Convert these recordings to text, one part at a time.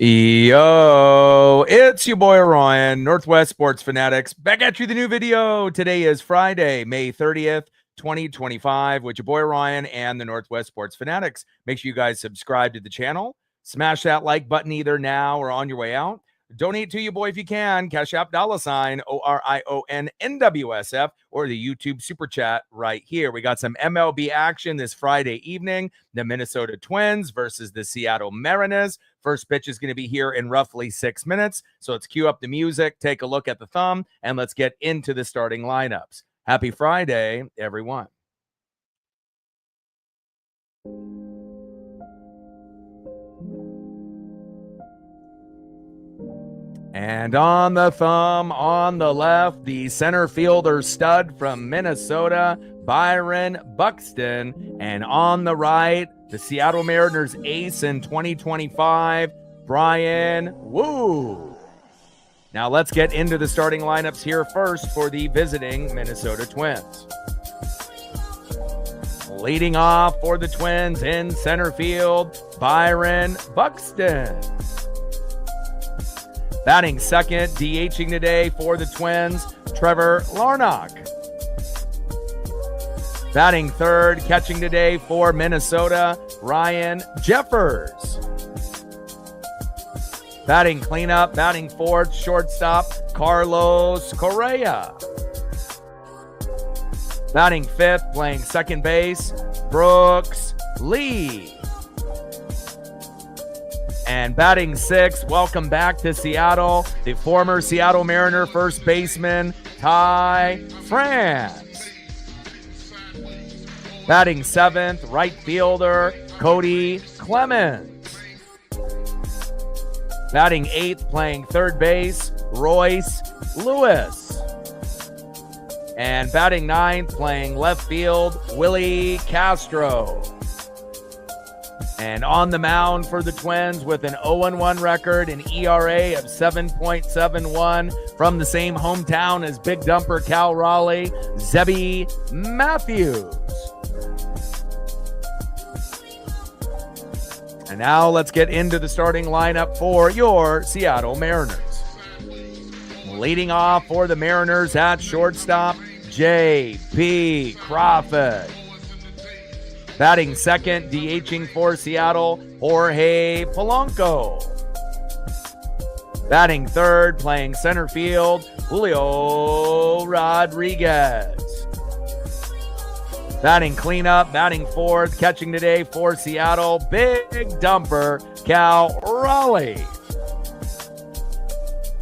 Yo, it's your boy Ryan, Northwest Sports Fanatics, back at you with a new video. Today is Friday, May 30th, 2025, with your boy Ryan and the Northwest Sports Fanatics. Make sure you guys subscribe to the channel. Smash that like button either now or on your way out. Donate to your boy if you can. Cash App $, ORIONNWSF, or the YouTube Super Chat right here. We got some MLB action this Friday evening. The Minnesota Twins versus the Seattle Mariners. First pitch is going to be here in roughly 6 minutes. So let's cue up the music, take a look at the thumb, and let's get into the starting lineups. Happy Friday, everyone. And on the thumb, on the left, the center fielder stud from Minnesota, Byron Buxton. And on the right, the Seattle Mariners ace in 2025, Bryan Woo. Now let's get into the starting lineups here first for the visiting Minnesota Twins. Leading off for the Twins in center field, Byron Buxton. Batting second, DHing today for the Twins, Trevor Larnach. Batting third, catching today for Minnesota, Ryan Jeffers. Batting cleanup, batting fourth, shortstop, Carlos Correa. Batting fifth, playing second base, Brooks Lee. And batting sixth, welcome back to Seattle, the former Seattle Mariner first baseman, Ty France. Batting seventh, right fielder, Cody Clemens. Batting eighth, playing third base, Royce Lewis. And batting ninth, playing left field, Willie Castro. And on the mound for the Twins with an 0-1 record, an ERA of 7.71 from the same hometown as Big Dumper Cal Raleigh, Zebby Matthews. And now let's get into the starting lineup for your Seattle Mariners. Leading off for the Mariners at shortstop, J.P. Crawford. Batting second, DHing for Seattle, Jorge Polanco. Batting third, playing center field, Julio Rodriguez. Batting cleanup, batting fourth, catching today for Seattle, Big Dumper, Cal Raleigh.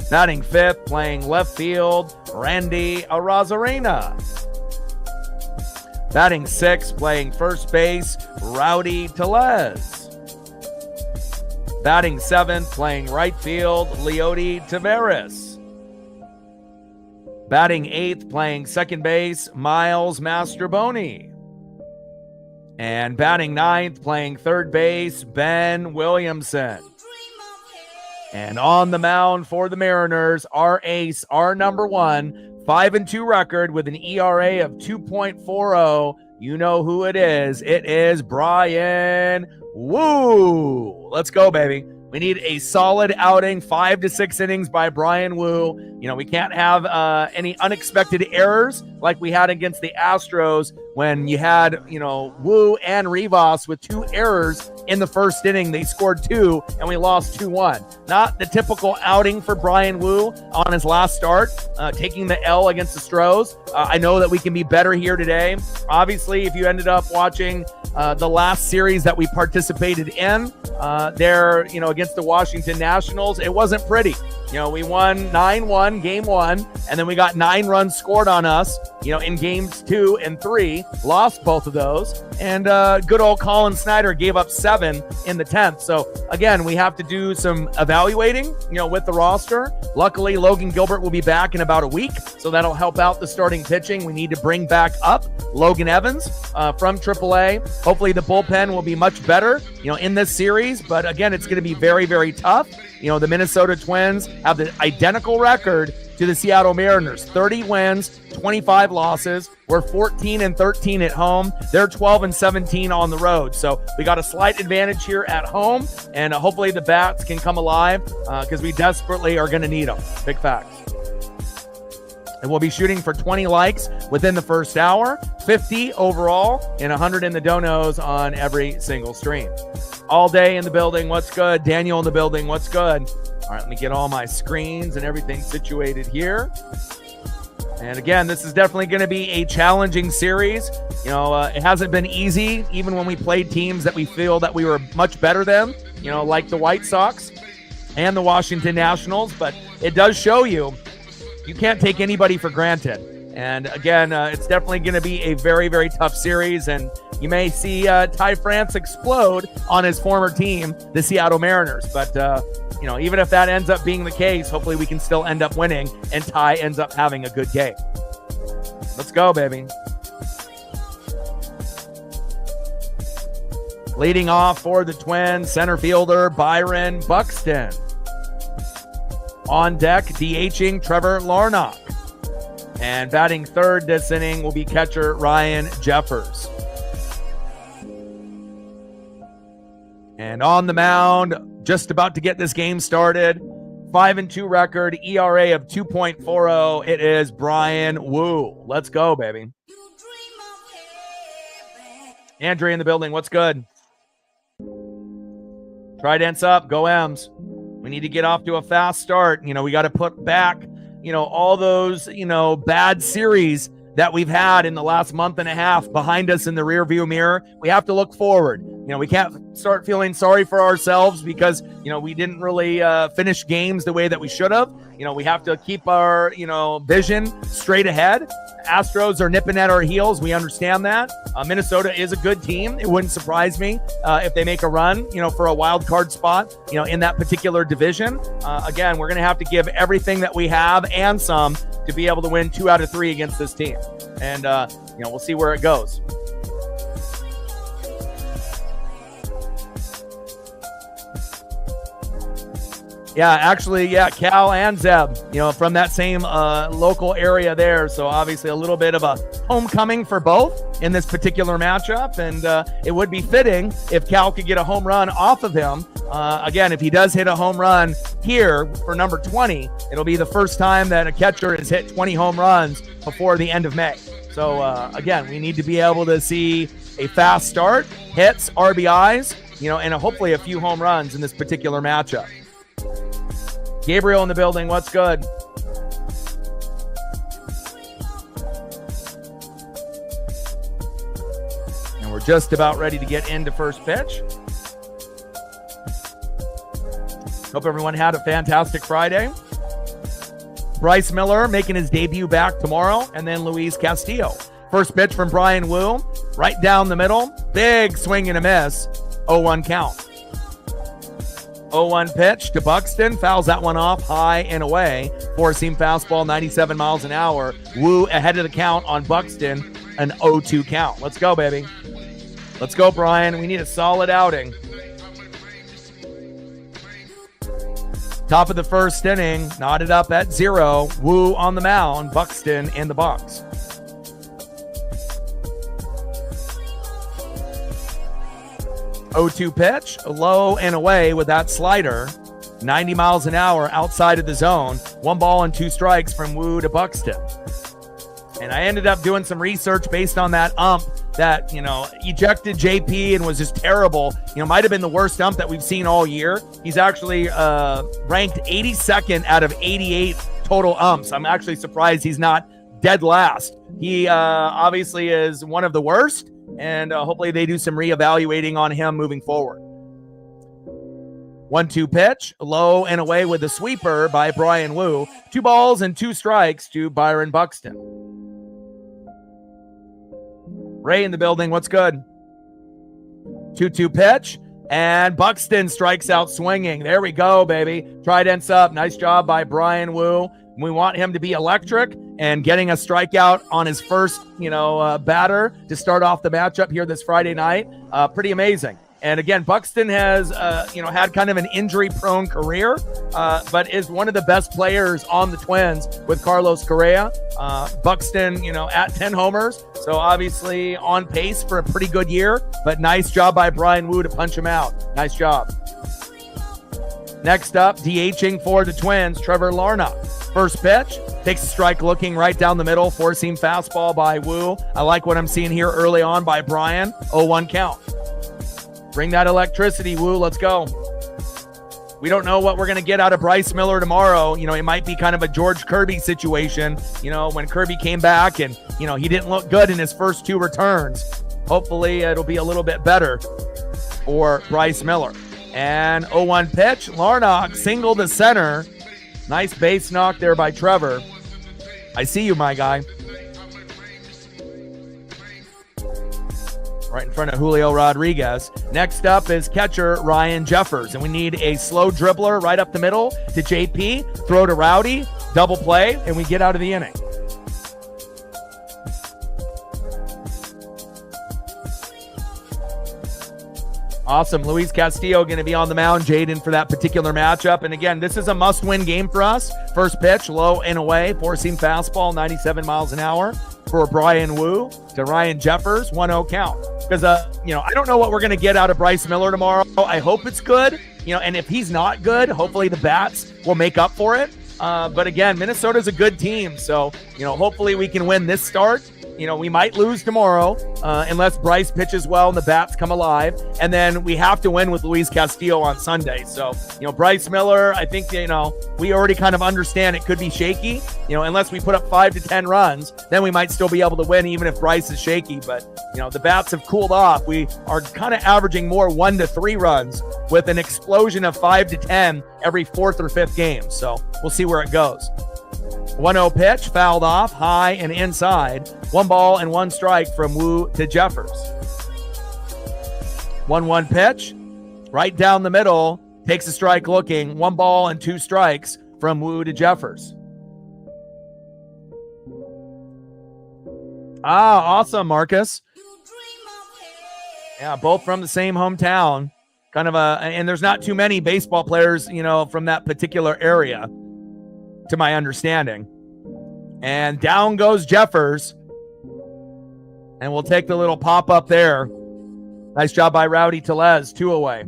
Batting fifth, playing left field, Randy Arozarena. Batting sixth, playing first base, Rowdy Tellez. Batting seventh, playing right field, Leody Taveras. Batting eighth, playing second base, Miles Mastroboni. And batting ninth, playing third base, Ben Williamson. And on the mound for the Mariners, our ace, our number one, 5-2 record with an ERA of 2.40. You know who it is. It is Bryan Woo. Let's go, baby. We need a solid outing, 5 to 6 innings by Bryan Woo. You know, we can't have any unexpected errors like we had against the Astros when you had, Woo and Rivas with 2 errors in the first inning. They scored 2 and we lost 2-1. Not the typical outing for Bryan Woo on his last start, taking the L against the Stros. I know that we can be better here today. Obviously, if you ended up watching the last series that we participated in there, against the Washington Nationals, it wasn't pretty. We won 9-1 game 1, and then we got 9 runs scored on us, in games 2 and 3, lost both of those. And good old Colin Snyder gave up 7 in the 10th. So again, we have to do some evaluating, with the roster. Luckily, Logan Gilbert will be back in about a week, so that'll help out the starting pitching. We need to bring back up Logan Evans from AAA. Hopefully the bullpen will be much better, in this series. But again, it's going to be very, very tough. The Minnesota Twins have the identical record to the Seattle Mariners, 30 wins, 25 losses. We're 14-13 at home. They're 12-17 on the road. So we got a slight advantage here at home, and hopefully the bats can come alive because we desperately are going to need them. Big facts. And we'll be shooting for 20 likes within the first hour, 50 overall, and 100 in the donos on every single stream. All day in the building, what's good? Daniel in the building, what's good? All right, let me get all my screens and everything situated here. And again, this is definitely going to be a challenging series. You know, it hasn't been easy, even when we played teams that we feel that we were much better than, you know, like the White Sox and the Washington Nationals. But it does show you can't take anybody for granted. And again, it's definitely going to be a very, very tough series. And you may see Ty France explode on his former team, the Seattle Mariners. But, you know, even if that ends up being the case, hopefully we can still end up winning and Ty ends up having a good game. Let's go, baby. Leading off for the Twins, center fielder Byron Buxton. On deck, DHing Trevor Larnach. And batting third this inning will be catcher Ryan Jeffers. And on the mound, just about to get this game started, 5-2 record, ERA of 2.40. It is Brian Wu. Let's go, baby. Andrea in the building, what's good? Tridents up, go M's. We need to get off to a fast start. You know, we got to put back, you know, all those, you know, bad series that we've had in the last month and a half behind us in the rearview mirror. We have to look forward. You know, we can't start feeling sorry for ourselves because, you know, we didn't really finish games the way that we should have. You know, we have to keep our, you know, vision straight ahead. Astros are nipping at our heels. We understand that. Minnesota is a good team. It wouldn't surprise me if they make a run, you know, for a wild card spot, you know, in that particular division. Again, we're going to have to give everything that we have and some to be able to win 2 out of 3 against this team. And, you know, we'll see where it goes. Yeah, actually, yeah, Cal and Zeb, you know, from that same local area there. So obviously a little bit of a homecoming for both in this particular matchup. And it would be fitting if Cal could get a home run off of him. Again, if he does hit a home run here for number 20, it'll be the first time that a catcher has hit 20 home runs before the end of May. So again, we need to be able to see a fast start, hits, RBIs, you know, and hopefully a few home runs in this particular matchup. Gabriel in the building, what's good? And we're just about ready to get into first pitch. Hope everyone had a fantastic Friday. Bryce Miller making his debut back tomorrow, and then Luis Castillo. First pitch from Brian Wu, right down the middle. Big swing and a miss, 0-1 count. 0-1 pitch to Buxton, fouls that one off high and away. Four-seam fastball, 97 miles an hour. Wu ahead of the count on Buxton, an 0-2 count. Let's go, baby. Let's go, Brian. We need a solid outing. Top of the first inning, knotted up at 0. Wu on the mound, Buxton in the box. Oh-2 pitch, low and away with that slider. 90 miles an hour outside of the zone. 1 ball and 2 strikes from Wu to Buxton. And I ended up doing some research based on that ump that, you know, ejected JP and was just terrible. You know, might have been the worst ump that we've seen all year. He's actually ranked 82nd out of 88 total umps. I'm actually surprised he's not dead last. He obviously is one of the worst. And hopefully they do some reevaluating on him moving forward. 1-2 pitch, low and away with the sweeper by Brian Wu. 2 balls and 2 strikes to Byron Buxton. Ray in the building, what's good? 2-2 pitch, and Buxton strikes out swinging. There we go, baby. Tridents up. Nice job by Brian Wu. We want him to be electric and getting a strikeout on his first, batter to start off the matchup here this Friday night. Pretty amazing. And again, Buxton has, had kind of an injury-prone career, but is one of the best players on the Twins with Carlos Correa. Buxton, at 10 homers, so obviously on pace for a pretty good year, but nice job by Bryan Woo to punch him out. Nice job. Next up, DHing for the Twins, Trevor Larnach. First pitch, takes a strike looking right down the middle, four-seam fastball by Woo. I like what I'm seeing here early on by Bryan. 0-1 count. Bring that electricity, Woo. Let's go. We don't know what we're going to get out of Bryce Miller tomorrow. It might be kind of a George Kirby situation, when Kirby came back and, he didn't look good in his first 2 returns. Hopefully it'll be a little bit better for Bryce Miller. And 0-1 pitch, Larnach single to center. Nice base knock there by Trevor. I see you, my guy. Right in front of Julio Rodriguez. Next up is catcher Ryan Jeffers. And we need a slow dribbler right up the middle to JP. Throw to Rowdy. Double play. And we get out of the inning. Awesome. Luis Castillo going to be on the mound, Jaden, for that particular matchup. And again, this is a must-win game for us. First pitch, low and away. Four-seam fastball, 97 miles an hour for Bryan Woo to Ryan Jeffers. 1-0 count. Because, I don't know what we're going to get out of Bryce Miller tomorrow. I hope it's good. And if he's not good, hopefully the bats will make up for it. But again, Minnesota's a good team. So, hopefully we can win this start. We might lose tomorrow unless Bryce pitches well and the bats come alive. And then we have to win with Luis Castillo on Sunday. So, Bryce Miller, I think, we already kind of understand it could be shaky. Unless we put up 5 to 10 runs, then we might still be able to win even if Bryce is shaky. But, the bats have cooled off. We are kind of averaging more 1 to 3 runs with an explosion of 5 to 10 every 4th or 5th game. So we'll see where it goes. 1-0 pitch, fouled off, high and inside. 1 ball and 1 strike from Woo to Jeffers. 1-1 pitch, right down the middle, takes a strike looking. 1 ball and 2 strikes from Woo to Jeffers. Awesome, Marcus. Yeah, both from the same hometown. Kind of and there's not too many baseball players, from that particular area, to my understanding. And down goes Jeffers. And we'll take the little pop up there. Nice job by Rowdy Tellez. 2 away.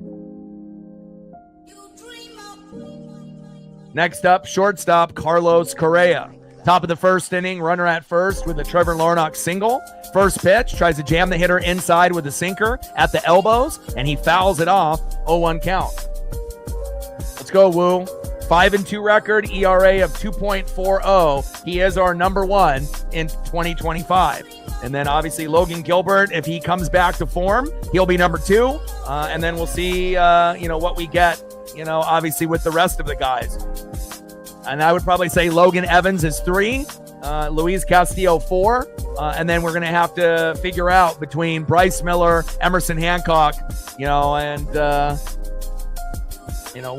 Next up, shortstop Carlos Correa. Top of the first inning, runner at first with a Trevor Larnach single. First pitch, tries to jam the hitter inside with a sinker at the elbows, and he fouls it off. 0-1 count. Let's go, Woo. 5-2 record, ERA of 2.40. He is our number 1 in 2025. And then obviously Logan Gilbert, if he comes back to form, he'll be number 2. And then we'll see, what we get, obviously with the rest of the guys. And I would probably say Logan Evans is 3, Luis Castillo 4. And then we're going to have to figure out between Bryce Miller, Emerson Hancock, and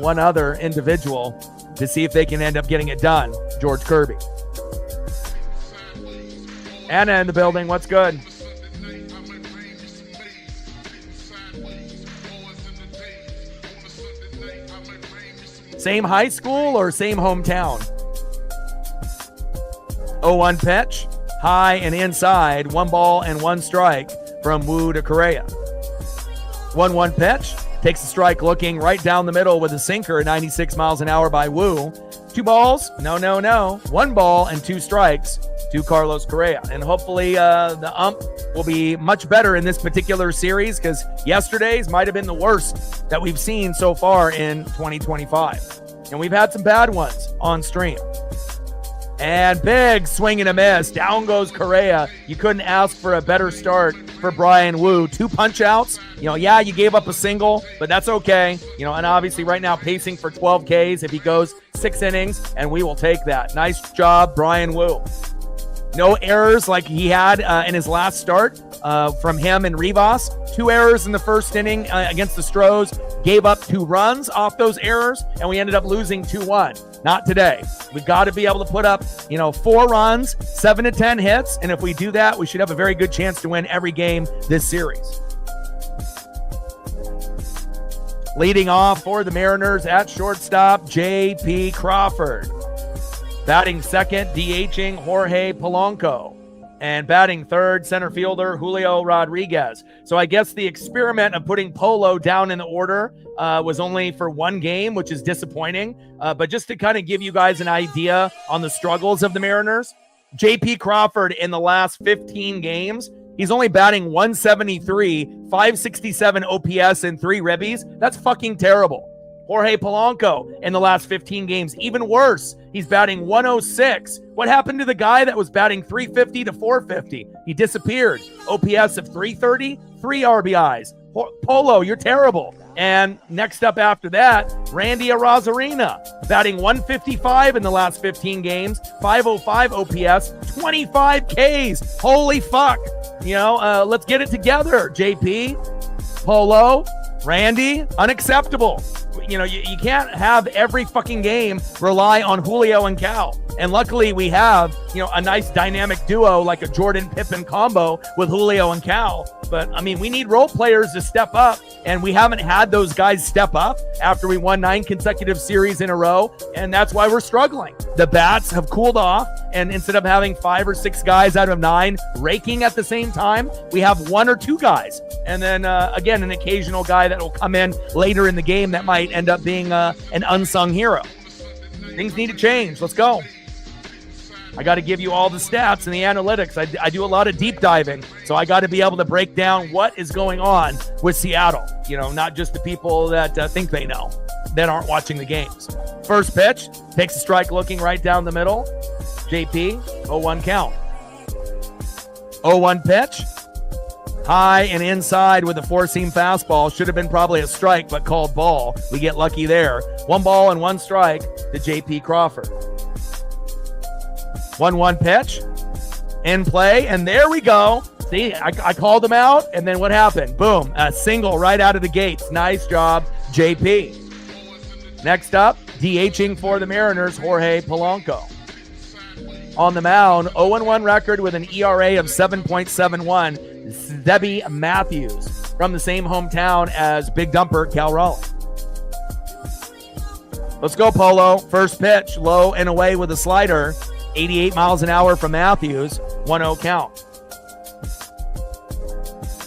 one other individual to see if they can end up getting it done. George Kirby. Anna in the building. What's good? Same high school or same hometown? 0-1 pitch. High and inside. 1 ball and 1 strike from Woo to Correa. 1-1 pitch. Takes a strike looking right down the middle with a sinker at 96 miles an hour by Woo. 2 balls. No. 1 ball and 2 strikes to Carlos Correa. And hopefully the ump will be much better in this particular series, because yesterday's might have been the worst that we've seen so far in 2025. And we've had some bad ones on stream. And big swing and a miss. Down goes Correa. You couldn't ask for a better start for Bryan Woo. 2 punch outs. You gave up a single, but that's okay. And obviously right now pacing for 12 Ks if he goes 6 innings, and we will take that. Nice job, Bryan Woo. No errors like he had in his last start from him and Rivas. 2 errors in the first inning against the Stros. Gave up 2 runs off those errors, and we ended up losing 2-1. Not today. We've got to be able to put up, 4 runs, 7 to 10 hits, and if we do that, we should have a very good chance to win every game this series. Leading off for the Mariners at shortstop, J.P. Crawford. Batting second, DHing Jorge Polanco. And batting third, center fielder Julio Rodriguez. So I guess the experiment of putting Polo down in the order was only for one game, which is disappointing. But just to kind of give you guys an idea on the struggles of the Mariners, J.P. Crawford in the last 15 games, he's only batting 173, 567 OPS, and 3 ribbies. That's fucking terrible. Jorge Polanco in the last 15 games, even worse. He's batting 106. What happened to the guy that was batting 350 to 450? He disappeared. OPS of 330, 3 RBIs. Polo, you're terrible. And next up after that, Randy Arozarena, batting 155 in the last 15 games, 505 OPS, 25 Ks. Holy fuck. Let's get it together, JP. Polo, Randy, unacceptable. You can't have every fucking game rely on Julio and Cal. And luckily we have, a nice dynamic duo like a Jordan Pippen combo with Julio and Cal. But, we need role players to step up, and we haven't had those guys step up after we won 9 consecutive series in a row, and that's why we're struggling. The bats have cooled off, and instead of having 5 or 6 guys out of 9 raking at the same time, we have 1 or 2 guys. And then, again, an occasional guy that will come in later in the game that might end up being an unsung hero. Things need to change. Let's go. I got to give you all the stats and the analytics. I do a lot of deep diving, so I got to be able to break down what is going on with Seattle. Not just the people that think they know, that aren't watching the games. First pitch, takes a strike looking right down the middle. JP, 0-1 count. 0-1 pitch, high and inside with a 4-seam fastball. Should have been probably a strike, but called ball. We get lucky there. 1 ball and 1 strike to JP Crawford. 1-1 pitch, in play, and there we go. See, I called him out, and then what happened? Boom, a single right out of the gates. Nice job, JP. Next up, DHing for the Mariners, Jorge Polanco. On the mound, 0-1 record with an ERA of 7.71, Zebby Matthews, from the same hometown as Big Dumper Cal Raleigh. Let's go, Polo. First pitch, low and away with a slider. 88 miles an hour from Matthews, 1-0 count.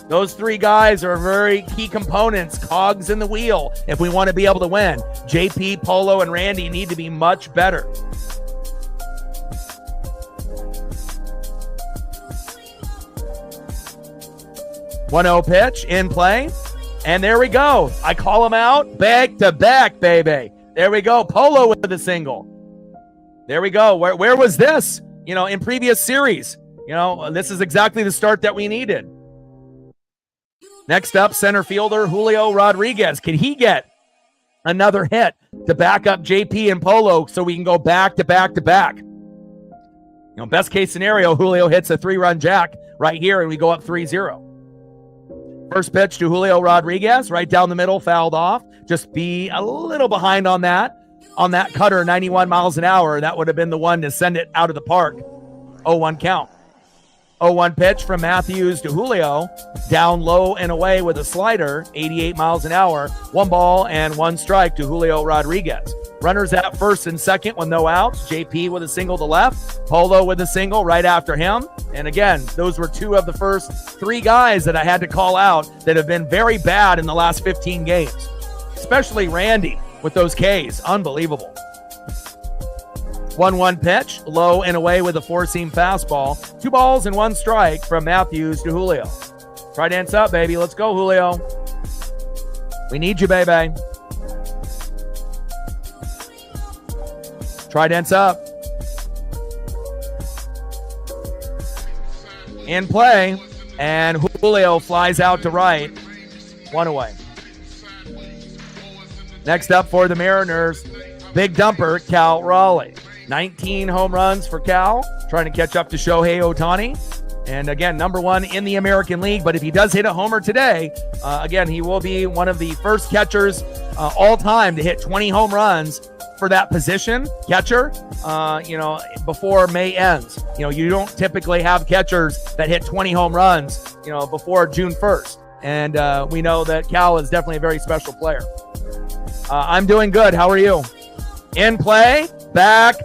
Those 3 guys are very key components, cogs in the wheel, if we want to be able to win. JP, Polo, and Randy need to be much better. One 0 pitch, in play, and there we go. I call him out, back to back, baby. There we go, Polo with the single. There we go. Where was this? In previous series. This is exactly the start that we needed. Next up, center fielder Julio Rodriguez. Can he get another hit to back up JP and Polo so we can go back to back to back? Best case scenario, Julio hits a 3-run jack right here and we go up 3-0. First pitch to Julio Rodriguez, right down the middle, fouled off. Just be a little behind on that. On that cutter, 91 miles an hour, that would have been the one to send it out of the park. 0-1 count. 0-1 pitch from Matthews to Julio. Down low and away with a slider, 88 miles an hour. 1 ball and 1 strike to Julio Rodriguez. Runners at first and second with no outs. JP with a single to left. Polo with a single right after him. And again, those were 2 of the first 3 guys that I had to call out that have been very bad in the last 15 games. Especially Randy. With those Ks, unbelievable. 1-1 pitch, low and away with a 4-seam fastball. 2 balls and 1 strike from Matthews to Julio. Try dance up, baby. Let's go, Julio. We need you, baby. Try dance up. In play, and Julio flies out to right. 1 away. Next up for the Mariners, Big Dumper, Cal Raleigh. 19 home runs for Cal, trying to catch up to Shohei Ohtani. And again, number 1 in the American League. But if he does hit a homer today, again, he will be one of the first catchers all time to hit 20 home runs for that position, catcher, before May ends. You don't typically have catchers that hit 20 home runs, before June 1st. And we know that Cal is definitely a very special player. I'm doing good. How are you? In play. Back.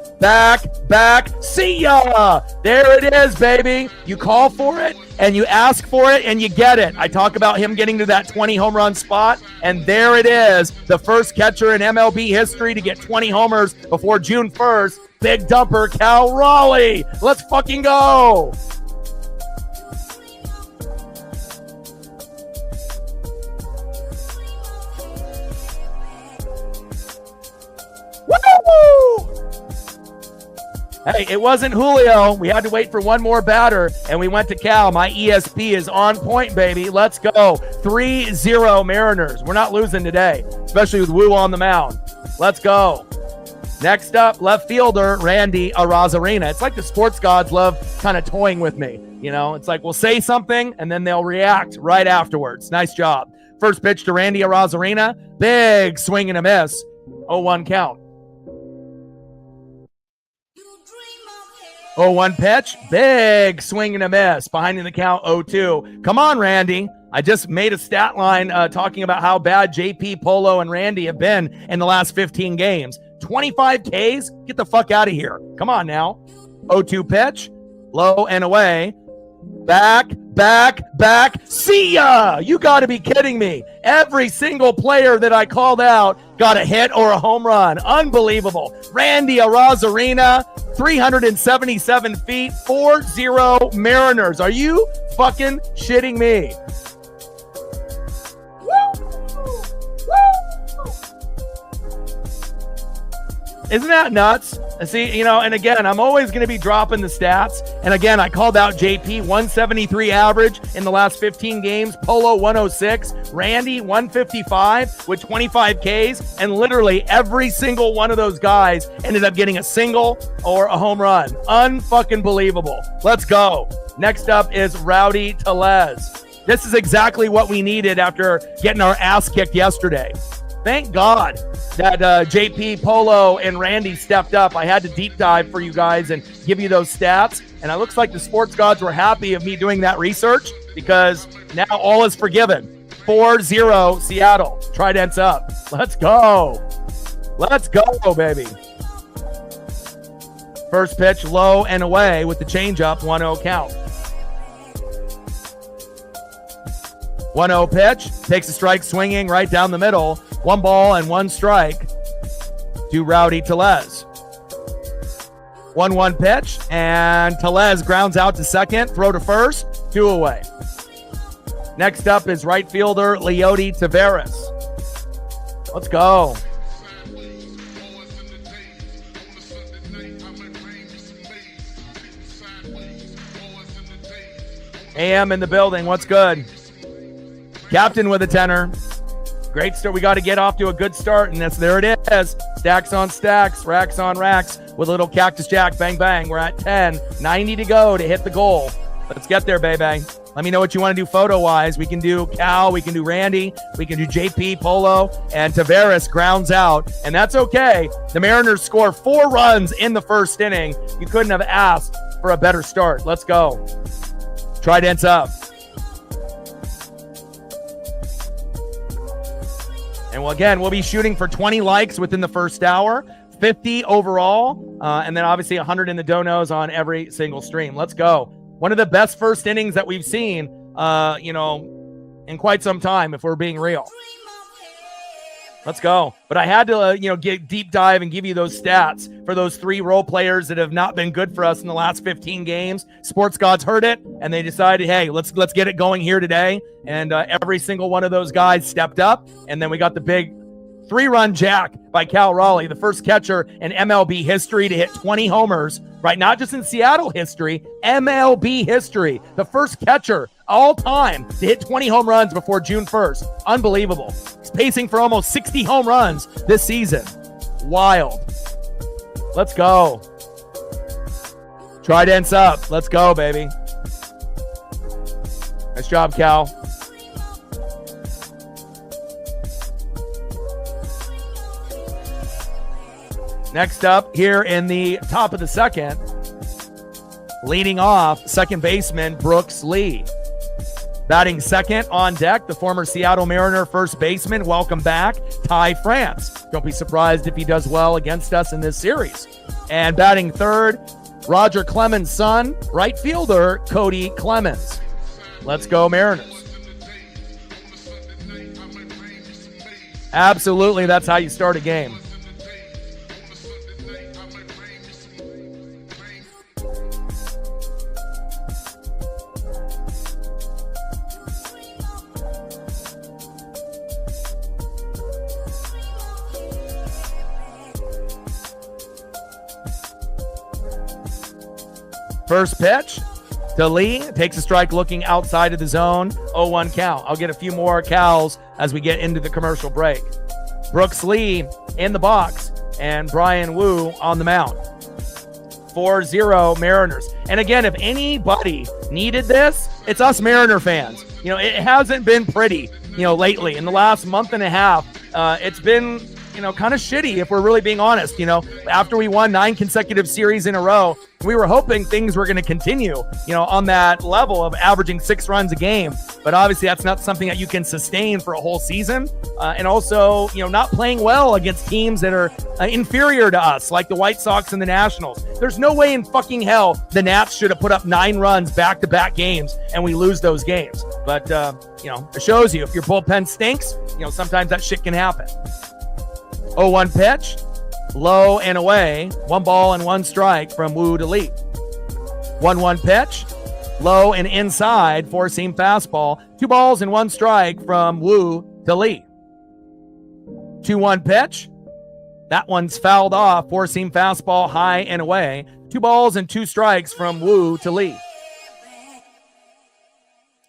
See ya. There it is, baby. You call for it and you ask for it and you get it. I talk about him getting to that 20 home run spot, and there it is. The first catcher in MLB history to get 20 homers before June 1st. Big dumper, Cal Raleigh. Let's fucking go. Woo! Hey, it wasn't Julio. We had to wait for one more batter, and we went to Cal. My ESP is on point, baby. Let's go. 3-0 Mariners. We're not losing today, especially with Woo on the mound. Let's go. Next up, left fielder, Randy Arozarena. It's like the sports gods love kind of toying with me. You know, it's like we'll say something, and then they'll react right afterwards. Nice job. First pitch to Randy Arozarena. Big swing and a miss. 0-1 count. 0-1 pitch, big swing and a miss. Behind in the count, 0-2. Come on, Randy. I just made a stat line talking about how bad JP, Polo, and Randy have been in the last 15 games. 25 Ks? Get the fuck out of here. Come on now. 0-2 pitch, low and away. Back. See ya! You got to be kidding me. Every single player that I called out got a hit or a home run. Unbelievable. Randy Arozarena, 377 feet, 4-0 Mariners. Are you fucking shitting me? Isn't that nuts? See, you know, and again, I'm always going to be dropping the stats. And again, I called out JP, 173 average in the last 15 games. Polo, 106. Randy, 155 with 25 Ks. And literally every single one of those guys ended up getting a single or a home run. Unfucking believable. Let's go. Next up is Rowdy Tellez. This is exactly what we needed after getting our ass kicked yesterday. Thank God that JP, Polo, and Randy stepped up. I had to deep dive for you guys and give you those stats. And it looks like the sports gods were happy of me doing that research because now all is forgiven. 4-0 Seattle. Tridents up. Let's go. Let's go, baby. First pitch low and away with the changeup. 1-0 count. 1-0 pitch. Takes a strike swinging right down the middle. 1 ball and 1 strike to Rowdy Tellez. 1-1 pitch, and Tellez grounds out to second. Throw to first. 2 away. Next up is right fielder Leody Taveras. Let's go. AM in the building. What's good? Captain with a tenor. Great start. We got to get off to a good start, and there it is. Stacks on stacks, racks on racks with a little Cactus Jack. Bang, bang. We're at 10. 90 to go to hit the goal. Let's get there, baby. Let me know what you want to do photo-wise. We can do Cal. We can do Randy. We can do JP, Polo, and Taveras grounds out, and that's okay. The Mariners score 4 runs in the first inning. You couldn't have asked for a better start. Let's go. Tridents up. And we'll be shooting for 20 likes within the first hour, 50 overall, and then obviously 100 in the donos on every single stream. Let's go. One of the best first innings that we've seen, in quite some time, if we're being real. Let's go. But I had to, get deep dive and give you those stats for those 3 role players that have not been good for us in the last 15 games. Sports gods heard it, and they decided, hey, let's get it going here today. And every single one of those guys stepped up. And then we got the big 3-run jack by Cal Raleigh, the first catcher in MLB history to hit 20 homers, right? Not just in Seattle history, MLB history. The first catcher all time to hit 20 home runs before June 1st. Unbelievable. He's pacing for almost 60 home runs this season. Wild. Let's go. Tridents up. Let's go, baby. Nice job, Cal. Next up, here in the top of the second, leading off, second baseman Brooks Lee. Batting second on deck, the former Seattle Mariner first baseman. Welcome back. Ty France. Don't be surprised if he does well against us in this series. And batting third, Roger Clemens' son, right fielder Cody Clemens. Let's go Mariners. Absolutely, that's how you start a game. First pitch to Lee, takes a strike looking outside of the zone, 0-1 count. I'll get a few more cows as we get into the commercial break. Brooks Lee in the box and Brian Wu on the mound. 4-0 Mariners. And again, if anybody needed this, it's us Mariner fans. You know, it hasn't been pretty, lately. In the last month and a half, it's been, kind of shitty if we're really being honest. After we won 9 consecutive series in a row, we were hoping things were going to continue, on that level of averaging 6 runs a game. But obviously that's not something that you can sustain for a whole season. And also, not playing well against teams that are inferior to us, like the White Sox and the Nationals. There's no way in fucking hell the Nats should have put up 9 runs back-to-back games and we lose those games. But, it shows you if your bullpen stinks, sometimes that shit can happen. 0-1 pitch, low and away, 1 ball and 1 strike from Wu to Lee. 1-1 pitch, low and inside, 4-seam fastball, 2 balls and 1 strike from Wu to Lee. 2-1 pitch, that one's fouled off, 4-seam fastball, high and away, 2 balls and 2 strikes from Wu to Lee.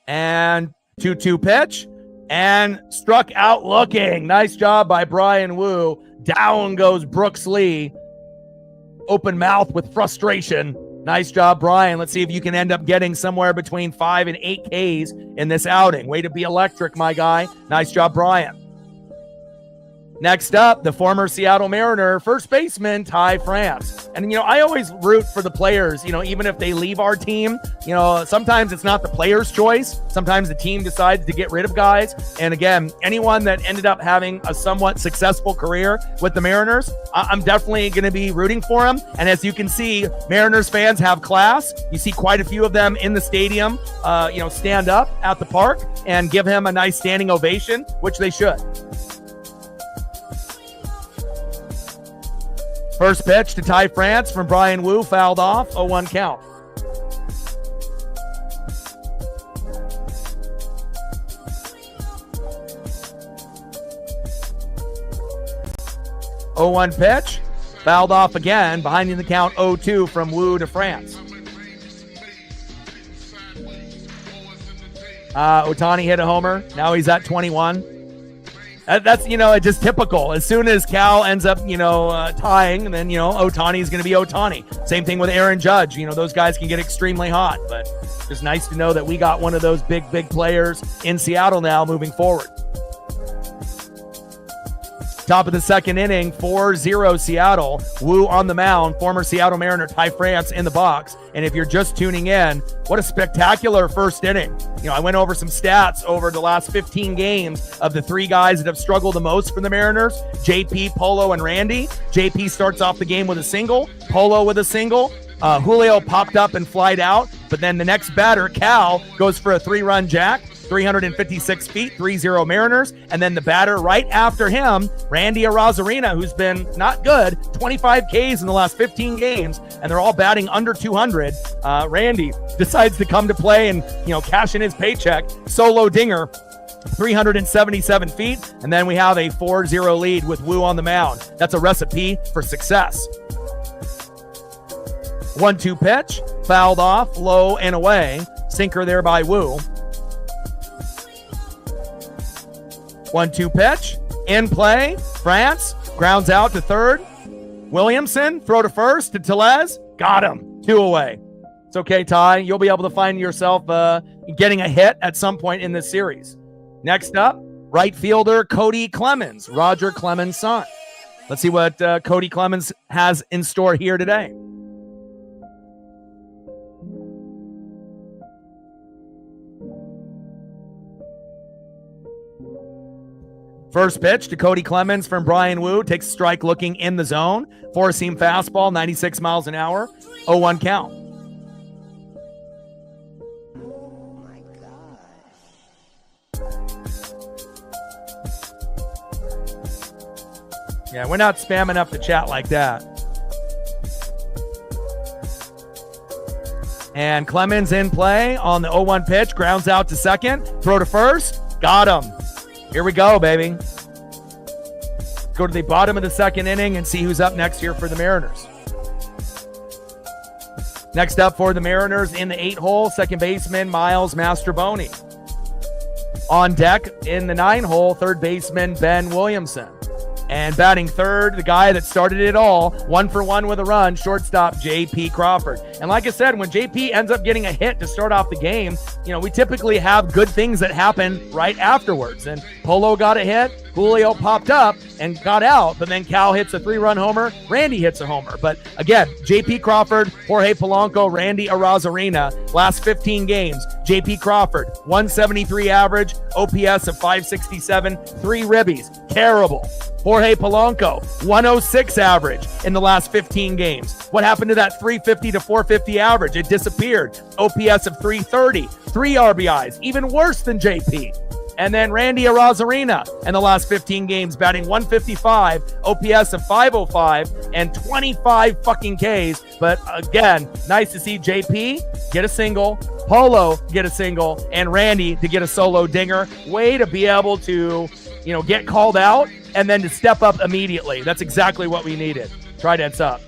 And 2-2 pitch, and struck out looking. Nice job by Brian Wu. Down goes Brooks Lee. Open mouth with frustration. Nice job, Brian. Let's see if you can end up getting somewhere between 5 and 8 Ks in this outing. Way to be electric, my guy. Nice job, Brian. Next up, the former Seattle Mariner first baseman, Ty France. And, I always root for the players, even if they leave our team. Sometimes it's not the player's choice. Sometimes the team decides to get rid of guys. And again, anyone that ended up having a somewhat successful career with the Mariners, I'm definitely going to be rooting for them. And as you can see, Mariners fans have class. You see quite a few of them in the stadium, stand up at the park and give him a nice standing ovation, which they should. First pitch to Ty France from Brian Wu, fouled off, 0-1 count. Oh-1 pitch, fouled off again, behind in the count 0-2 from Wu to France. Ohtani hit a homer. Now he's at 21. That's, just typical. As soon as Cal ends up, tying, and then, Ohtani's going to be Ohtani. Same thing with Aaron Judge. Those guys can get extremely hot, but it's nice to know that we got one of those big players in Seattle now moving forward. Top of the second inning, 4-0 Seattle. Wu on the mound, former Seattle Mariner Ty France in the box. And if you're just tuning in, what a spectacular first inning. I went over some stats over the last 15 games of the 3 guys that have struggled the most for the Mariners, JP, Polo, and Randy. JP starts off the game with a single, Polo with a single. Julio popped up and flied out, but then the next batter, Cal, goes for a 3-run jack. 356 feet, 3-0 Mariners. And then the batter right after him, Randy Arozarena, who's been not good, 25 Ks in the last 15 games, and they're all batting under 200. Randy decides to come to play and, cash in his paycheck. Solo dinger, 377 feet. And then we have a 4-0 lead with Wu on the mound. That's a recipe for success. 1-2 pitch, fouled off, low and away. Sinker there by Wu. 1-2 pitch, in play, France, grounds out to third. Williamson, throw to first to Tellez, got him, 2 away. It's okay, Ty, you'll be able to find yourself getting a hit at some point in this series. Next up, right fielder Cody Clemens, Roger Clemens' son. Let's see what Cody Clemens has in store here today. First pitch to Cody Clemens from Brian Wu. Takes a strike looking in the zone. Four-seam fastball, 96 miles an hour. 0-1 count. Yeah, we're not spamming up the chat like that. And Clemens in play on the 0-1 pitch. Grounds out to second. Throw to first. Got him. Here we go, baby. Go to the bottom of the second inning and see who's up next here for the Mariners. Next up for the Mariners in the 8-hole, second baseman Miles Mastrobuoni. On deck in the 9-hole, third baseman Ben Williamson. And batting third, the guy that started it all, 1-for-1 with a run, shortstop J.P. Crawford. And like I said, when J.P. ends up getting a hit to start off the game, we typically have good things that happen right afterwards. And Polo got a hit, Julio popped up and got out, but then Cal hits a 3-run homer, Randy hits a homer. But again, J.P. Crawford, Jorge Polanco, Randy Arozarena, last 15 games, J.P. Crawford, 173 average, OPS of 567, 3 ribbies, terrible. Jorge Polanco, 106 average in the last 15 games. What happened to that 350 to 450 average? It disappeared. OPS of 330, 3 RBIs, even worse than JP. And then Randy Arozarena in the last 15 games, batting 155, OPS of 505, and 25 fucking Ks. But again, nice to see JP get a single, Polo get a single, and Randy to get a solo dinger. Way to be able to, get called out and then to step up immediately. That's exactly what we needed. Trident's up.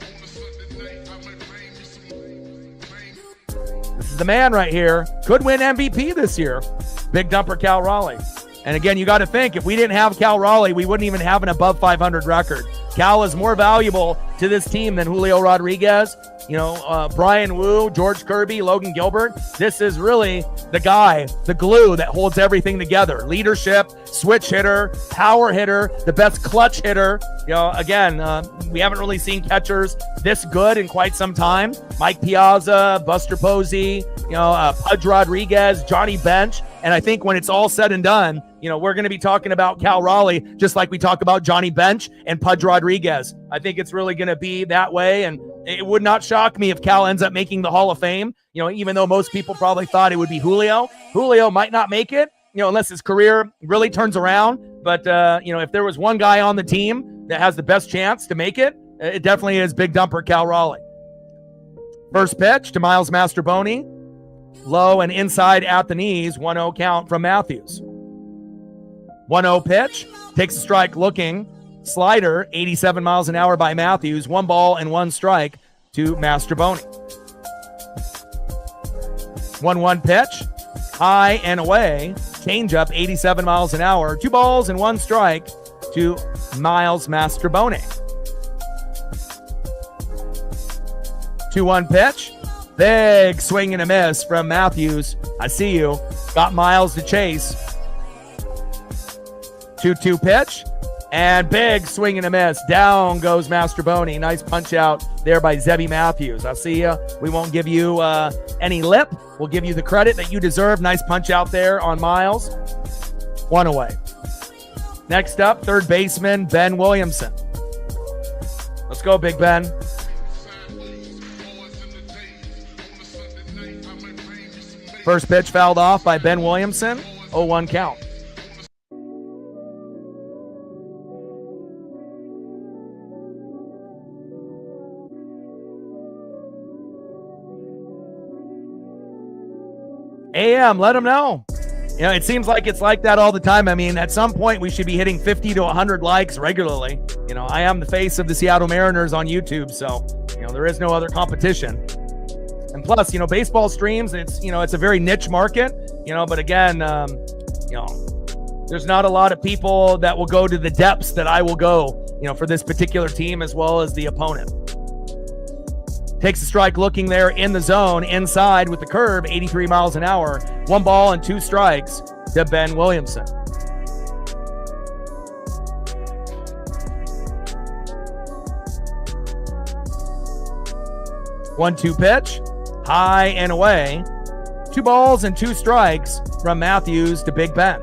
This is the man right here. Could win MVP this year. Big dumper Cal Raleigh. And again, you got to think, if we didn't have Cal Raleigh, we wouldn't even have an above 500 record. Cal is more valuable to this team than Julio Rodriguez, Brian Wu, George Kirby, Logan Gilbert. This is really the guy, the glue that holds everything together. Leadership, switch hitter, power hitter, the best clutch hitter. Again, we haven't really seen catchers this good in quite some time. Mike Piazza, Buster Posey, Pudge Rodriguez, Johnny Bench. And I think when it's all said and done, we're going to be talking about Cal Raleigh just like we talk about Johnny Bench and Pudge Rodriguez. I think it's really going to be that way. And it would not shock me if Cal ends up making the Hall of Fame, even though most people probably thought it would be Julio. Julio might not make it, unless his career really turns around. But, if there was one guy on the team that has the best chance to make it, it definitely is big dumper Cal Raleigh. First pitch to Miles Mastrobuoni. Low and inside at the knees, 1-0 count from Matthews. 1-0 pitch, takes a strike looking, slider, 87 miles an hour by Matthews, 1 ball and 1 strike to Mastrobuoni. 1-1 pitch, high and away, changeup, 87 miles an hour, 2 balls and 1 strike to Miles Mastrobuoni. 2-1 pitch. Big swing and a miss from Matthews. I see you. Got Miles to chase. 2-2 pitch. And big swing and a miss. Down goes Mastrobuoni. Nice punch out there by Zebby Matthews. I see you. We won't give you any lip. We'll give you the credit that you deserve. Nice punch out there on Miles. 1 away. Next up, third baseman Ben Williamson. Let's go, Big Ben. First pitch fouled off by Ben Williamson. 0-1 count. AM, let them know. It seems like it's like that all the time. I mean, at some point we should be hitting 50 to 100 likes regularly. I am the face of the Seattle Mariners on YouTube, so, there is no other competition. And plus, baseball streams, it's a very niche market, but again, there's not a lot of people that will go to the depths that I will go, for this particular team as well as the opponent. Takes a strike looking there in the zone, inside with the curve, 83 miles an hour, 1 ball and 2 strikes to Ben Williamson. One-two pitch. High and away. 2 balls and 2 strikes from Matthews to Big Ben.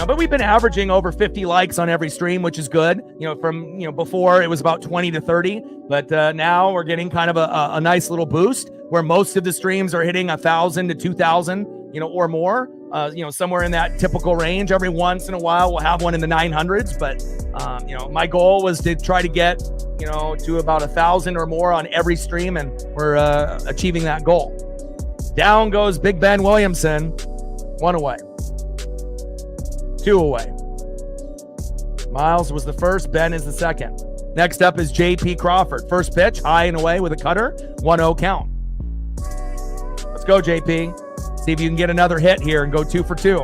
but we've been averaging over 50 likes on every stream, which is good. From before it was about 20 to 30, but now we're getting kind of a nice little boost where most of the streams are hitting 1,000 to 2,000, or more. Somewhere in that typical range. Every once in a while, we'll have one in the 900s, but my goal was to try to get to about 1,000 or more on every stream, and we're achieving that goal. Down goes Big Ben Williamson. 1 away. 2 away. Miles was the first. Ben is the second. Next up is J.P. Crawford. First pitch, high and away with a cutter. 1-0 count. Let's go, J.P. See if you can get another hit here and go 2 for 2.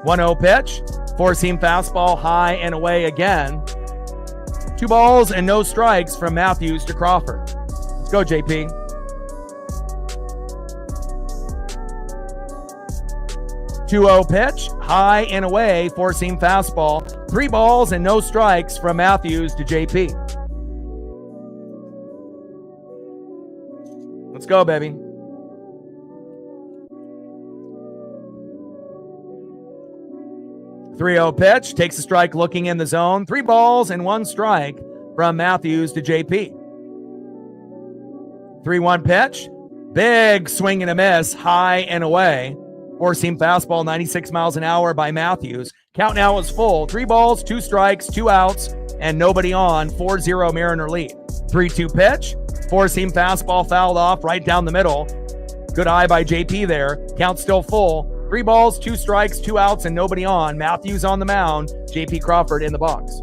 1-0 pitch. Four-seam fastball, high and away again. 2 balls and no strikes from Matthews to Crawford. Let's go, JP. Two-0 pitch, high and away, four-seam fastball. 3 balls and no strikes from Matthews to JP. Let's go, baby. 3-0 pitch, takes a strike looking in the zone. 3 balls and 1 strike from Matthews to JP. 3-1 pitch, big swing and a miss, high and away. Four-seam fastball, 96 miles an hour by Matthews. Count now is full. 3 balls, 2 strikes, 2 outs, and nobody on. 4-0 Mariner lead. 3-2 pitch, four-seam fastball fouled off right down the middle. Good eye by JP there. Count still full. 3 balls, 2 strikes, 2 outs, and nobody on. Matthews on the mound. J.P. Crawford in the box.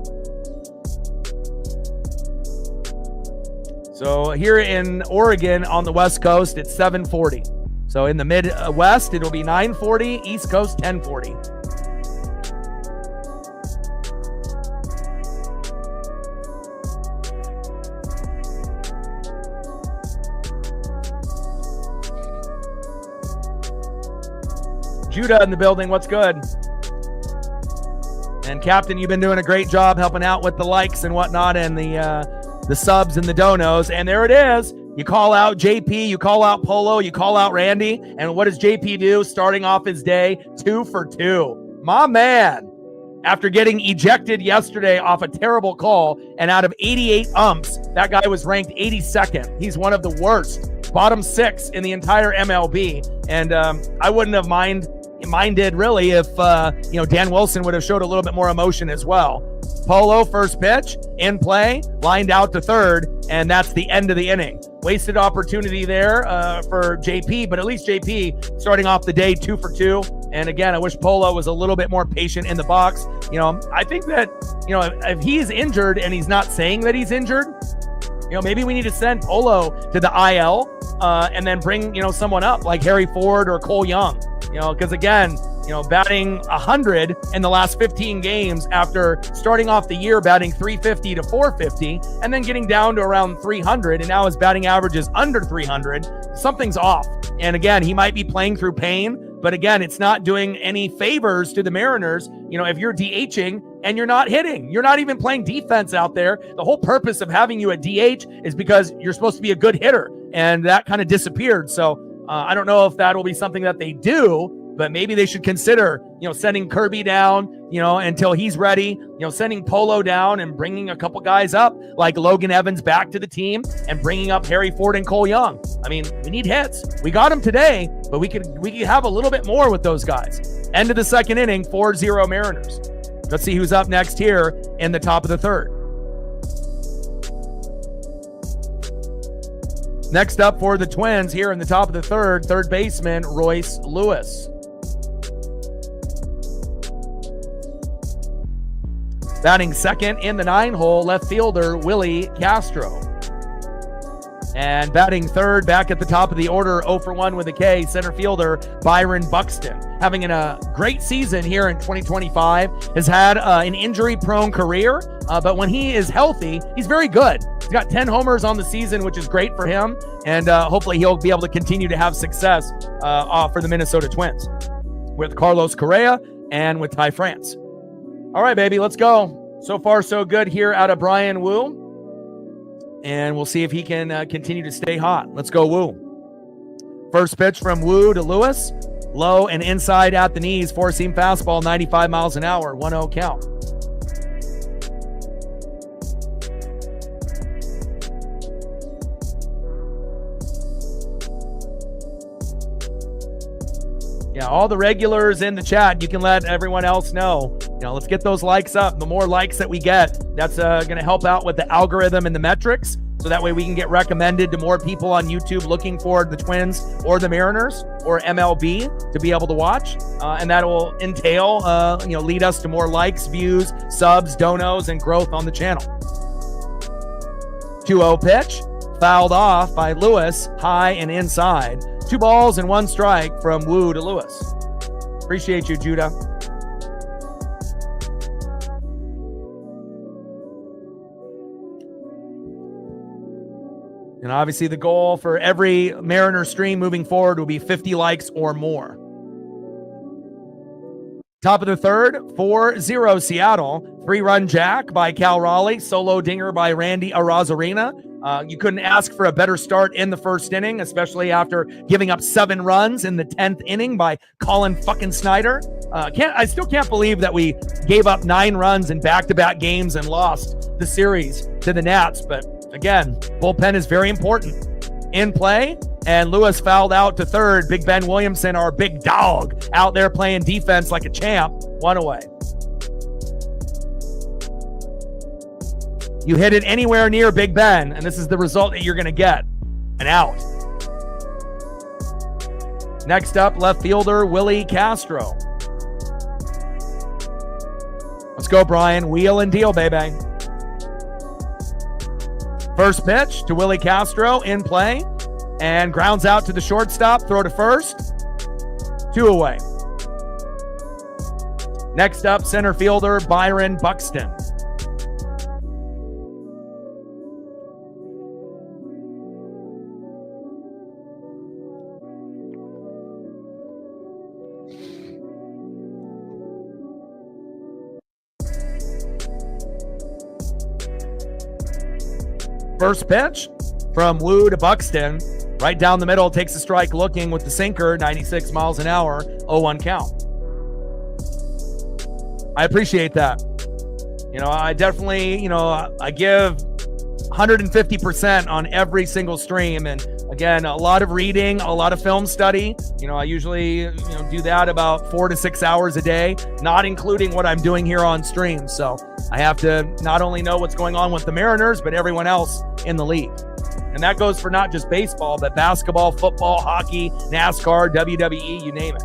So here in Oregon on the West Coast, it's 7:40. So in the Midwest, it'll be 9:40. East Coast, 10:40. Judah in the building, what's good? And Captain, you've been doing a great job helping out with the likes and whatnot and the subs and the donos. And there it is. You call out JP, you call out Polo, you call out Randy. And what does JP do starting off his day? 2 for 2. My man, after getting ejected yesterday off a terrible call, and out of 88 umps, that guy was ranked 82nd. He's one of the worst. Bottom 6 in the entire MLB. And I wouldn't have minded really if Dan Wilson would have showed a little bit more emotion as well. Polo, first pitch, in play, lined out to third, and that's the end of the inning. Wasted opportunity there for JP, but at least JP starting off the day 2 for 2. And again, I wish Polo was a little bit more patient in the box. I think that, if he's injured and he's not saying that he's injured, maybe we need to send Polo to the IL and then bring, someone up like Harry Ford or Cole Young, because again, batting 100 in the last 15 games after starting off the year batting 350 to 450 and then getting down to around 300, and now his batting average is under 300. Something's off. And again, he might be playing through pain, but again, it's not doing any favors to the Mariners. If you're DHing and you're not hitting, you're not even playing defense out there. The whole purpose of having you at DH is because you're supposed to be a good hitter, and that kind of disappeared. So I don't know if that will be something that they do, but maybe they should consider, sending Kirby down, until he's ready, sending Polo down and bringing a couple guys up like Logan Evans back to the team and bringing up Harry Ford and Cole Young. I mean, we need hits. We got them today, but we could have a little bit more with those guys. End of the second inning, 4-0 Mariners. Let's see who's up next here in the top of the third. Next up for the Twins here in the top of the third baseman, Royce Lewis. Batting second in the 9-hole, left fielder Willie Castro. And batting third, back at the top of the order, 0 for 1 with a K, center fielder Byron Buxton. Having a great season here in 2025. Has had an injury-prone career, but when he is healthy, he's very good. He's got 10 homers on the season, which is great for him. And hopefully he'll be able to continue to have success for the Minnesota Twins with Carlos Correa and with Ty France. All right, baby, let's go. So far, so good here out of Brian Wu. And we'll see if he can continue to stay hot. Let's go, Wu. First pitch from Wu to Lewis. low and inside at the knees, four-seam fastball, 95 miles an hour, 1-0 count. Yeah, all the regulars in the chat, you can let everyone else know. Let's get those likes up. The more likes that we get, that's going to help out with the algorithm and the metrics. So that way we can get recommended to more people on YouTube looking for the Twins or the Mariners or MLB to be able to watch. And that will entail, lead us to more likes, views, subs, donos, and growth on the channel. 2-0 pitch, fouled off by Lewis, high and inside. 2 balls and 1 strike from Wu to Lewis. Appreciate you, Judah. And obviously the goal for every Mariner stream moving forward will be 50 likes or more. Top of the third, 4-0 Seattle. 3-run jack by Cal Raleigh. Solo dinger by Randy Arozarena. You couldn't ask for a better start in the first inning, especially after giving up 7 runs in the 10th inning by Colin fucking Snyder. I still can't believe that we gave up 9 runs in back-to-back games and lost the series to the Nats. But again, bullpen is very important. In play, and Lewis fouled out to third. Big Ben Williamson, our big dog, out there playing defense like a champ. 1 away. You hit it anywhere near Big Ben, and this is the result that you're going to get. An out. Next up, left fielder Willie Castro. Let's go, Brian. Wheel and deal, baby. First pitch to Willie Castro, in play, and grounds out to the shortstop. Throw to first. 2 away. Next up, center fielder Byron Buxton. First pitch from Wu to Buxton. Right down the middle, takes a strike looking with the sinker, 96 miles an hour, 0-1 count. I appreciate that. I definitely, I give 150% on every single stream. And again, a lot of reading, a lot of film study. I usually, do that about 4 to 6 hours a day, not including what I'm doing here on stream. So I have to not only know what's going on with the Mariners, but everyone else in the league. And that goes for not just baseball, but basketball, football, hockey, NASCAR, WWE, you name it.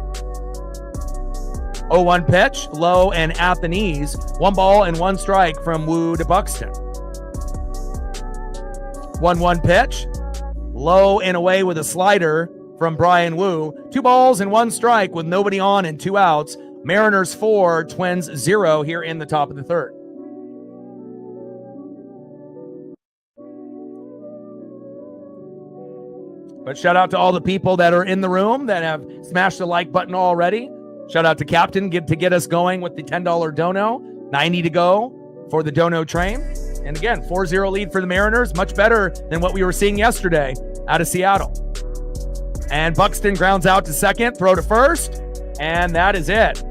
0-1 pitch, low and at the knees. 1 ball and 1 strike from Wu to Buxton. 1-1 pitch, low and away with a slider from Brian Wu. 2 balls and 1 strike with nobody on and 2 outs. Mariners 4, Twins 0 here in the top of the third. But shout out to all the people that are in the room that have smashed the like button already. Shout out to Captain to get us going with the $10 dono. 90 to go for the dono train. And again, 4-0 lead for the Mariners. Much better than what we were seeing yesterday out of Seattle. And Buxton grounds out to second, throw to first, and that is it.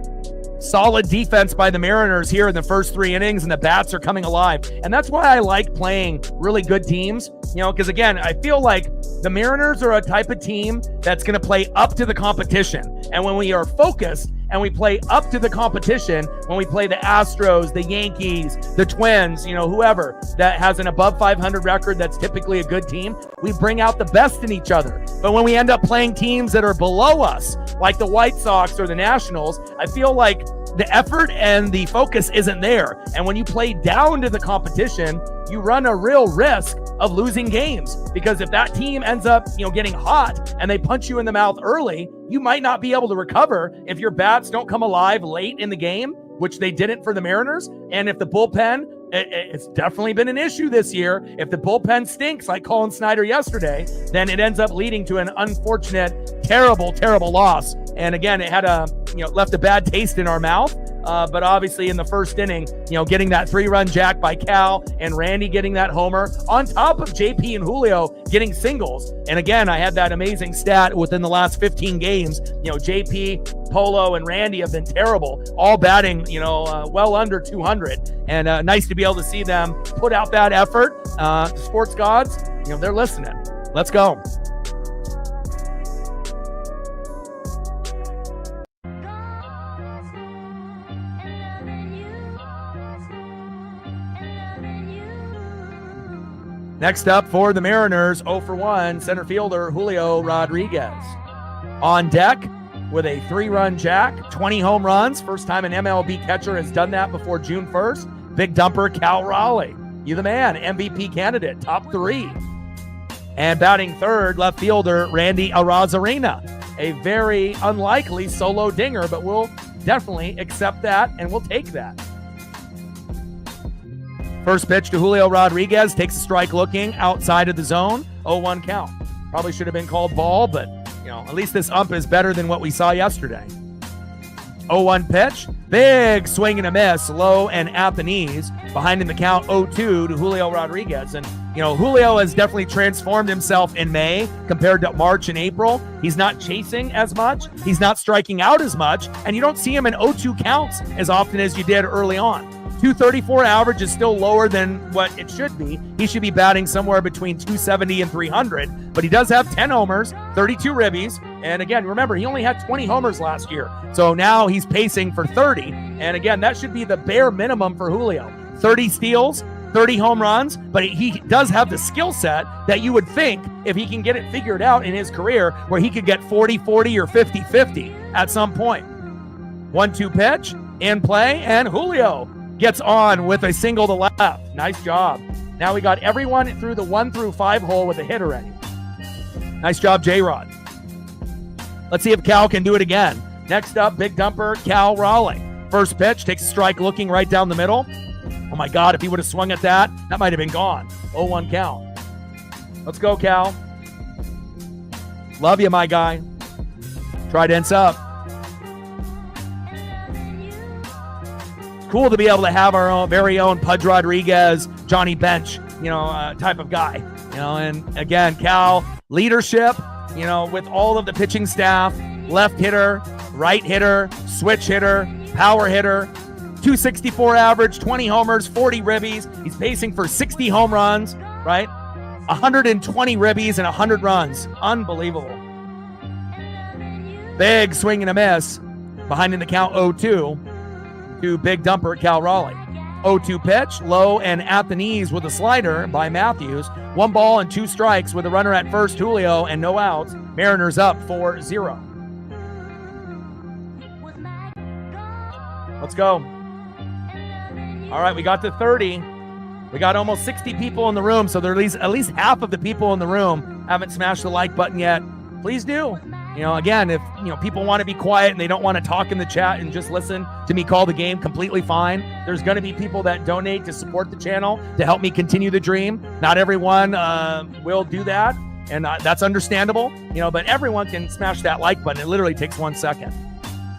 Solid defense by the Mariners here in the first 3 innings, and the bats are coming alive. And that's why I like playing really good teams, because again, I feel like the Mariners are a type of team that's going to play up to the competition. And when we are focused and we play up to the competition, when we play the Astros, the Yankees, the Twins, whoever that has an above 500 record, that's typically a good team, we bring out the best in each other. But when we end up playing teams that are below us, like the White Sox or the Nationals, I feel like the effort and the focus isn't there. And when you play down to the competition, you run a real risk of losing games, because if that team ends up, getting hot and they punch you in the mouth early, you might not be able to recover if your bats don't come alive late in the game, which they didn't for the Mariners. And if the bullpen, it's definitely been an issue this year. If the bullpen stinks like Colin Snyder yesterday, then it ends up leading to an unfortunate, terrible, terrible loss. And again, it had left a bad taste in our mouth But obviously in the first inning, getting that 3-run jack by Cal and Randy getting that homer on top of JP and Julio getting singles. And again, I had that amazing stat within the last 15 games. JP, Polo, and Randy have been terrible, all batting, well under 200. And nice to be able to see them put out that effort. Sports gods, they're listening. Let's go. Next up for the Mariners, 0 for 1, center fielder Julio Rodriguez. On deck with a 3-run jack, 20 home runs. First time an MLB catcher has done that before June 1st. Big dumper Cal Raleigh. You the man, MVP candidate, top 3. And batting third, left fielder Randy Arozarena. A very unlikely solo dinger, but we'll definitely accept that and we'll take that. First pitch to Julio Rodriguez, takes a strike looking outside of the zone, 0-1 count. Probably should have been called ball, but at least this ump is better than what we saw yesterday. 0-1 pitch, big swing and a miss, low and at the knees. Behind in the count, 0-2 to Julio Rodriguez. And Julio has definitely transformed himself in May compared to March and April. He's not chasing as much, he's not striking out as much, and you don't see him in 0-2 counts as often as you did early on. 234 average is still lower than what it should be. He should be batting somewhere between 270 and 300, but he does have 10 homers, 32 ribbies. And again, remember, he only had 20 homers last year. So now he's pacing for 30. And again, that should be the bare minimum for Julio. 30 steals, 30 home runs, but he does have the skill set that you would think if he can get it figured out in his career where he could get 40-40 or 50-50 at some point. 1-2 pitch, in play, and Julio gets on with a single to left. Nice job. Now we got everyone through the 1 through 5 hole with a hit already. Nice job, J-Rod. Let's see if Cal can do it again. Next up, big dumper, Cal Raleigh. First pitch, takes a strike looking right down the middle. Oh my God, if he would have swung at that might have been gone. 0-1 count. Let's go, Cal. Love you, my guy. Trident's up. Cool to be able to have our very own Pudge Rodriguez, Johnny Bench, type of guy. And again, Cal, leadership, with all of the pitching staff, left hitter, right hitter, switch hitter, power hitter, 264 average, 20 homers, 40 ribbies. He's pacing for 60 home runs, right? 120 ribbies and 100 runs. Unbelievable. Big swing and a miss. Behind in the count, 0-2. To big dumper Cal Raleigh. 0-2 pitch, low and at the knees with a slider by Matthews. 1 ball and 2 strikes with a runner at first, Julio, and no outs. Mariners up 4-0. Let's go. All right, we got to 30. We got almost 60 people in the room, so there at least half of the people in the room haven't smashed the like button yet. Please do. Again, if people want to be quiet and they don't want to talk in the chat and just listen to me call the game, completely fine. There's going to be people that donate to support the channel to help me continue the dream. Not everyone will do that, and that's understandable. But everyone can smash that like button. It literally takes 1 second.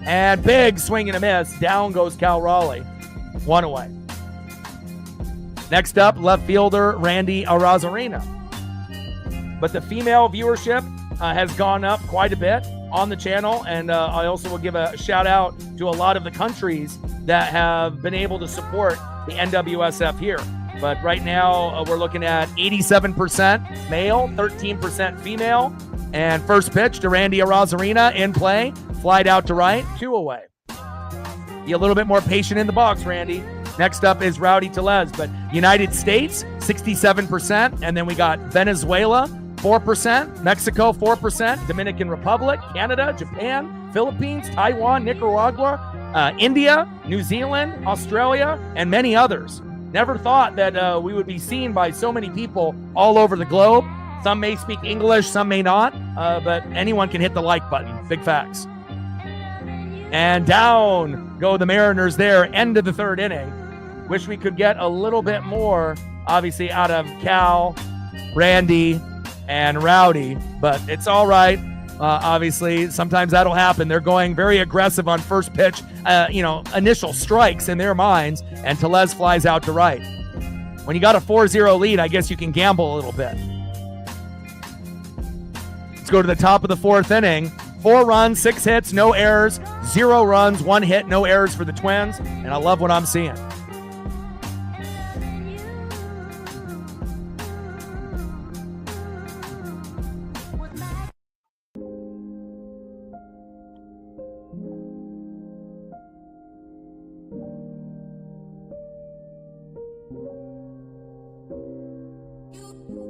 And big swing and a miss. Down goes Cal Raleigh. 1 away. Next up, left fielder Randy Arozarena. But the female viewership has gone up quite a bit on the channel, and I also will give a shout out to a lot of the countries that have been able to support the NWSF here. But right now we're looking at 87% male, 13% female, and first pitch to Randy Arozarena in play, flied out to right, 2 away. Be a little bit more patient in the box, Randy. Next up is Rowdy Tellez, but United States 67%, and then we got Venezuela 4%, Mexico 4%, Dominican Republic, Canada, Japan, Philippines, Taiwan, Nicaragua, India, New Zealand, Australia, and many others. Never thought that we would be seen by so many people all over the globe. Some may speak English, some may not, but anyone can hit the like button. Big facts. And down go the Mariners there, end of the 3rd inning. Wish we could get a little bit more, obviously, out of Cal, Randy, and Rowdy, but it's all right. Obviously, sometimes that'll happen. They're going very aggressive on first pitch, initial strikes in their minds, and Tellez flies out to right. When you got a 4-0 lead, I guess you can gamble a little bit. Let's go to the top of the fourth inning. 4 runs, 6 hits, no errors, 0 runs, 1 hit, no errors for the Twins, and I love what I'm seeing.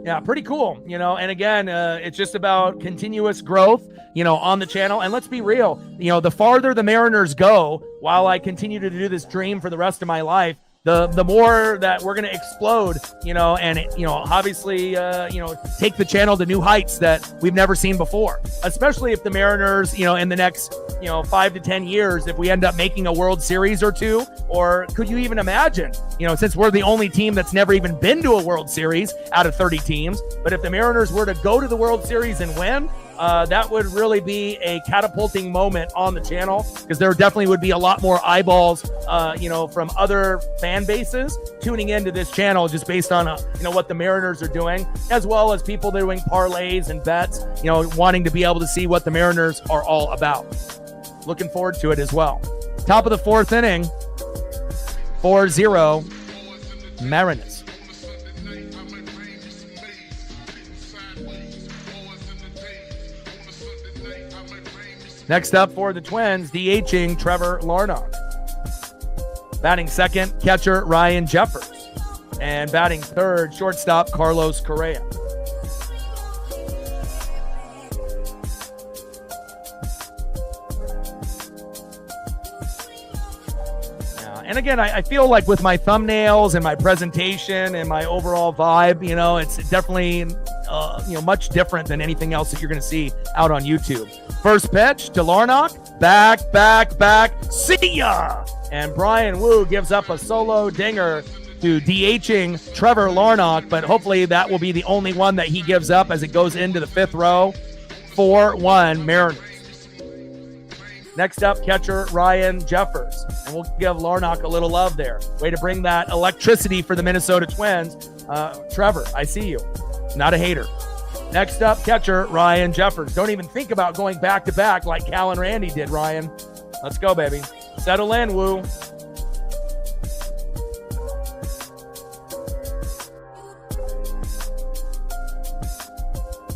Yeah, pretty cool, and again, it's just about continuous growth, on the channel. And let's be real, the farther the Mariners go, while I continue to do this dream for the rest of my life, the more that we're going to explode, and, obviously, take the channel to new heights that we've never seen before, especially if the Mariners, in the next, 5 to 10 years, if we end up making a World Series or two, or could you even imagine, since we're the only team that's never even been to a World Series out of 30 teams, but if the Mariners were to go to the World Series and win, that would really be a catapulting moment on the channel, because there definitely would be a lot more eyeballs, from other fan bases tuning into this channel just based on, what the Mariners are doing, as well as people doing parlays and bets, wanting to be able to see what the Mariners are all about. Looking forward to it as well. Top of the fourth inning, 4-0 Mariners. Next up for the Twins, DHing Trevor Larnach. Batting second, catcher Ryan Jeffers. And batting third, shortstop Carlos Correa. And again, I feel like with my thumbnails and my presentation and my overall vibe, it's definitely, much different than anything else that you're going to see out on YouTube. First pitch to Larnach, back, see ya! And Brian Wu gives up a solo dinger to DHing Trevor Larnach, but hopefully that will be the only one that he gives up as it goes into the fifth row. 4-1 Mariners. Next up, catcher Ryan Jeffers. And we'll give Larnach a little love there. Way to bring that electricity for the Minnesota Twins. Trevor, I see you. Not a hater. Next up, catcher Ryan Jeffers. Don't even think about going back-to-back like Cal and Randy did, Ryan. Let's go, baby. Settle in, Woo.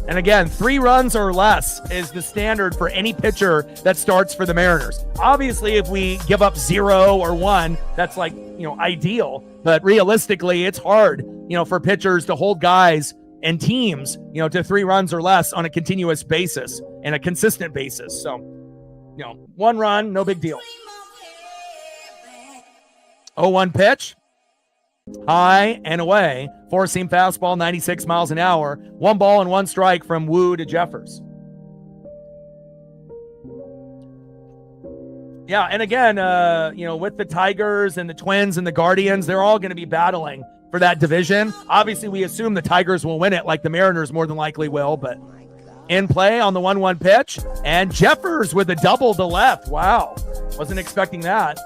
And again, 3 runs or less is the standard for any pitcher that starts for the Mariners. Obviously, if we give up 0 or 1, that's like, ideal. But realistically, it's hard, for pitchers to hold guys and teams, to 3 runs or less on a continuous basis and a consistent basis. So, 1 run, no big deal. 0-1 pitch. High and away. 4-seam fastball, 96 miles an hour. 1 ball and 1 strike from Wu to Jeffers. Yeah, and again, with the Tigers and the Twins and the Guardians, they're all going to be battling for that division. Obviously, we assume the Tigers will win it like the Mariners more than likely will, but in play on the 1-1 pitch. And Jeffers with a double to left. Wow. Wasn't expecting that.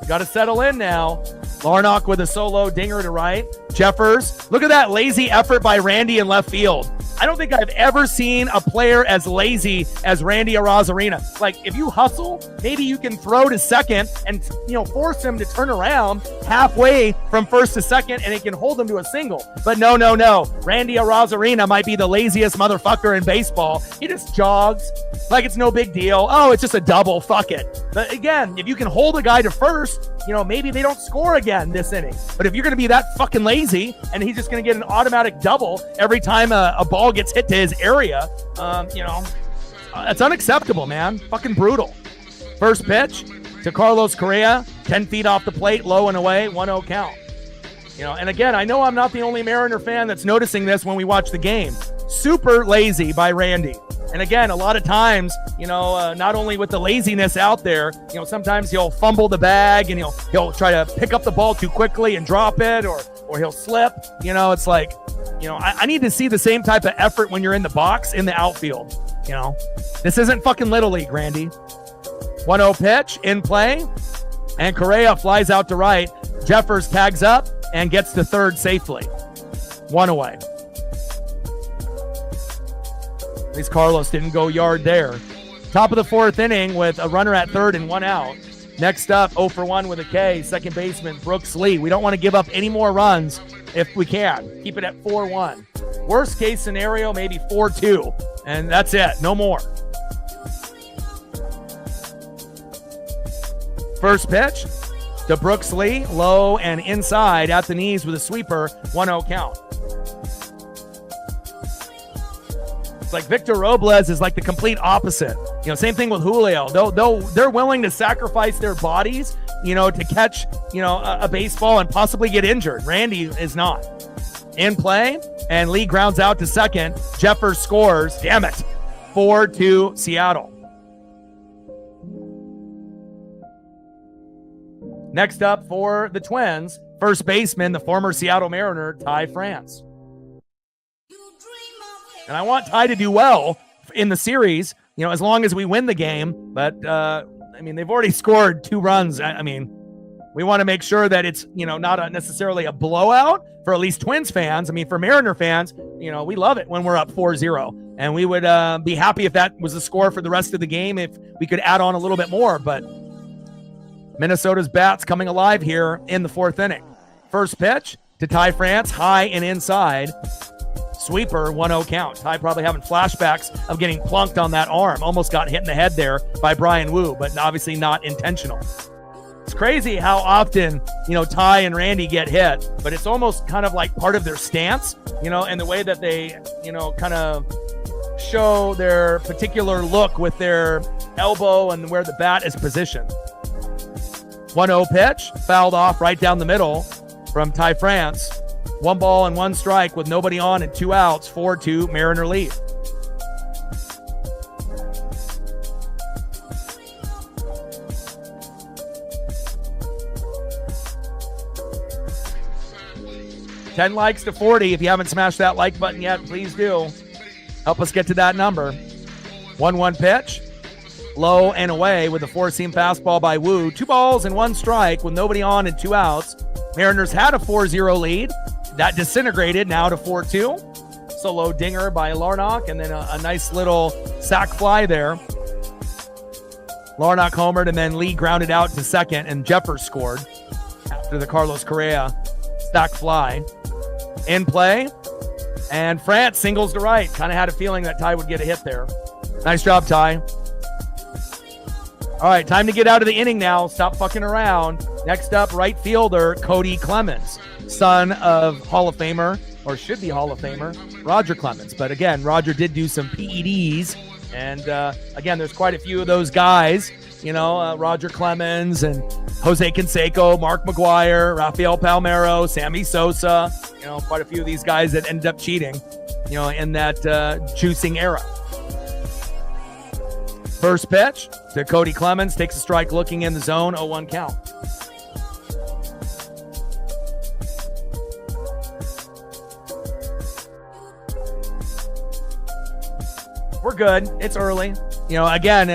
Got to settle in now. Larnach with a solo dinger to right. Jeffers. Look at that lazy effort by Randy in left field. I don't think I've ever seen a player as lazy as Randy Arozarena. Like, if you hustle, maybe you can throw to second and, force him to turn around halfway from first to second, and it can hold him to a single. But no. Randy Arozarena might be the laziest motherfucker in baseball. He just jogs like it's no big deal. Oh, it's just a double. Fuck it. But again, if you can hold a guy to first, maybe they don't score again this inning. But if you're going to be that fucking lazy and he's just going to get an automatic double every time a ball gets hit to his area, that's unacceptable, man. Fucking brutal. First pitch to Carlos Correa, 10 feet off the plate, low and away, 1-0 count. And again, I know I'm not the only Mariner fan that's noticing this when we watch the game. Super lazy by Randy. And again, a lot of times, not only with the laziness out there, sometimes he'll fumble the bag and he'll try to pick up the ball too quickly and drop it, or he'll slip. It's like, I need to see the same type of effort when you're in the box in the outfield. You know, this isn't fucking Little League, Randy. 1-0 pitch in play, and Correa flies out to right. Jeffers tags up and gets to third safely. 1 away. At least Carlos didn't go yard there. Top of the fourth inning with a runner at third and 1 out. Next up, 0 for 1 with a K, second baseman Brooks Lee. We don't want to give up any more runs if we can. Keep it at 4-1. Worst case scenario, maybe 4-2. And that's it. No more. First pitch to Brooks Lee. Low and inside at the knees with a sweeper. 1-0 count. It's like Victor Robles is like the complete opposite. You know, same thing with Julio. They're willing to sacrifice their bodies, you know, to catch, you know, a baseball and possibly get injured. Randy is not. In play, and Lee grounds out to second. Jeffers scores. Damn it. 4-2 Seattle. Next up for the Twins, first baseman, the former Seattle Mariner, Ty France. And I want Ty to do well in the series, you know, as long as we win the game. But, I mean, they've already scored 2 runs. I mean, we want to make sure that it's, you know, not necessarily a blowout for at least Twins fans. I mean, for Mariner fans, you know, we love it when we're up 4-0. And we would be happy if that was the score for the rest of the game, if we could add on a little bit more. But Minnesota's bats coming alive here in the fourth inning. First pitch to Ty France, high and inside. Sweeper, 1-0 count. Ty probably having flashbacks of getting plunked on that arm. Almost got hit in the head there by Brian Wu, but obviously not intentional. It's crazy how often, you know, Ty and Randy get hit, but it's almost kind of like part of their stance, you know, and the way that they, you know, kind of show their particular look with their elbow and where the bat is positioned. 1-0 pitch, fouled off right down the middle from Ty France. 1 ball and 1 strike with nobody on and 2 outs. 4-2 Mariner lead. $10 likes to 40. If you haven't smashed that like button yet, please do. Help us get to that number. 1-1 pitch. Low and away with a 4-seam fastball by Wu. 2 balls and 1 strike with nobody on and 2 outs. Mariners had a 4-0 lead. That disintegrated now to 4-2. Solo dinger by Larnach, and then a nice little sac fly there. Larnach homered, and then Lee grounded out to second, and Jeffers scored after the Carlos Correa sac fly. In play, and France singles to right. Kind of had a feeling that Ty would get a hit there. Nice job, Ty. All right, time to get out of the inning now. Stop fucking around. Next up, right fielder Cody Clemens, son of Hall of Famer, or should be Hall of Famer, Roger Clemens. But again, Roger did do some PEDs. And again, there's quite a few of those guys, you know, Roger Clemens and Jose Canseco, Mark McGuire, Rafael Palmeiro, Sammy Sosa, you know, quite a few of these guys that ended up cheating, you know, in that juicing era. First pitch to Cody Clemens, takes a strike looking in the zone, 0-1 count. We're good. It's early. You know, again,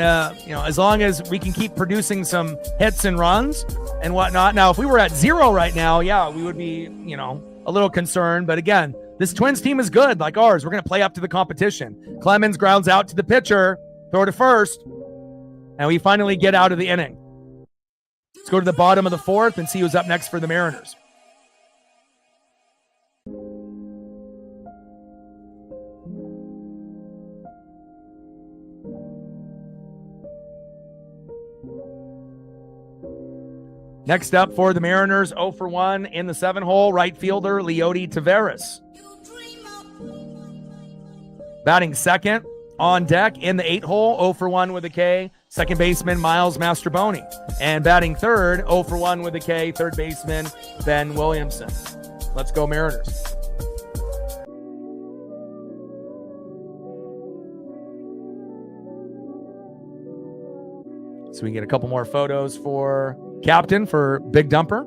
you know, as long as we can keep producing some hits and runs and whatnot. Now, if we were at 0 right now, yeah, we would be, you know, a little concerned. But again, this Twins team is good, like ours. We're going to play up to the competition. Clemens grounds out to the pitcher, throw to first, and we finally get out of the inning. Let's go to the bottom of the fourth and see who's up next for the Mariners. Next up for the Mariners, 0 for 1 in the 7-hole, right fielder Leody Taveras. Batting second on deck in the 8-hole, 0 for 1 with a K, second baseman Miles Mastrobuoni. And batting third, 0 for 1 with a K, third baseman Ben Williamson. Let's go Mariners. So we can get a couple more photos for Captain for Big Dumper.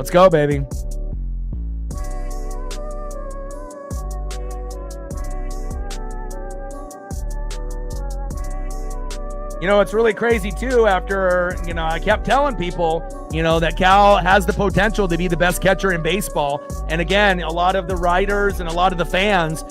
Let's go, baby. You know, it's really crazy, too, after, I kept telling people, that Cal has the potential to be the best catcher in baseball. And again, a lot of the writers and a lot of the fans,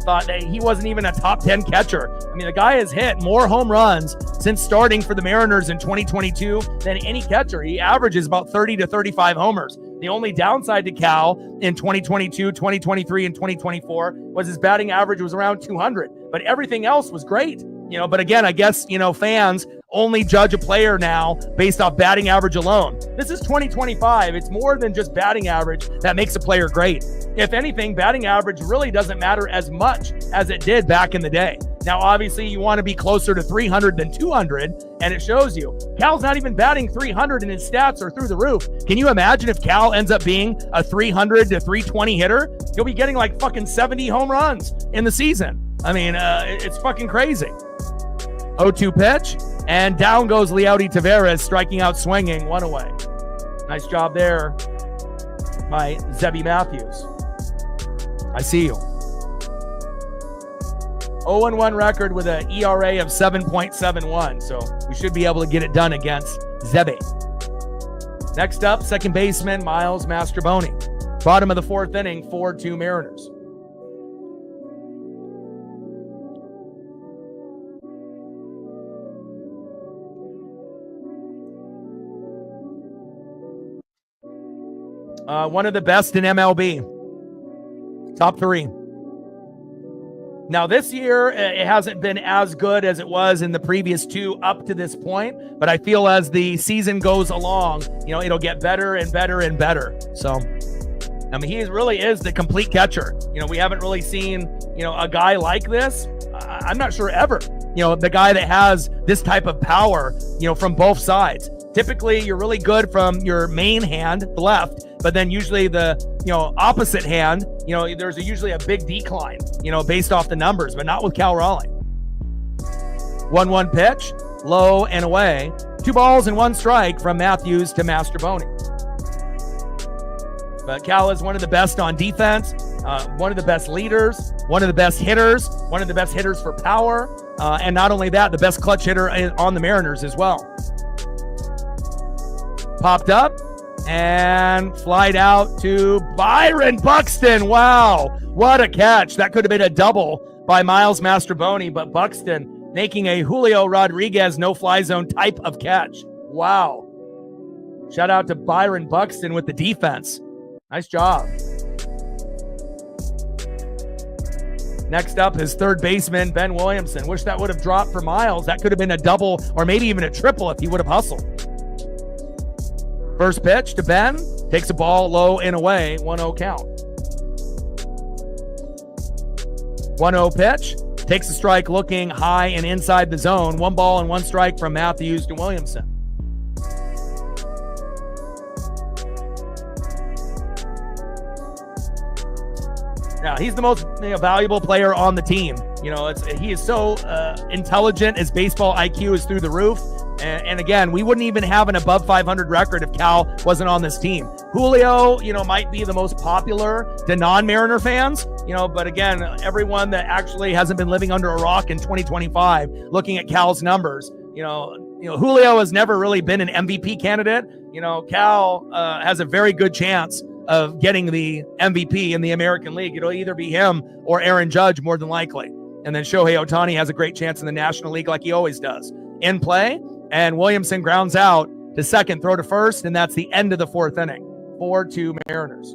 thought that he wasn't even a top 10 catcher. I mean, the guy has hit more home runs since starting for the Mariners in 2022 than any catcher. He averages about 30 to 35 homers. The only downside to Cal in 2022, 2023, and 2024 was his batting average was around 200. But everything else was great. But again, I guess, fans only judge a player now based off batting average alone. This is 2025. It's more than just batting average that makes a player great. If anything, batting average really doesn't matter as much as it did back in the day. Now, obviously, you want to be closer to 300 than 200, and it shows you. Cal's not even batting 300, and his stats are through the roof. Can you imagine if Cal ends up being a 300 to 320 hitter? He'll be getting like fucking 70 home runs in the season. I mean, it's fucking crazy. 0-2 pitch, and down goes Leody Taveras, striking out swinging, one away. Nice job there by Zebby Matthews. I see you. 0-1 record with an ERA of 7.71, so we should be able to get it done against Zebby. Next up, second baseman Miles Mastrobuoni. Bottom of the fourth inning, 4-2 Mariners. One of the best in MLB. Top 3. Now, this year, it hasn't been as good as it was in the previous 2 up to this point, but I feel as the season goes along, it'll get better and better and better. So, I mean, he really is the complete catcher. We haven't really seen, a guy like this. I'm not sure ever, the guy that has this type of power, from both sides. Typically, you're really good from your main hand, the left, but then usually the, opposite hand, there's usually a big decline, based off the numbers, but not with Cal Raleigh. 1-1 pitch, low and away. 2 balls and 1 strike from Matthews to Mastrobuoni. But Cal is one of the best on defense, one of the best leaders, one of the best hitters, one of the best hitters for power, and not only that, the best clutch hitter on the Mariners as well. Popped up and flied out to Byron Buxton. Wow, what a catch. That could have been a double by Miles Mastrobuoni, but Buxton making a Julio Rodriguez no-fly zone type of catch. Wow. Shout out to Byron Buxton with the defense. Nice job. Next up is third baseman Ben Williamson. Wish that would have dropped for Miles. That could have been a double or maybe even a triple if he would have hustled. First pitch to Ben, takes a ball low and away, 1-0 count. 1-0 pitch, takes a strike looking high and inside the zone. 1 ball and 1 strike from Matthews to Williamson. Now, he's the most valuable player on the team. He is so intelligent. His baseball IQ is through the roof. And again, we wouldn't even have an above 500 record if Cal wasn't on this team. Julio, might be the most popular to non-Mariner fans, but again, everyone that actually hasn't been living under a rock in 2025, looking at Cal's numbers, Julio has never really been an MVP candidate. Cal has a very good chance of getting the MVP in the American League. It'll either be him or Aaron Judge more than likely. And then Shohei Ohtani has a great chance in the National League like he always does. In play, and Williamson grounds out to second, throw to first, and that's the end of the fourth inning. 4-2 Mariners.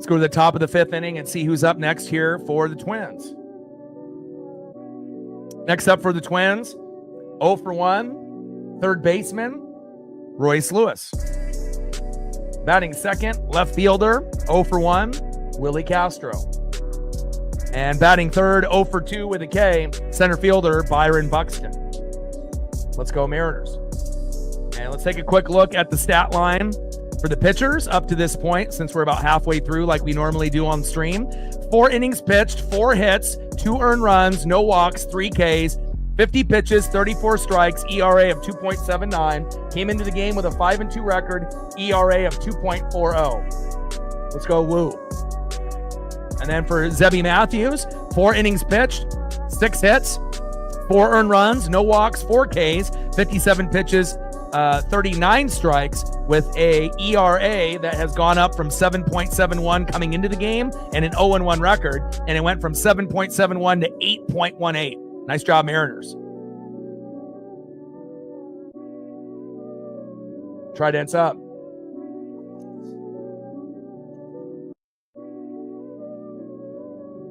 go to the top of the 5th inning and see who's up next here for the Twins. Next up for the Twins, 0 for 1, third baseman, Royce Lewis. Batting second, left fielder, 0 for 1, Willie Castro. And batting third, 0 for 2 with a K, center fielder, Byron Buxton. Let's go Mariners. And let's take a quick look at the stat line for the pitchers up to this point, since we're about halfway through like we normally do on stream. 4 innings pitched, 4 hits, 2 earned runs, no walks, 3 Ks, 50 pitches, 34 strikes, ERA of 2.79. Came into the game with a 5-2 record, ERA of 2.40. Let's go Woo. And then for Zebby Matthews, 4 innings pitched, 6 hits, 4 earned runs, no walks, 4 Ks, 57 pitches, 39 strikes, with a ERA that has gone up from 7.71 coming into the game and an 0-1 record, and it went from 7.71 to 8.18. Nice job, Mariners. Trident's up.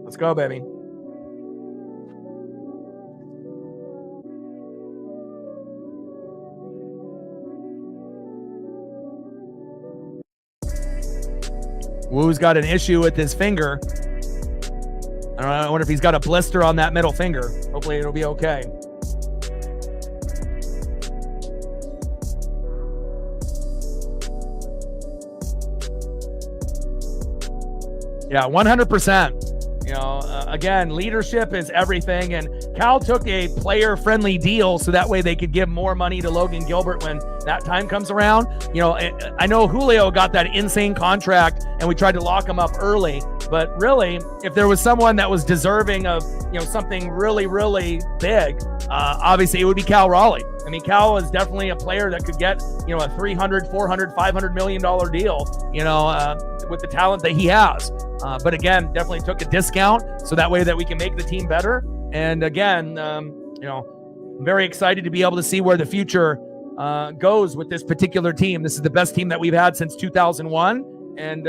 Let's go, baby. Woo's got an issue with his finger. I don't know, I wonder if he's got a blister on that middle finger. Hopefully it'll be okay. Yeah, 100%. You know, again, leadership is everything, and Cal took a player-friendly deal so that way they could give more money to Logan Gilbert when that time comes around. You know, I know Julio got that insane contract, and we tried to lock him up early, but really, if there was someone that was deserving of, you know, something really, really big, obviously it would be Cal Raleigh. I mean, Cal is definitely a player that could get, you know, a $300, $400, $500 million deal, you know, with the talent that he has. But again, definitely took a discount so that way that we can make the team better. And again, you know, I'm very excited to be able to see where the future goes with this particular team. This is the best team that we've had since 2001. And,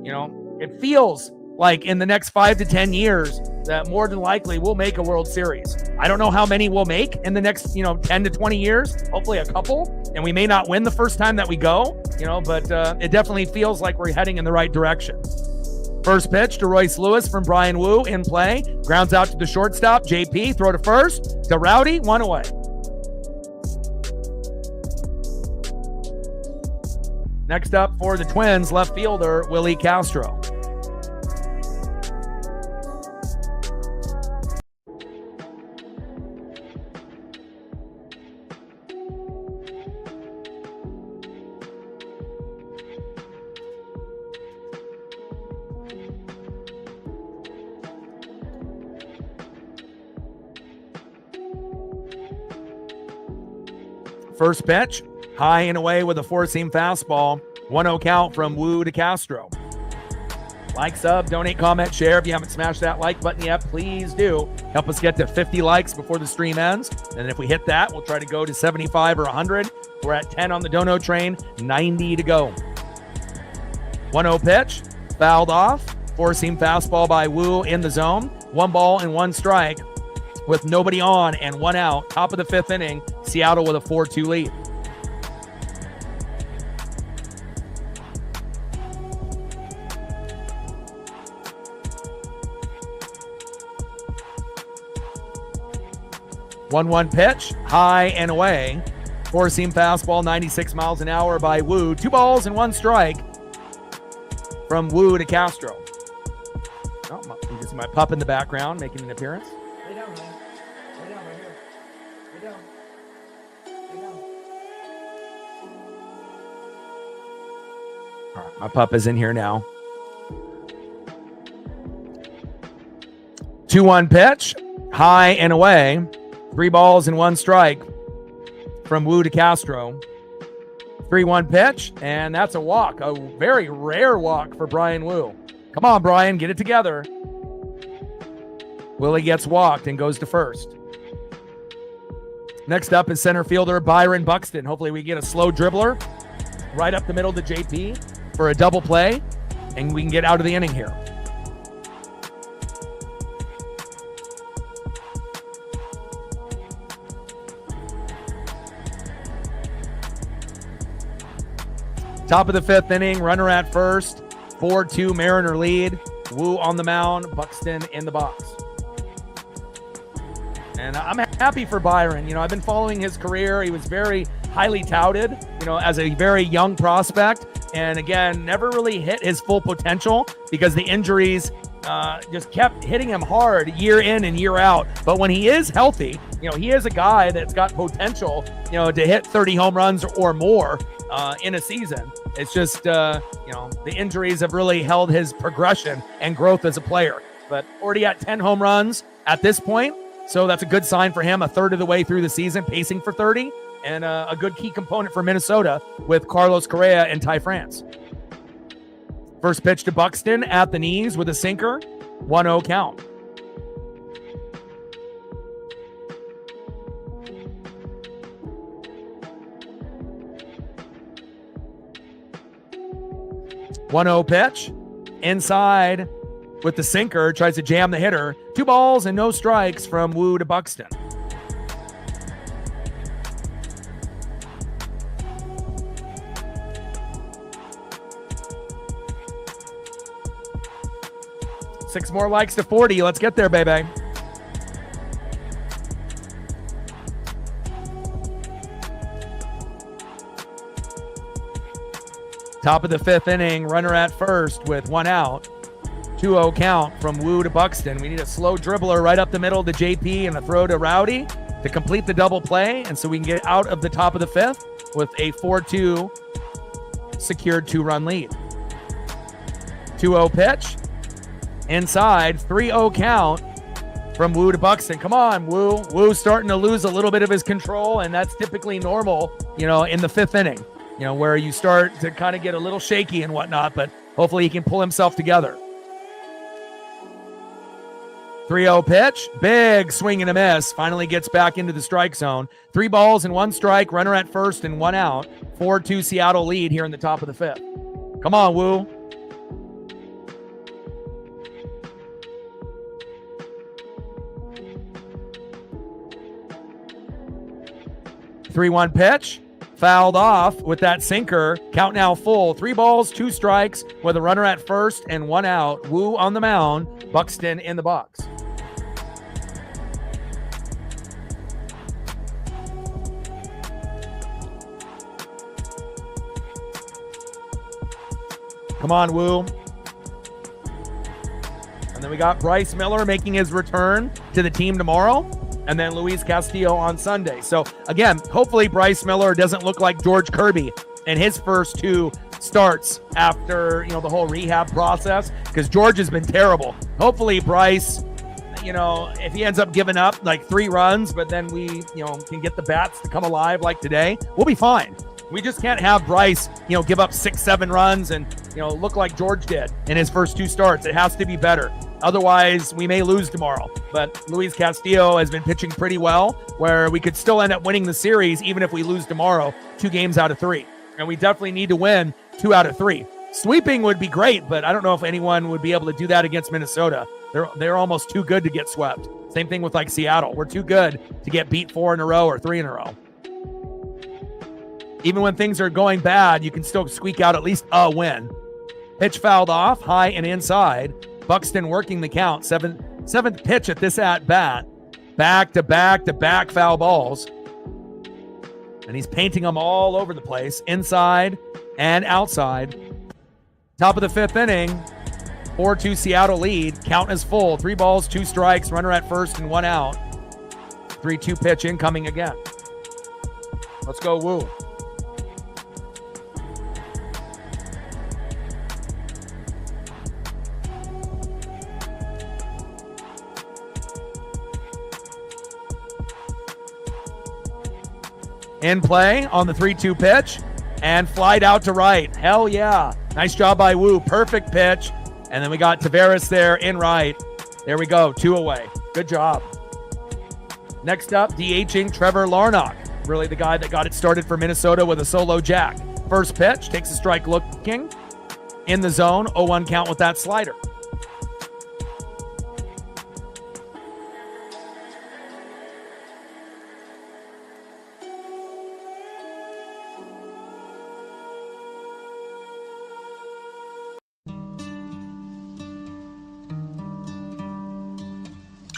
you know, it feels like in the next 5 to 10 years that more than likely we'll make a World Series. I don't know how many we'll make in the next, you know, 10 to 20 years, hopefully a couple, and we may not win the first time that we go, you know, but it definitely feels like we're heading in the right direction. First pitch to Royce Lewis from Brian Wu in play. Grounds out to the shortstop, JP. Throw to first to Rowdy. 1 away. Next up for the Twins, left fielder, Willie Castro. First pitch, high and away with a 4-seam fastball. 1-0 count from Wu to Castro. Like, sub, donate, comment, share. If you haven't smashed that like button yet, please do. Help us get to 50 likes before the stream ends. And if we hit that, we'll try to go to 75 or 100. We're at 10 on the dono train, 90 to go. 1-0 pitch, fouled off. 4-seam fastball by Wu in the zone. 1 ball and 1 strike. With nobody on and 1 out, top of the 5th inning, Seattle with a 4-2 lead. One pitch, high and away. 4-seam fastball, 96 miles an hour by Wu. 2 balls and 1 strike from Wu to Castro. Oh, you can see my pup in the background making an appearance. Lay down, man. Lay down right here. Lay down. Lay down. All right, my pup is in here now. 2-1 pitch, high and away. 3 balls and 1 strike from Wu to Castro. 3-1 pitch, and that's a walk. A very rare walk for Brian Wu. Come on, Brian, get it together. Willie gets walked and goes to first. Next up is center fielder Byron Buxton. Hopefully we get a slow dribbler right up the middle to JP for a double play. and we can get out of the inning here. Top of the 5th inning, runner at first, 4-2 Mariner lead. Woo on the mound, Buxton in the box. And I'm happy for Byron. You know, I've been following his career. He was very highly touted, you know, as a very young prospect. And again, never really hit his full potential because the injuries just kept hitting him hard year in and year out. But when he is healthy, you know, he is a guy that's got potential, you know, to hit 30 home runs or more in a season. It's just, you know, the injuries have really held his progression and growth as a player. But already at 10 home runs at this point. So that's a good sign for him, a third of the way through the season, pacing for 30, and a good key component for Minnesota with Carlos Correa and Ty France. First pitch to Buxton at the knees with a sinker, 1-0 count. One 0 pitch, inside with the sinker, tries to jam the hitter. 2 balls and no strikes from Woo to Buxton. Six more likes to 40. Let's get there, baby. Top of the 5th inning, runner at first with 1 out. 2-0 count from Woo to Buxton. We need a slow dribbler right up the middle to JP and a throw to Rowdy to complete the double play. And so we can get out of the top of the 5th with a 4-2 secured 2-run lead. 2-0 pitch. Inside, 3-0 count from Woo to Buxton. Come on, Woo. Woo starting to lose a little bit of his control, and that's typically normal, you know, in the 5th inning, you know, where you start to kind of get a little shaky and whatnot, but hopefully he can pull himself together. 3-0 pitch, big swing and a miss, finally gets back into the strike zone. 3 balls and 1 strike, runner at first and 1 out. 4-2 Seattle lead here in the top of the 5th. Come on, Woo. Three-one pitch, fouled off with that sinker. Count now full. 3 balls, 2 strikes with a runner at first and 1 out. Woo on the mound, Buxton in the box. Come on, Woo. And then we got Bryce Miller making his return to the team tomorrow. And then Luis Castillo on Sunday. So again, hopefully Bryce Miller doesn't look like George Kirby in his first 2 starts after, you know, the whole rehab process, because George has been terrible. Hopefully Bryce, you know, if he ends up giving up like 3 runs, but then we, you know, can get the bats to come alive like today, we'll be fine. We just can't have Bryce, you know, give up 6-7 runs and, you know, look like George did in his first 2 starts. It has to be better. Otherwise, we may lose tomorrow. But Luis Castillo has been pitching pretty well, where we could still end up winning the series even if we lose tomorrow 2 games out of 3. And we definitely need to win 2 out of 3. Sweeping would be great, but I don't know if anyone would be able to do that against Minnesota. They're almost too good to get swept. Same thing with like Seattle. We're too good to get beat 4 in a row or 3 in a row. Even when things are going bad, you can still squeak out at least a win. Pitch fouled off, high and inside. Buxton working the count. Seventh pitch at this at-bat. Back-to-back foul balls. And he's painting them all over the place, inside and outside. Top of the 5th inning, 4-2 Seattle lead. Count is full. 3 balls, 2 strikes, runner at first and 1 out. 3-2 pitch incoming again. Let's go, Woo. In play on the 3-2 pitch and flied out to right. Hell yeah. Nice job by Woo. Perfect pitch. And then we got Taveras there in right. There we go. 2 away. Good job. Next up, DHing Trevor Larnach. Really the guy that got it started for Minnesota with a solo jack. First pitch, takes a strike looking. in the zone. 0-1 count with that slider.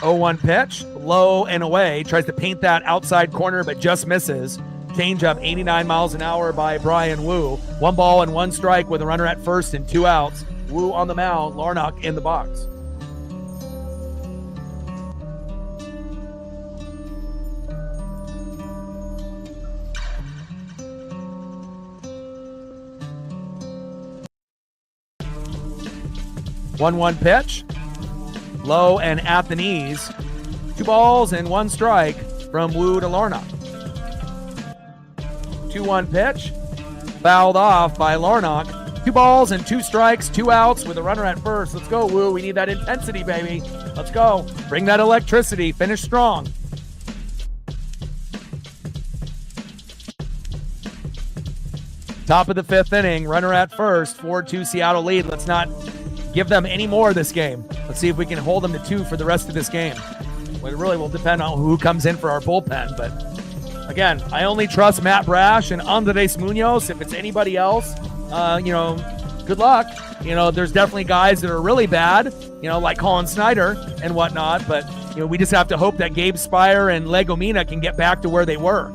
Oh, 1 pitch, low and away. Tries to paint that outside corner, but just misses. Changeup, 89 miles an hour by Brian Wu. 1 ball and 1 strike with a runner at first and 2 outs. Wu on the mound, Larnach in the box. One pitch. Low and at the knees. 2 balls and 1 strike from Wu to Larnach. 2-1 pitch. Fouled off by Larnach. 2 balls and 2 strikes, 2 outs with a runner at first. Let's go, Wu. We need that intensity, baby. Let's go. Bring that electricity. Finish strong. Top of the 5th inning. Runner at first. 4-2 Seattle lead. Let's not give them any more this game. Let's see if we can hold them to 2 for the rest of this game. Well, it really will depend on who comes in for our bullpen. But again, I only trust Matt Brash and Andres Munoz. If it's anybody else, good luck. There's definitely guys that are really bad, like Colin Snyder and whatnot. But, we just have to hope that Gabe Spire and Legomina can get back to where they were.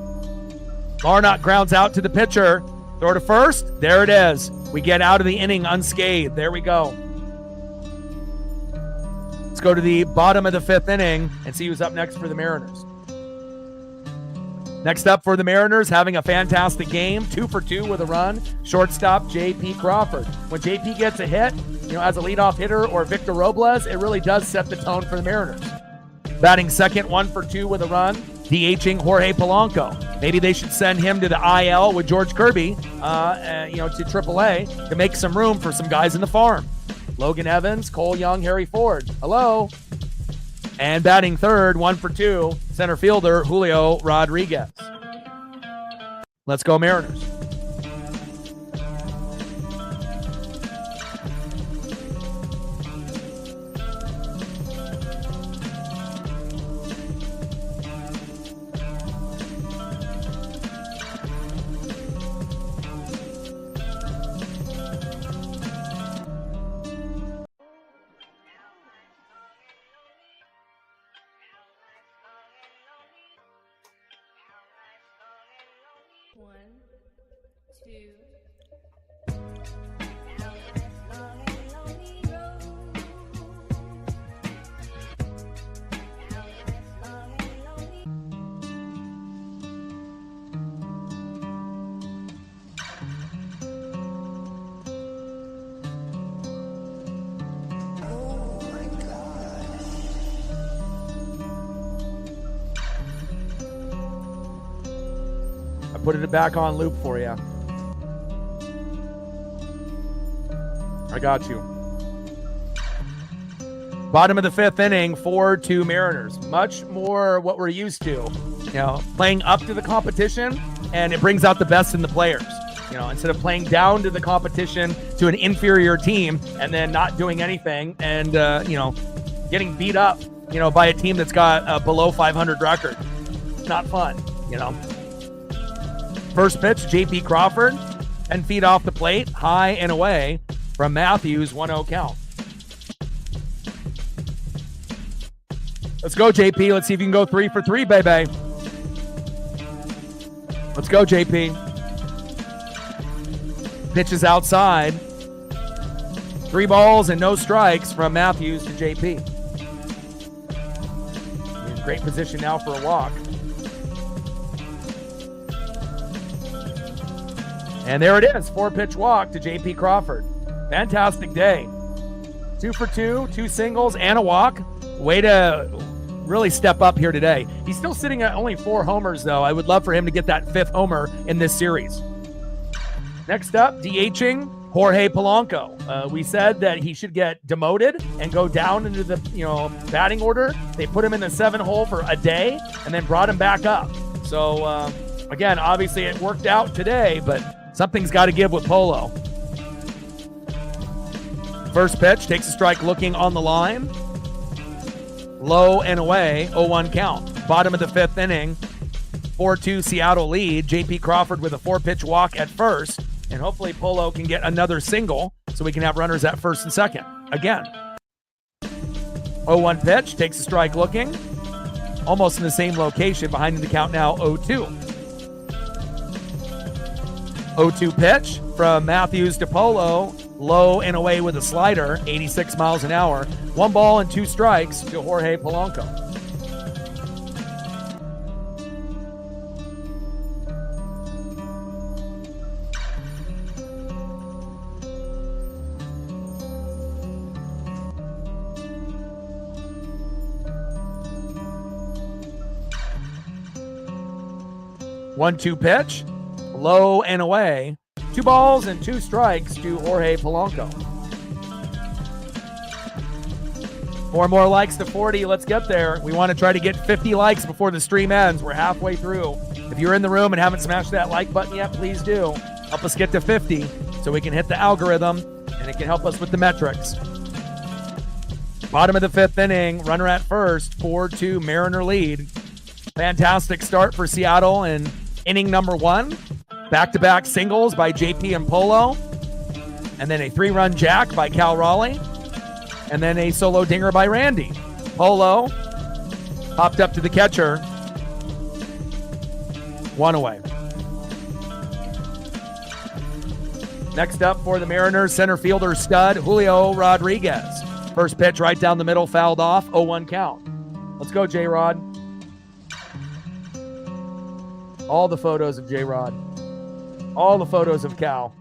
Larnach grounds out to the pitcher. Throw to first. There it is. We get out of the inning unscathed. There we go. Let's go to the bottom of the 5th inning and see who's up next for the Mariners. Next up for the Mariners, having a fantastic game, 2 for 2 with a run, shortstop J.P. Crawford. When J.P. gets a hit, as a leadoff hitter or Victor Robles, it really does set the tone for the Mariners. Batting second, 1 for 2 with a run, DHing Jorge Polanco. Maybe they should send him to the IL with George Kirby, to AAA to make some room for some guys in the farm. Logan Evans, Cole Young, Harry Ford. Hello. And batting third, 1 for 2, center fielder Julio Rodriguez. Let's go Mariners. Put it back on loop for you. I got you. Bottom of the 5th inning, 4-2 Mariners. Much more what we're used to. Playing up to the competition, and it brings out the best in the players. Instead of playing down to the competition to an inferior team and then not doing anything and, getting beat up, by a team that's got a below 500 record. It's not fun, First pitch, J.P. Crawford, 10 feet off the plate, high and away from Matthews, 1-0 count. Let's go, JP. Let's see if you can go 3 for 3, baby. Let's go, JP. Pitches outside. 3 balls and no strikes from Matthews to JP. In great position now for a walk. And there it is, 4-pitch walk to J.P. Crawford. Fantastic day. 2 for 2, 2 singles, and a walk. Way to really step up here today. He's still sitting at only 4 homers, though. I would love for him to get that 5th homer in this series. Next up, DHing Jorge Polanco. We said that he should get demoted and go down into the batting order. They put him in the 7-hole for a day and then brought him back up. So, again, obviously it worked out today, but something's got to give with Polo. First pitch, takes a strike looking on the line. Low and away, 0-1 count. Bottom of the fifth inning, 4-2 Seattle lead. J.P. Crawford with a 4-pitch walk at first, and hopefully Polo can get another single so we can have runners at first and second. Again, 0-1 pitch, takes a strike looking. Almost in the same location, behind the count now 0-2. 0-2 pitch from Matthews to Polo. Low and away with a slider, 86 miles an hour. 1 ball and 2 strikes to Jorge Polanco. One-two pitch, low and away. 2 balls and 2 strikes to Jorge Polanco. 4 more likes to 40. Let's get there. We want to try to get 50 likes before the stream ends. We're halfway through. If you're in the room and haven't smashed that like button yet, please do. Help us get to 50 so we can hit the algorithm and it can help us with the metrics. Bottom of the fifth inning, runner at first, 4-2 Mariner lead. Fantastic start for Seattle in inning number 1. Back-to-back singles by JP and Polo. And then a 3-run jack by Cal Raleigh. And then a solo dinger by Randy. Polo popped up to the catcher. 1 away. Next up for the Mariners, center fielder stud Julio Rodriguez. First pitch right down the middle, fouled off, 0-1 count. Let's go, J-Rod. All the photos of J-Rod. All the photos of Cal.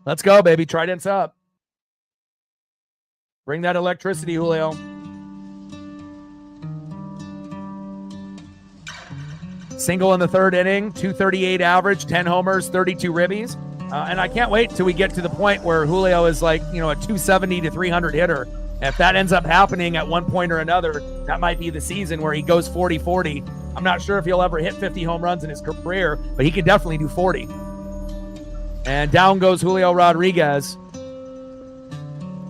Let's go, baby. Trident's up. Bring that electricity, Julio. Single in the third inning, 238 average, 10 homers, 32 ribbies. And I can't wait till we get to the point where Julio is like, a 270 to 300 hitter. If that ends up happening at one point or another, that might be the season where he goes 40-40. I'm not sure if he'll ever hit 50 home runs in his career, but he could definitely do 40. And down goes Julio Rodriguez.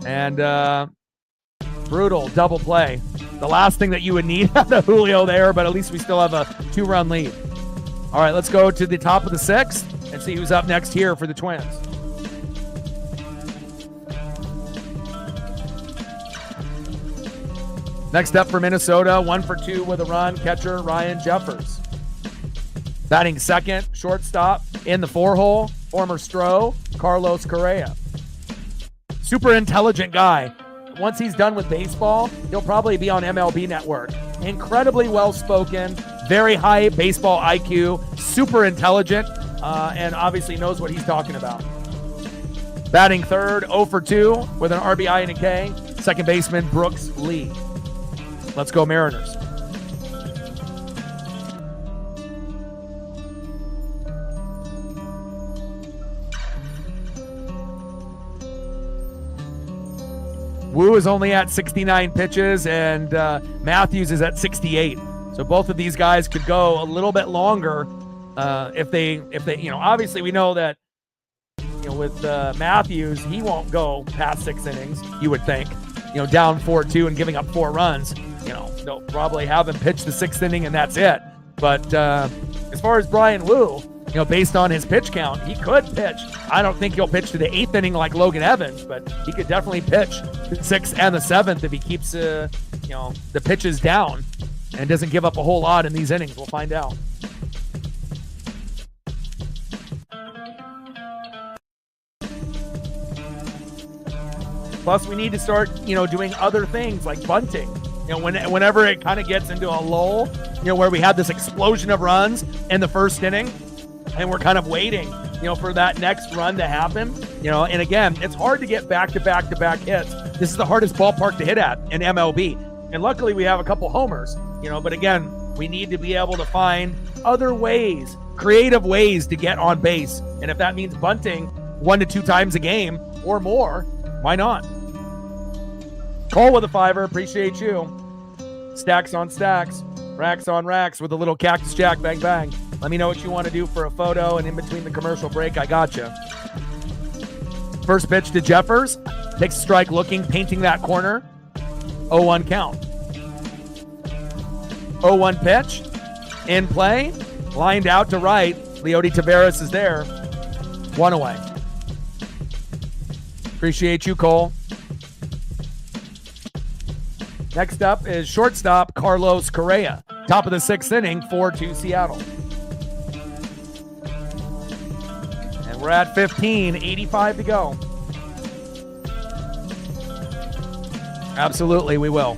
And brutal double play. The last thing that you would need out of Julio there, but at least we still have a 2-run lead. All right, let's go to the top of the 6th and see who's up next here for the Twins. Next up for Minnesota, 1 for 2 with a run, catcher Ryan Jeffers. Batting second, shortstop in the 4-hole, former Stro, Carlos Correa. Super intelligent guy. Once he's done with baseball, he'll probably be on MLB Network. Incredibly well-spoken, very high baseball IQ, super intelligent, and obviously knows what he's talking about. Batting third, 0 for 2 with an RBI and a K, second baseman Brooks Lee. Let's go Mariners. Wu is only at 69 pitches, and Matthews is at 68. So both of these guys could go a little bit longer if they, obviously we know that, with Matthews, he won't go past 6 innings, you would think, down 4-2 and giving up 4 runs. They'll probably have him pitch the 6th inning and that's it. But as far as Brian Wu, based on his pitch count, he could pitch. I don't think he'll pitch to the 8th inning like Logan Evans, but he could definitely pitch the 6th and the 7th if he keeps, the pitches down and doesn't give up a whole lot in these innings. We'll find out. Plus, we need to start, doing other things like bunting. Whenever it kind of gets into a lull, where we had this explosion of runs in the first inning, and we're kind of waiting, for that next run to happen, and again, it's hard to get back-to-back hits. This is the hardest ballpark to hit at in MLB. And luckily we have a couple homers, but again, we need to be able to find other ways, creative ways to get on base. And if that means bunting 1 to 2 times a game or more, why not? Cole with a 5er, appreciate you. Stacks on stacks, racks on racks with a little Cactus Jack, bang, bang. Let me know what you want to do for a photo, and in between the commercial break, I got you. First pitch to Jeffers, Takes a strike looking, painting that corner. 0-1 count. 0-1 pitch. In play. Lined out to right. Leody Taveras is there. 1 away. Appreciate you, Cole. Next up is shortstop Carlos Correa. Top of the 6th inning, 4-2 Seattle. And we're at 15, 85 to go. Absolutely, we will.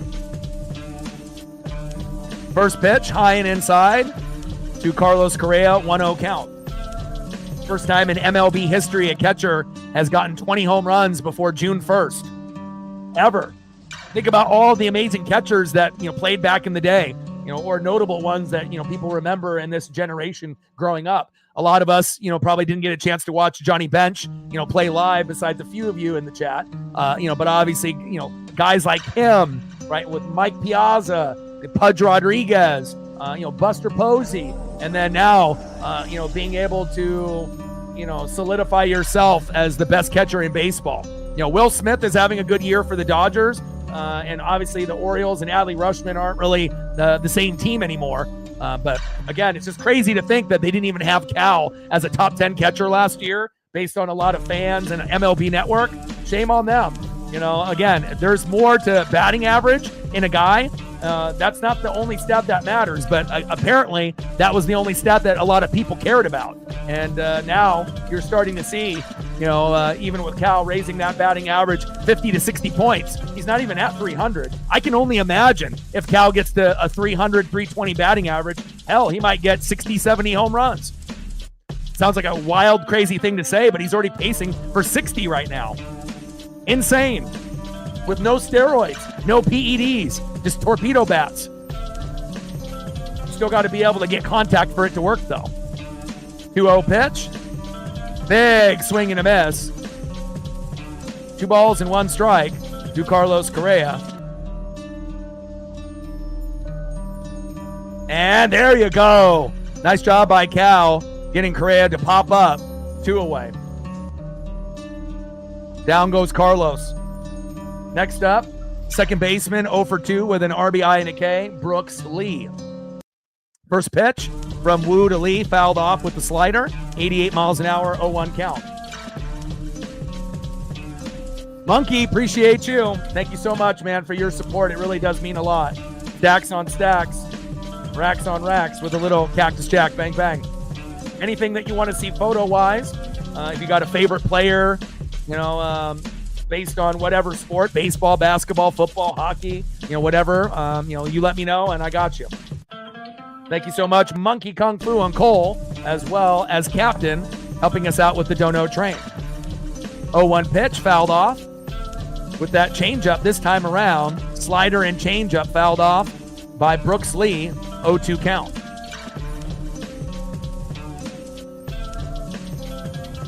First pitch, high and inside to Carlos Correa, 1-0 count. First time in MLB history a catcher has gotten 20 home runs before June 1st. Ever. Think about all the amazing catchers that, played back in the day, or notable ones that, people remember in this generation growing up. A lot of us, probably didn't get a chance to watch Johnny Bench, play live besides a few of you in the chat. But obviously, guys like him, right, with Mike Piazza, Pudge Rodriguez, Buster Posey, and then now, being able to, solidify yourself as the best catcher in baseball. Will Smith is having a good year for the Dodgers, and obviously the Orioles and Adley Rutschman aren't really the same team anymore. But again, it's just crazy to think that they didn't even have Cal as a top 10 catcher last year based on a lot of fans and MLB Network. Shame on them. Again, there's more to batting average in a guy. That's not the only stat that matters, but apparently that was the only stat that a lot of people cared about. And now you're starting to see, even with Cal raising that batting average 50 to 60 points, he's not even at 300. I can only imagine if Cal gets to a 300, 320 batting average, hell, he might get 60, 70 home runs. Sounds like a wild, crazy thing to say, but he's already pacing for 60 right now. Insane. With no steroids, no PEDs, just torpedo bats. You still got to be able to get contact for it to work, though. 2-0 pitch. Big swing and a miss. 2 balls and 1 strike to Carlos Correa. And there you go. Nice job by Cal getting Correa to pop up. 2 away. Down goes Carlos. Next up, second baseman 0 for 2 with an RBI and a K, Brooks Lee. First pitch from Wu to Lee, fouled off with the slider, 88 miles an hour, 0-1 count. Monkey, appreciate you. Thank you so much, man, for your support. It really does mean a lot. Stacks on stacks, racks on racks with a little Cactus Jack, bang, bang. Anything that you want to see photo-wise, if you got a favorite player, based on whatever sport, baseball, basketball, football, hockey, whatever, you let me know and I got you. Thank you so much, Monkey Kung Fu and Cole, as well as Captain, helping us out with the Dono train. 0-1 pitch, fouled off with that changeup this time around. Slider and changeup fouled off by Brooks Lee, 0-2 count.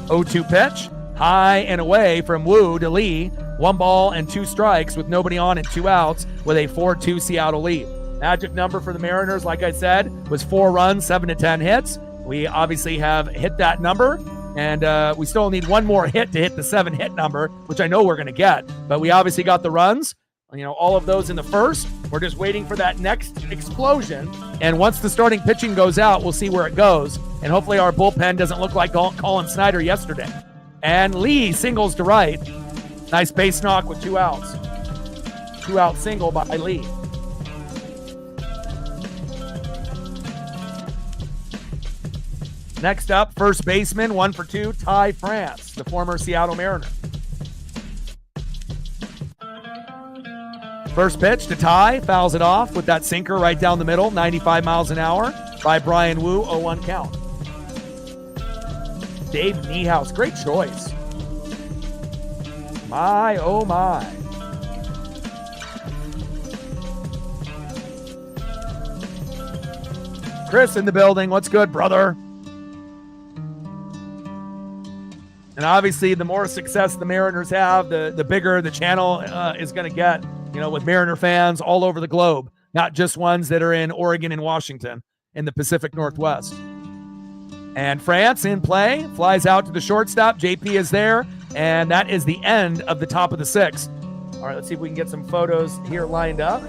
0-2 pitch. High and away from Wu to Lee. 1 ball and 2 strikes with nobody on and 2 outs with a 4-2 Seattle lead. Magic number for the Mariners, like I said, was 4 runs, 7 to 10 hits. We obviously have hit that number, and we still need 1 more hit to hit the 7-hit number, which I know we're going to get. But we obviously got the runs, all of those in the first. We're just waiting for that next explosion. And once the starting pitching goes out, we'll see where it goes. And hopefully our bullpen doesn't look like Colin Snyder yesterday. And Lee singles to right. Nice base knock with 2 outs. 2-out single by Lee. Next up, first baseman, 1 for 2, Ty France, the former Seattle Mariner. First pitch to Ty, fouls it off with that sinker right down the middle, 95 miles an hour by Brian Wu, 0-1 count. Dave Niehaus, great choice. My, oh my. Chris in the building, what's good, brother? And obviously, the more success the Mariners have, the bigger the channel is going to get, with Mariner fans all over the globe, not just ones that are in Oregon and Washington in the Pacific Northwest. And France in play, flies out to the shortstop. JP is there. And that is the end of the top of the sixth. All right, let's see if we can get some photos here lined up.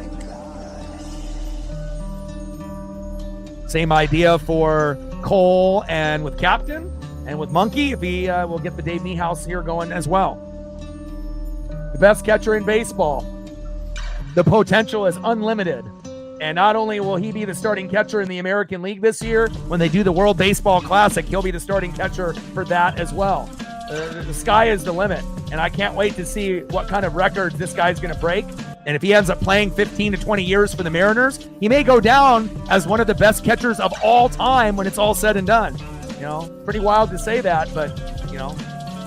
Same idea for Cole and with Captain and with Monkey. If he will get the Dave Niehaus here going as well. The best catcher in baseball. The potential is unlimited. And not only will he be the starting catcher in the American League this year, when they do the World Baseball Classic, he'll be the starting catcher for that as well. The sky is the limit, and I can't wait to see what kind of records this guy's going to break. And if he ends up playing 15 to 20 years for the Mariners, he may go down as one of the best catchers of all time when it's all said and done. You know, pretty wild to say that, but, you know,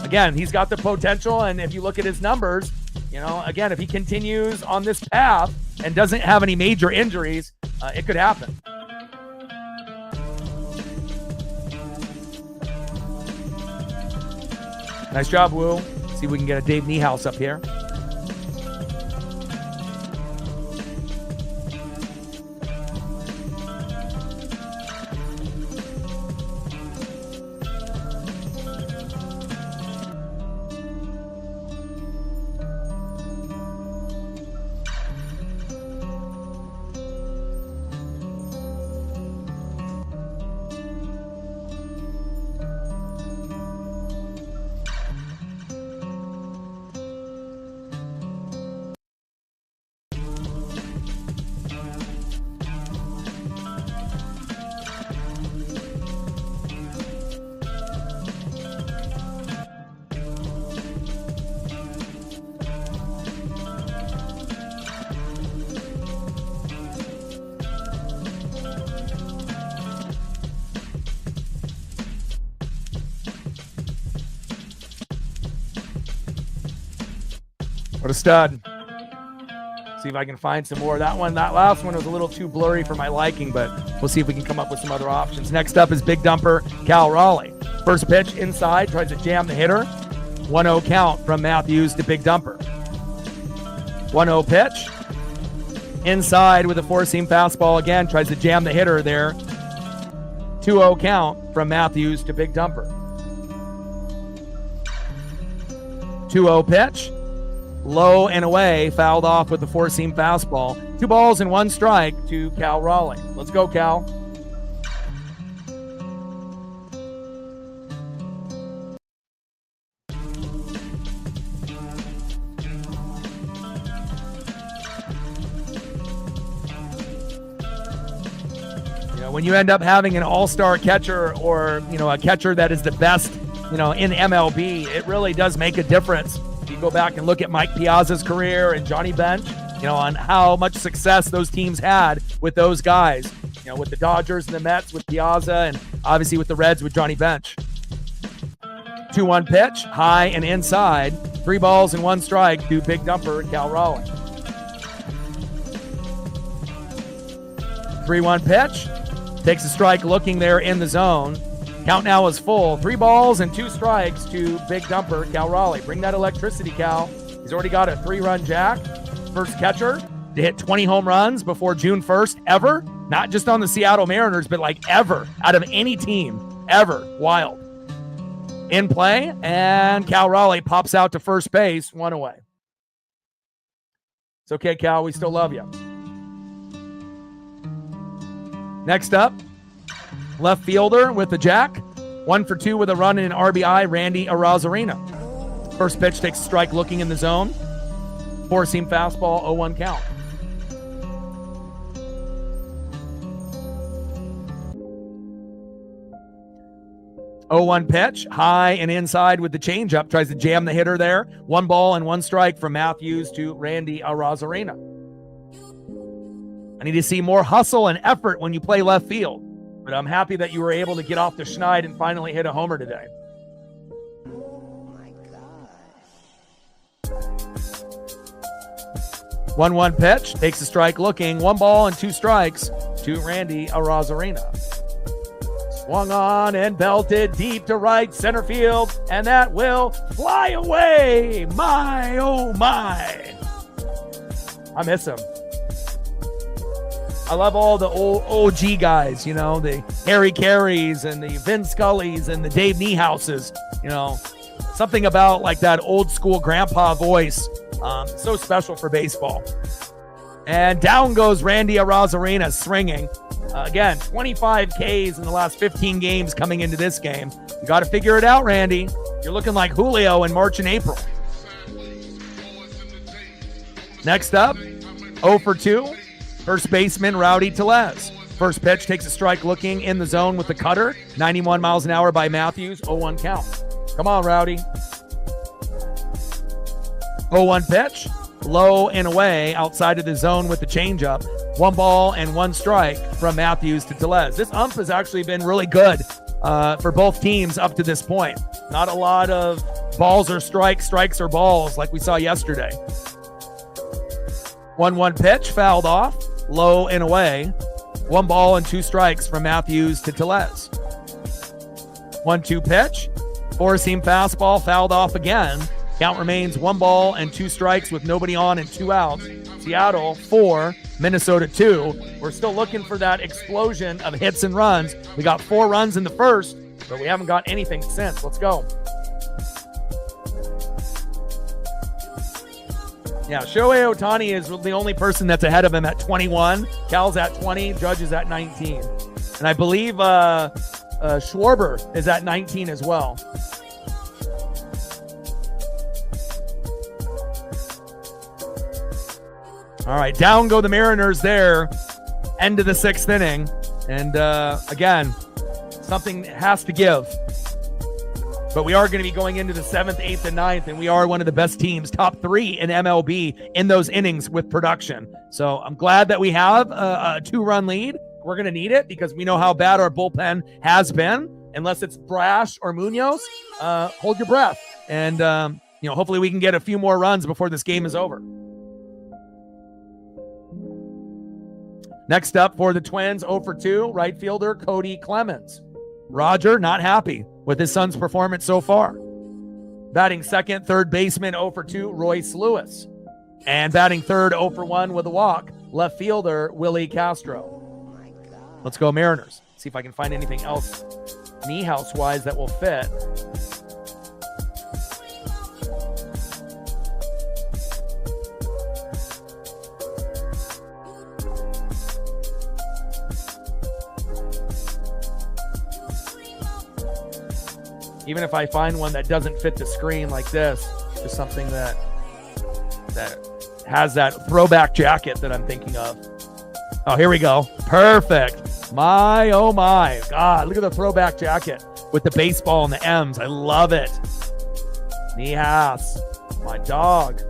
again, he's got the potential, and if you look at his numbers, you know, again, if he continues on this path and doesn't have any major injuries, it could happen. Nice job, Woo. See if we can get a Dave Niehaus up here. What a stud. See if I can find some more. That last one was a little too blurry for my liking, but we'll see if we can come up with some other options. Next up is big dumper Cal Raleigh. First pitch inside, tries to jam the hitter. 1-0 count from Matthews to big dumper. 1-0 pitch. Inside with a four-seam fastball again, tries to jam the hitter there. 2-0 count from Matthews to big dumper. 2-0 pitch. Low and away, fouled off with the four-seam fastball. 2 balls and 1 strike to Cal Raleigh. Let's go, Cal. You know, when you end up having an all-star catcher or, you know, a catcher that is the best, you know, in MLB, it really does make a difference. You go back and look at Mike Piazza's career and Johnny Bench, you know, on how much success those teams had with those guys, you know, with the Dodgers and the Mets with Piazza, and obviously with the Reds with Johnny Bench. 2-1 pitch, high and inside, 3 balls and 1 strike to big dumper Cal Raleigh. 3-1 pitch, takes a strike looking there in the zone. Count now is full. 3 balls and 2 strikes to big dumper Cal Raleigh. Bring that electricity, Cal. He's already got a 3-run jack. First catcher to hit 20 home runs before June 1st ever. Not just on the Seattle Mariners, but like ever out of any team ever. Wild. In play, and Cal Raleigh pops out to first base, 1 away. It's okay, Cal. We still love you. Next up, left fielder with the jack. 1 for 2 with a run and an RBI, Randy Arozarena. First pitch takes a strike looking in the zone. Four-seam fastball, 0-1 count. Oh, 1 pitch, high and inside with the changeup. Tries to jam the hitter there. 1 ball and 1 strike from Matthews to Randy Arozarena. I need to see more hustle and effort when you play left field. But I'm happy that you were able to get off the schneid and finally hit a homer today. Oh my gosh. 1-1 pitch, takes a strike looking. 1 ball and 2 strikes to Randy Arozarena. Swung on and belted deep to right center field, and that will fly away. My, oh my. I miss him. I love all the old OG guys, you know, the Harry Careys and the Vin Scullys and the Dave Niehauses, you know. Something about like that old school grandpa voice. So special for baseball. And down goes Randy Arozarena swinging. Again, 25 Ks in the last 15 games coming into this game. You got to figure it out, Randy. You're looking like Julio in March and April. Next up, 0 for 2, first baseman Rowdy Tellez. First pitch takes a strike looking in the zone with the cutter. 91 miles an hour by Matthews, 0-1 count. Come on, Rowdy. 0-1 pitch, low and away outside of the zone with the changeup. 1 ball and 1 strike from Matthews to Tellez. This ump has actually been really good for both teams up to this point. Not a lot of balls or strikes or balls like we saw yesterday. 1-1 pitch, fouled off, low and away. 1 ball and 2 strikes from Matthews to Tellez. 1-2 pitch, 4-seam fastball, fouled off again. Count remains 1 ball and 2 strikes with nobody on and 2 outs. Seattle 4, Minnesota 2. We're still looking for that explosion of hits and runs. We got 4 runs in the first, but we haven't got anything since. Let's go. Yeah, Shohei Ohtani is the only person that's ahead of him at 21. Cal's at 20, Judge is at 19. And I believe Schwarber is at 19 as well. All right, down go the Mariners there. End of the 6th inning. And again, something has to give. But we are going to be going into the 7th, 8th, and 9th, and we are one of the best teams, top 3 in MLB in those innings with production. So I'm glad that we have a 2-run lead. We're going to need it because we know how bad our bullpen has been. Unless it's Brash or Munoz, hold your breath. And, hopefully we can get a few more runs before this game is over. Next up for the Twins, 0 for 2, right fielder Cody Clemens. Roger, not happy with his son's performance so far. Batting second, third baseman, 0 for 2, Royce Lewis. And batting third, 0 for 1 with a walk, left fielder Willie Castro. Let's go Mariners. See if I can find anything else Niehaus-wise that will fit. Even if I find one that doesn't fit the screen like this, just something that has that throwback jacket that I'm thinking of. Oh, here we go. Perfect. My, oh my. God, look at the throwback jacket with the baseball and the M's. I love it. Niehaus, my dog.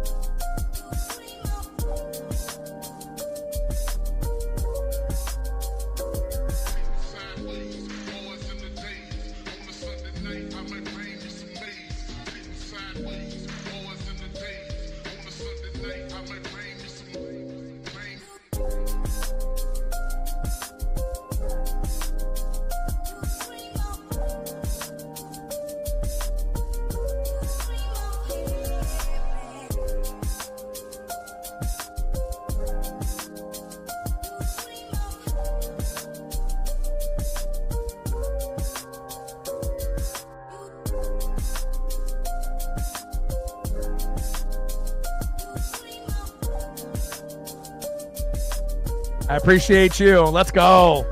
I appreciate you. Let's go.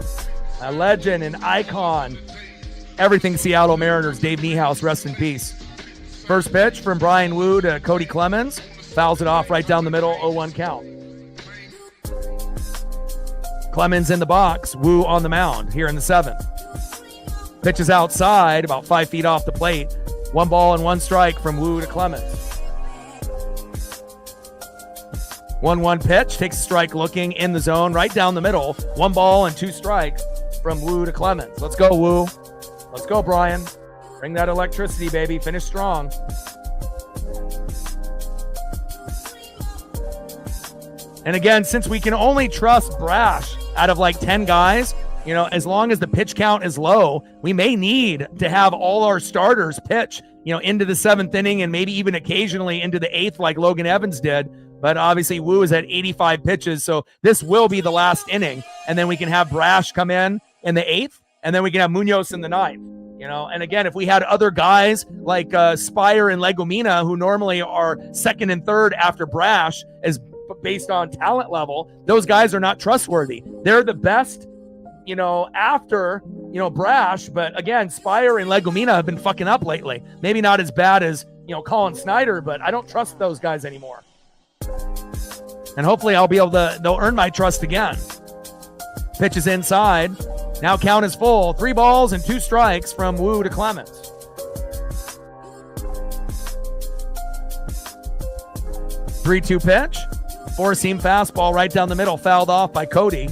A legend, an icon. Everything Seattle Mariners, Dave Niehaus, rest in peace. First pitch from Brian Wu to Cody Clemens. Fouls it off right down the middle, 0-1 count. Clemens in the box, Wu on the mound here in the 7th. Pitches outside, about 5 feet off the plate. 1 ball and 1 strike from Wu to Clemens. 1-1 pitch, takes a strike looking in the zone, right down the middle. 1 ball and 2 strikes from Wu to Clemens. Let's go, Wu. Let's go, Brian. Bring that electricity, baby. Finish strong. And again, since we can only trust Brash out of like 10 guys, as long as the pitch count is low, we may need to have all our starters pitch, into the 7th inning and maybe even occasionally into the 8th like Logan Evans did. But obviously Wu is at 85 pitches, so this will be the last inning. And then we can have Brash come in the 8th, and then we can have Munoz in the 9th. You know, and again, if we had other guys like Spire and Legomina, who normally are second and third after Brash, as based on talent level, those guys are not trustworthy. They're the best, you know, after, you know, Brash. But again, Spire and Legomina have been fucking up lately. Maybe not as bad as, you know, Colin Snyder, but I don't trust those guys anymore. And hopefully I'll be able to, they'll earn my trust again. Pitch is inside. Now count is full. 3 balls and 2 strikes from Wu to Clemens. 3-2 pitch. 4-seam fastball right down the middle, fouled off by Cody.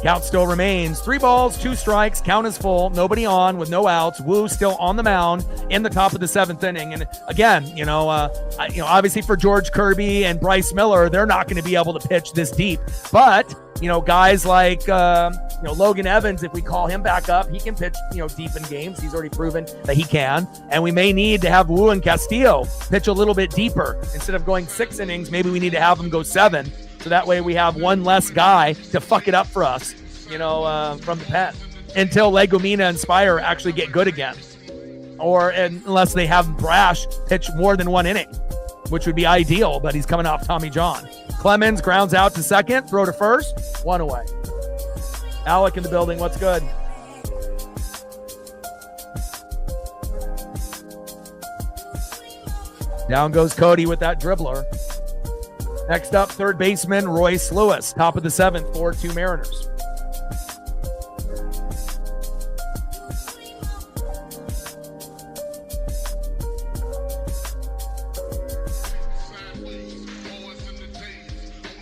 Count still remains. 3 balls, 2 strikes. Count is full. Nobody on with no outs. Wu still on the mound in the top of the 7th inning. And again, you know, obviously for George Kirby and Bryce Miller, they're not going to be able to pitch this deep. But you know, guys like you know, Logan Evans, if we call him back up, he can pitch, you know, deep in games. He's already proven that he can. And we may need to have Wu and Castillo pitch a little bit deeper. Instead of going 6 innings, maybe we need to have them go 7. So that way we have one less guy to fuck it up for us, you know, from the pen, until Legomina and Spire actually get good again. Or unless they have Brash pitch more than 1 inning, which would be ideal, but he's coming off Tommy John. Clemens grounds out to second, throw to first, 1 away. Alec in the building, what's good? Down goes Cody with that dribbler. Next up, third baseman Royce Lewis, top of the 7th, 4-2 Mariners.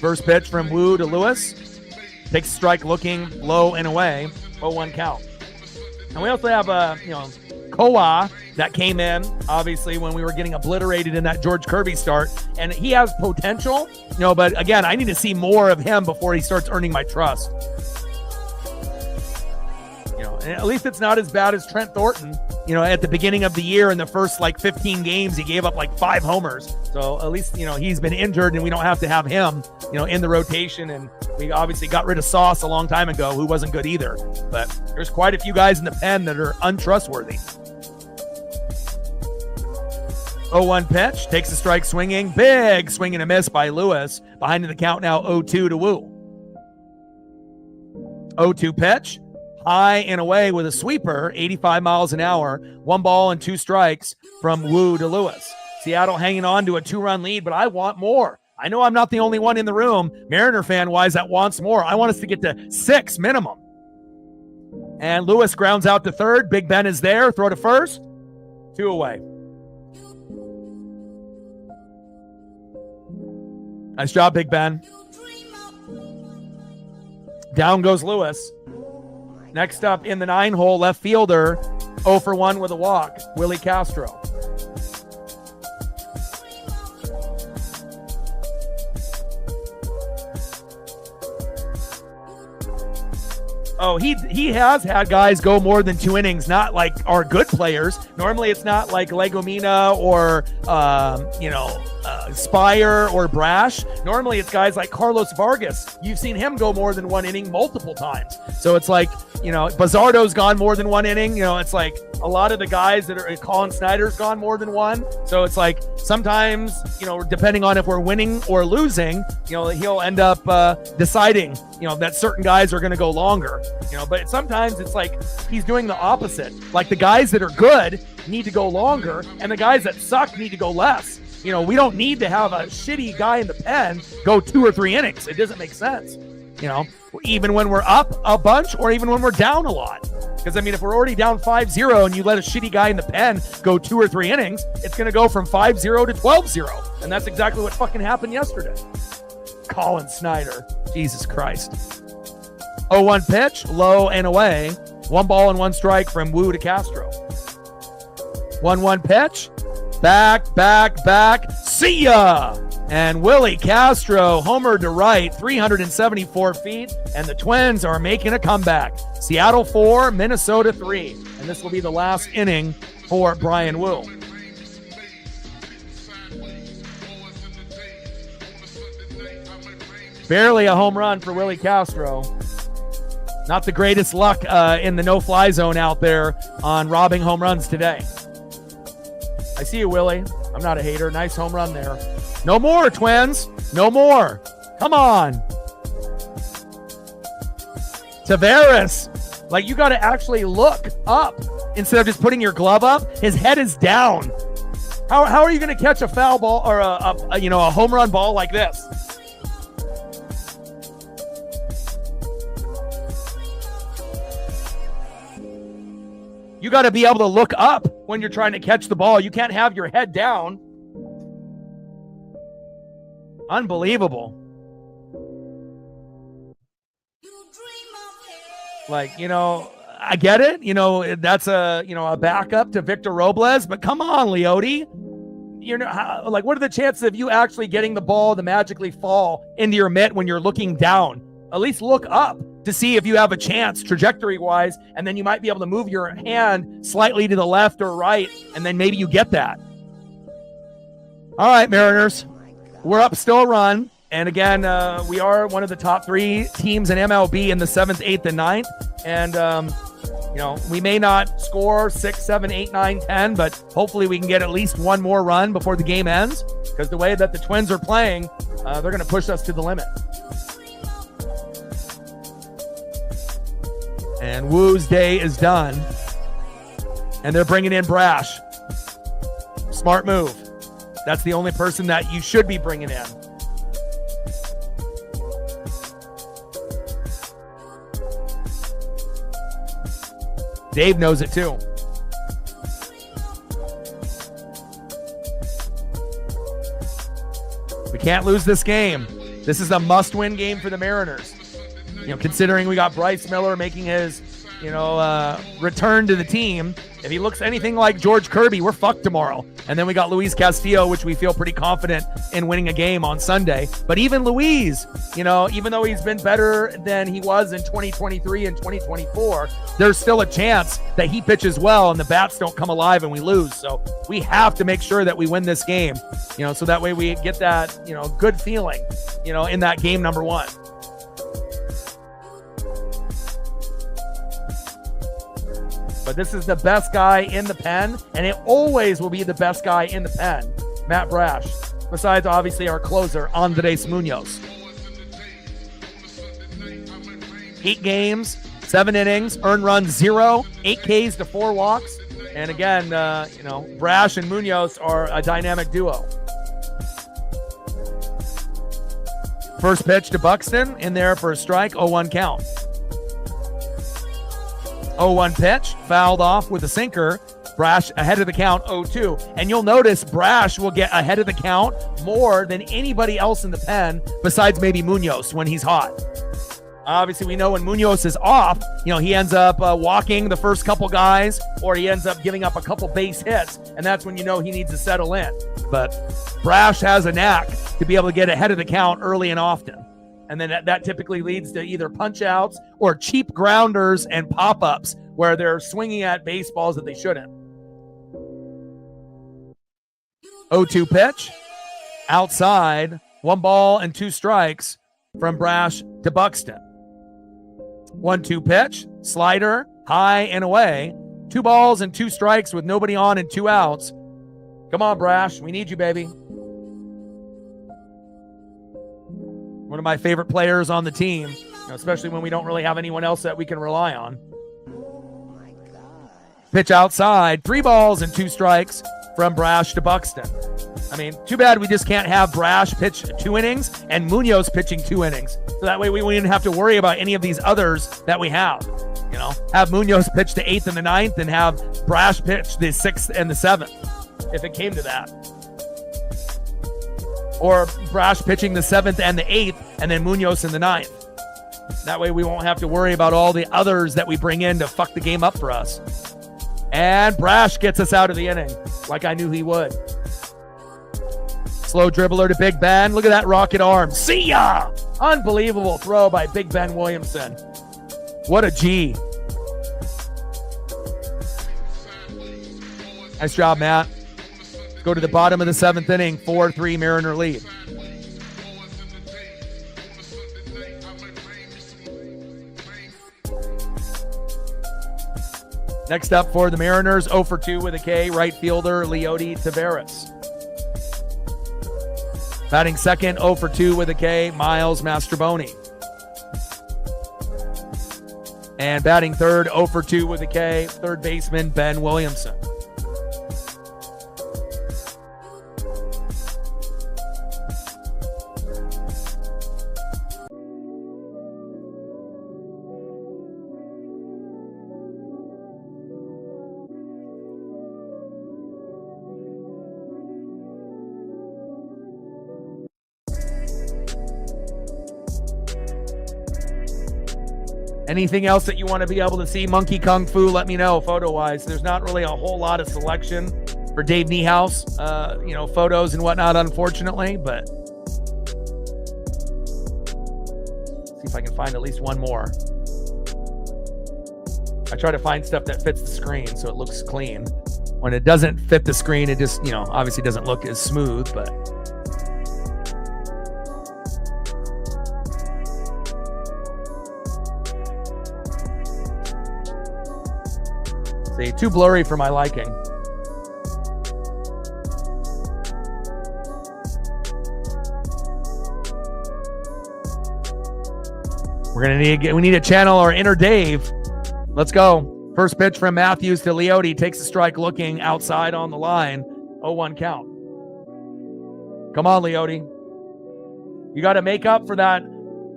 First pitch from Wu to Lewis. Takes a strike looking low and away. 0-1 count. And we also have you know, Koa that came in, obviously, when we were getting obliterated in that George Kirby start. And he has potential, you know, but again, I need to see more of him before he starts earning my trust. You know, and at least it's not as bad as Trent Thornton. You know, at the beginning of the year, in the first like 15 games, he gave up like 5 homers. So at least, you know, he's been injured and we don't have to have him, you know, in the rotation. And we obviously got rid of Sauce a long time ago, who wasn't good either. But there's quite a few guys in the pen that are untrustworthy. 0-1 pitch, takes a strike swinging. Big swing and a miss by Lewis. Behind in the count now, 0-2 to Wu. 0-2 pitch. High and away with a sweeper, 85 miles an hour. 1 ball and 2 strikes from Wu to Lewis. Seattle hanging on to a 2-run lead, but I want more. I know I'm not the only one in the room, Mariner fan-wise, that wants more. I want us to get to 6 minimum. And Lewis grounds out to third. Big Ben is there. Throw to first. 2 away. Nice job, Big Ben. Down goes Lewis. Next up in the 9-hole, left fielder, 0 for 1 with a walk, Willie Castro. Oh, he has had guys go more than 2 innings, not like our good players. Normally it's not like Legomina or, Spire or Brash. Normally it's guys like Carlos Vargas. You've seen him go more than 1 inning multiple times. So it's like, you know, Bazardo's gone more than 1 inning. You know, it's like a lot of the guys that are, Colin Snyder's gone more than 1. So it's like sometimes, you know, depending on if we're winning or losing, you know, he'll end up deciding, you know, that certain guys are going to go longer, you know, but sometimes it's like he's doing the opposite. Like the guys that are good need to go longer and the guys that suck need to go less. You know, we don't need to have a shitty guy in the pen go 2 or 3 innings. It doesn't make sense, you know, even when we're up a bunch or even when we're down a lot. Because, I mean, if we're already down 5-0 and you let a shitty guy in the pen go 2 or 3 innings, it's going to go from 5-0 to 12-0. And that's exactly what fucking happened yesterday. Colin Snyder. Jesus Christ. 0-1 pitch, low and away. 1 ball and 1 strike from Wu to Castro. 1-1 pitch. Back. See ya! And Willie Castro homered to right, 374 feet, and the Twins are making a comeback. Seattle 4, Minnesota 3. And this will be the last inning for Brian Wu. Barely a home run for Willie Castro. Not the greatest luck in the no-fly zone out there on robbing home runs today. I see you, Willie. I'm not a hater. Nice home run there. No more, Twins. No more. Come on. Tavares. Like, you got to actually look up instead of just putting your glove up. His head is down. How are you going to catch a foul ball or a home run ball like this? You got to be able to look up when you're trying to catch the ball. You can't have your head down. Unbelievable. Like, I get it. That's a backup to Victor Robles, but come on, Leote. What are the chances of you actually getting the ball to magically fall into your mitt when you're looking down? At least look up to see if you have a chance trajectory-wise, and then you might be able to move your hand slightly to the left or right, and then maybe you get that. All right, Mariners. We're up still a run. And again, we are one of the top 3 teams in MLB in the 7th, 8th, and 9th. And, we may not score 6, 7, 8, 9, 10, but hopefully we can get at least one more run before the game ends, because the way that the Twins are playing, they're going to push us to the limit. And Woo's day is done. And they're bringing in Brash. Smart move. That's the only person that you should be bringing in. Dave knows it too. We can't lose this game. This is a must-win game for the Mariners. Considering we got Bryce Miller making his, return to the team. If he looks anything like George Kirby, we're fucked tomorrow. And then we got Luis Castillo, which we feel pretty confident in winning a game on Sunday. But even Luis, even though he's been better than he was in 2023 and 2024, there's still a chance that he pitches well and the bats don't come alive and we lose. So we have to make sure that we win this game, so that way we get that, good feeling, in that game number 1. But this is the best guy in the pen, and it always will be the best guy in the pen, Matt Brash, besides obviously our closer, Andres Munoz. 8 games, 7 innings, earned runs 0, 8 Ks to 4 walks. And again, Brash and Munoz are a dynamic duo. First pitch to Buxton, in there for a strike, 0-1 count. 0-1 pitch, fouled off with a sinker. Brash ahead of the count, 0-2. And you'll notice Brash will get ahead of the count more than anybody else in the pen besides maybe Munoz when he's hot. Obviously, we know when Munoz is off, he ends up walking the first couple guys, or he ends up giving up a couple base hits, and that's when he needs to settle in. But Brash has a knack to be able to get ahead of the count early and often. And then that typically leads to either punch-outs or cheap grounders and pop-ups where they're swinging at baseballs that they shouldn't. 0-2 pitch. Outside. 1 ball and 2 strikes from Brash to Buxton. 1-2 pitch. Slider. High and away. 2 balls and 2 strikes with nobody on and 2 outs. Come on, Brash. We need you, baby. One of my favorite players on the team, especially when we don't really have anyone else that we can rely on. Oh my God. Pitch outside, 3 balls and 2 strikes from Brash to Buxton. I mean, too bad we just can't have Brash pitch 2 innings and Munoz pitching 2 innings. So that way we wouldn't have to worry about any of these others that we have. Have Munoz pitch the 8th and the 9th and have Brash pitch the 6th and the 7th, if it came to that. Or Brash pitching the 7th and the 8th, and then Munoz in the 9th. That way we won't have to worry about all the others that we bring in to fuck the game up for us. And Brash gets us out of the inning, like I knew he would. Slow dribbler to Big Ben. Look at that rocket arm. See ya! Unbelievable throw by Big Ben Williamson. What a G. Nice job, Matt. Go to the bottom of the 7th inning, 4-3 Mariner lead. Next up for the Mariners, 0 for 2 with a K, right fielder Leody Taveras. Batting second, 0 for 2 with a K, Miles Mastrobuoni. And batting third, 0 for 2 with a K, third baseman Ben Williamson. Anything else that you want to be able to see? Monkey Kung Fu, let me know photo-wise. There's not really a whole lot of selection for Dave Niehaus, photos and whatnot, unfortunately, but see if I can find at least one more. I try to find stuff that fits the screen so it looks clean. When it doesn't fit the screen, it just, obviously doesn't look as smooth, but too blurry for my liking. We need to channel our inner Dave. Let's go. First pitch from Matthews to Leody, takes a strike looking outside on the line. 0-1 count. Come on, Leody. You got to make up for that,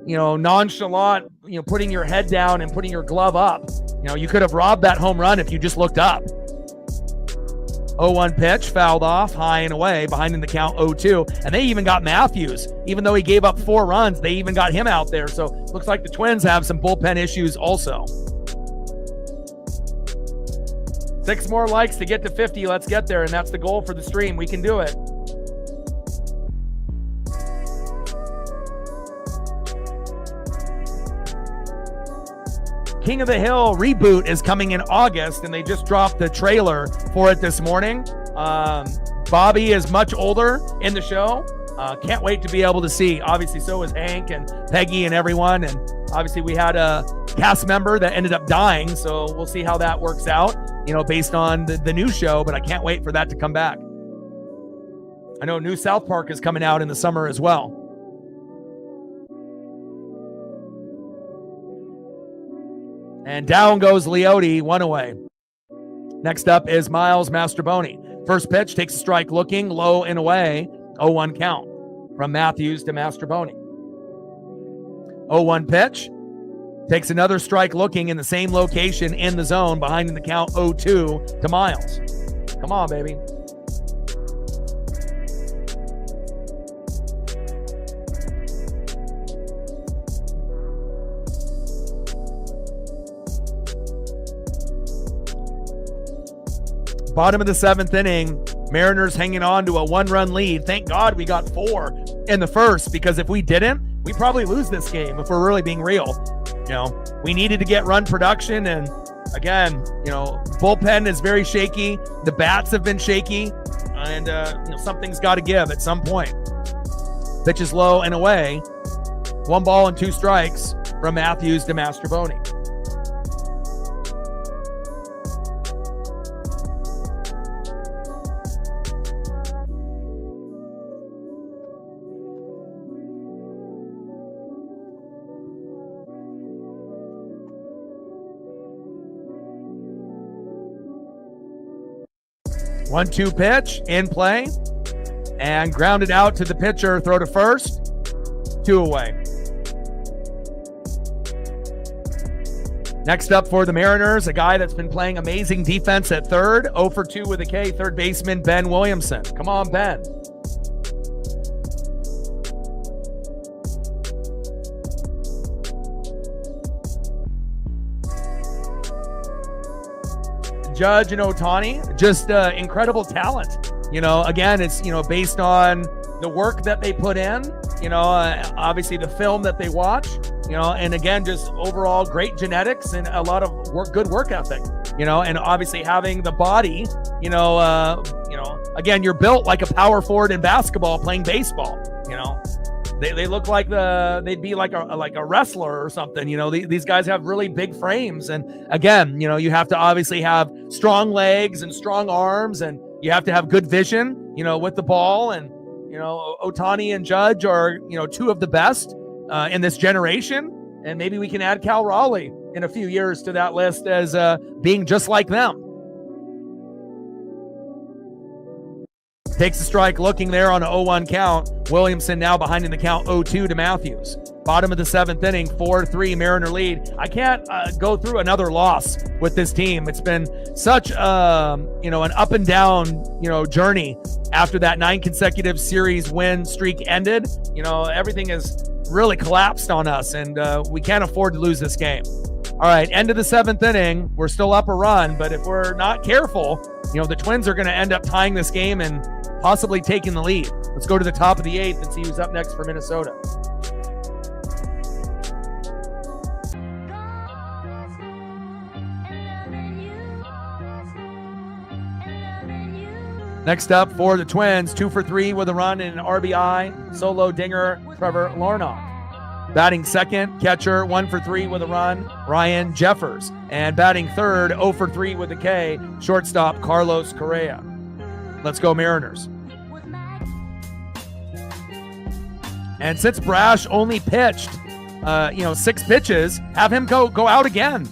nonchalant, putting your head down and putting your glove up. You could have robbed that home run if you just looked up. 0-1 pitch, fouled off, high and away, behind in the count 0-2. And they even got Matthews. Even though he gave up 4 runs, they even got him out there. So looks like the Twins have some bullpen issues also. 6 more likes to get to 50. Let's get there, and that's the goal for the stream. We can do it. King of the Hill reboot is coming in August, and they just dropped the trailer for it this morning. Bobby is much older in the show. Can't wait to be able to see. Obviously, so is Hank and Peggy and everyone. And obviously, we had a cast member that ended up dying, so we'll see how that works out, based on the new show, but I can't wait for that to come back. I know new South Park is coming out in the summer as well. And down goes Leody, 1 away. Next up is Miles Mastrobuoni. First pitch, takes a strike looking, low and away. 0-1 count from Matthews to Mastrobuoni. 0-1 pitch, takes another strike looking in the same location in the zone, behind in the count 0-2 to Miles. Come on, baby. Bottom of the 7th inning, Mariners hanging on to a 1-run lead. Thank God we got 4 in the first, because if we didn't, we probably lose this game if we're really being real. We needed to get run production, and again, bullpen is very shaky. The bats have been shaky, and something's got to give at some point. Pitch is low and away. 1 ball and 2 strikes from Matthews to Mastrobuoni. One-two pitch in play and grounded out to the pitcher. Throw to first. 2 away. Next up for the Mariners, a guy that's been playing amazing defense at third. 0 for 2 with a K, third baseman Ben Williamson. Come on, Ben. Judge and Ohtani, just incredible talent. Again, it's, based on the work that they put in, obviously the film that they watch, and again, just overall great genetics and a lot of good work ethic, and obviously having the body, again, you're built like a power forward in basketball playing baseball, They look like they'd be like a wrestler or something. These guys have really big frames, and again, you have to obviously have strong legs and strong arms, and you have to have good vision, with the ball. And Ohtani and Judge are two of the best in this generation, and maybe we can add Cal Raleigh in a few years to that list as being just like them. Takes a strike, looking there on an 0-1 count. Williamson now behind in the count 0-2 to Matthews. Bottom of the 7th inning, 4-3 Mariner lead. I can't go through another loss with this team. It's been such an up and down journey after that 9 consecutive series win streak ended. Everything has really collapsed on us, and we can't afford to lose this game. All right, end of the 7th inning. We're still up a run, but if we're not careful, the Twins are going to end up tying this game and possibly taking the lead. Let's go to the top of the 8th and see who's up next for Minnesota. Next up for the Twins, 2 for 3 with a run and an RBI. Solo dinger, Trevor Larnach. Batting second, catcher, 1 for 3 with a run, Ryan Jeffers. And batting third, 0 for 3 with a K, shortstop Carlos Correa. Let's go Mariners. And since Brash only pitched, 6 pitches, have him go out again.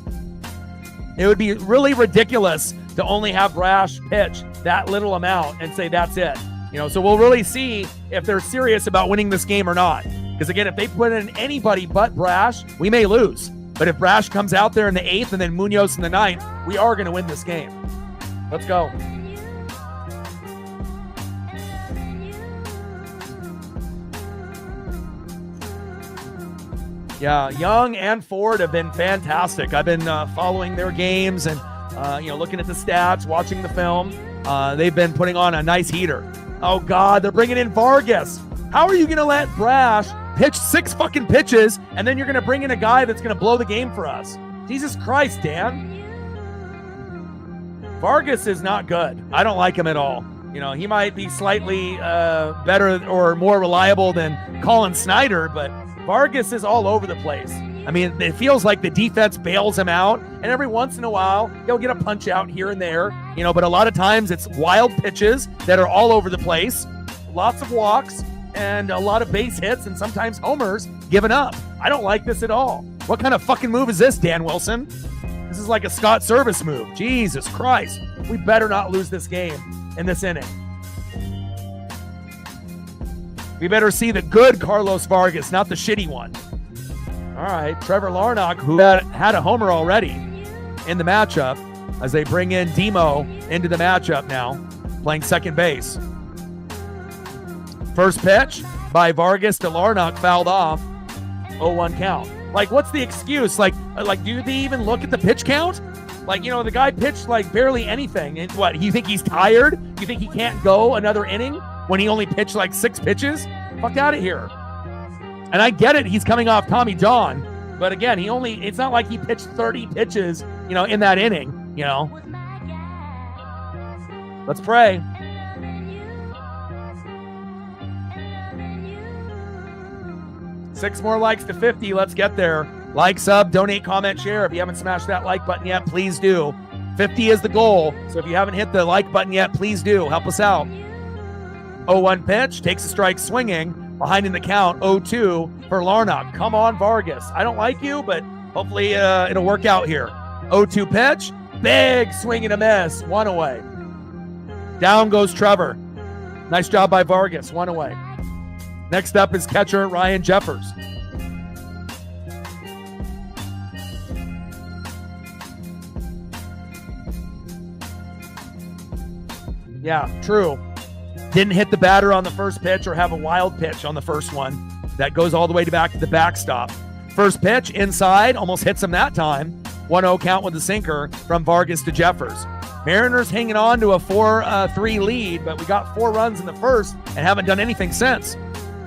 It would be really ridiculous to only have Brash pitch that little amount and say that's it. So we'll really see if they're serious about winning this game or not. Because again, if they put in anybody but Brash, we may lose. But if Brash comes out there in the 8th and then Munoz in the 9th, we are going to win this game. Let's go. Yeah, Young and Ford have been fantastic. I've been following their games and looking at the stats, watching the film. They've been putting on a nice heater. Oh God, they're bringing in Vargas. How are you going to let Brash pitch 6 fucking pitches and then you're going to bring in a guy that's going to blow the game for us? Jesus Christ, Dan. Vargas is not good. I don't like him at all. He might be slightly better or more reliable than Colin Snyder, but Vargas is all over the place. I mean, it feels like the defense bails him out, and every once in a while, he'll get a punch out here and there, but a lot of times it's wild pitches that are all over the place, lots of walks, and a lot of base hits, and sometimes homers given up. I don't like this at all. What kind of fucking move is this, Dan Wilson? This is like a Scott Service move. Jesus Christ. We better not lose this game in this inning. We better see the good Carlos Vargas, not the shitty one. All right, Trevor Larnach, who had a homer already in the matchup, as they bring in Demo into the matchup now, playing second base. First pitch by Vargas to Larnach, fouled off, 0-1 count. Like, what's the excuse? Like, do they even look at the pitch count? Like, the guy pitched like barely anything. And what, you think he's tired? You think he can't go another inning when he only pitched like 6 pitches? Fuck out of here. And I get it, he's coming off Tommy John, but again, it's not like he pitched 30 pitches, in that inning, Let's pray. Six more likes to 50. Let's get there. Like, sub, donate, comment, share. If you haven't smashed that like button yet, please do. 50 is the goal. So if you haven't hit the like button yet, please do. Help us out. 0-1 pitch. Takes a strike swinging. Behind in the count, 0-2 for Larnach. Come on, Vargas. I don't like you, but hopefully it'll work out here. 0-2 pitch. Big swing and a miss. 1 away. Down goes Trevor. Nice job by Vargas. 1 away. Next up is catcher Ryan Jeffers. Yeah, true. Didn't hit the batter on the first pitch or have a wild pitch on the first one. That goes all the way back to the backstop. First pitch inside, almost hits him that time. 1-0 count with the sinker from Vargas to Jeffers. Mariners hanging on to a 4-3 lead, but we got 4 runs in the first and haven't done anything since.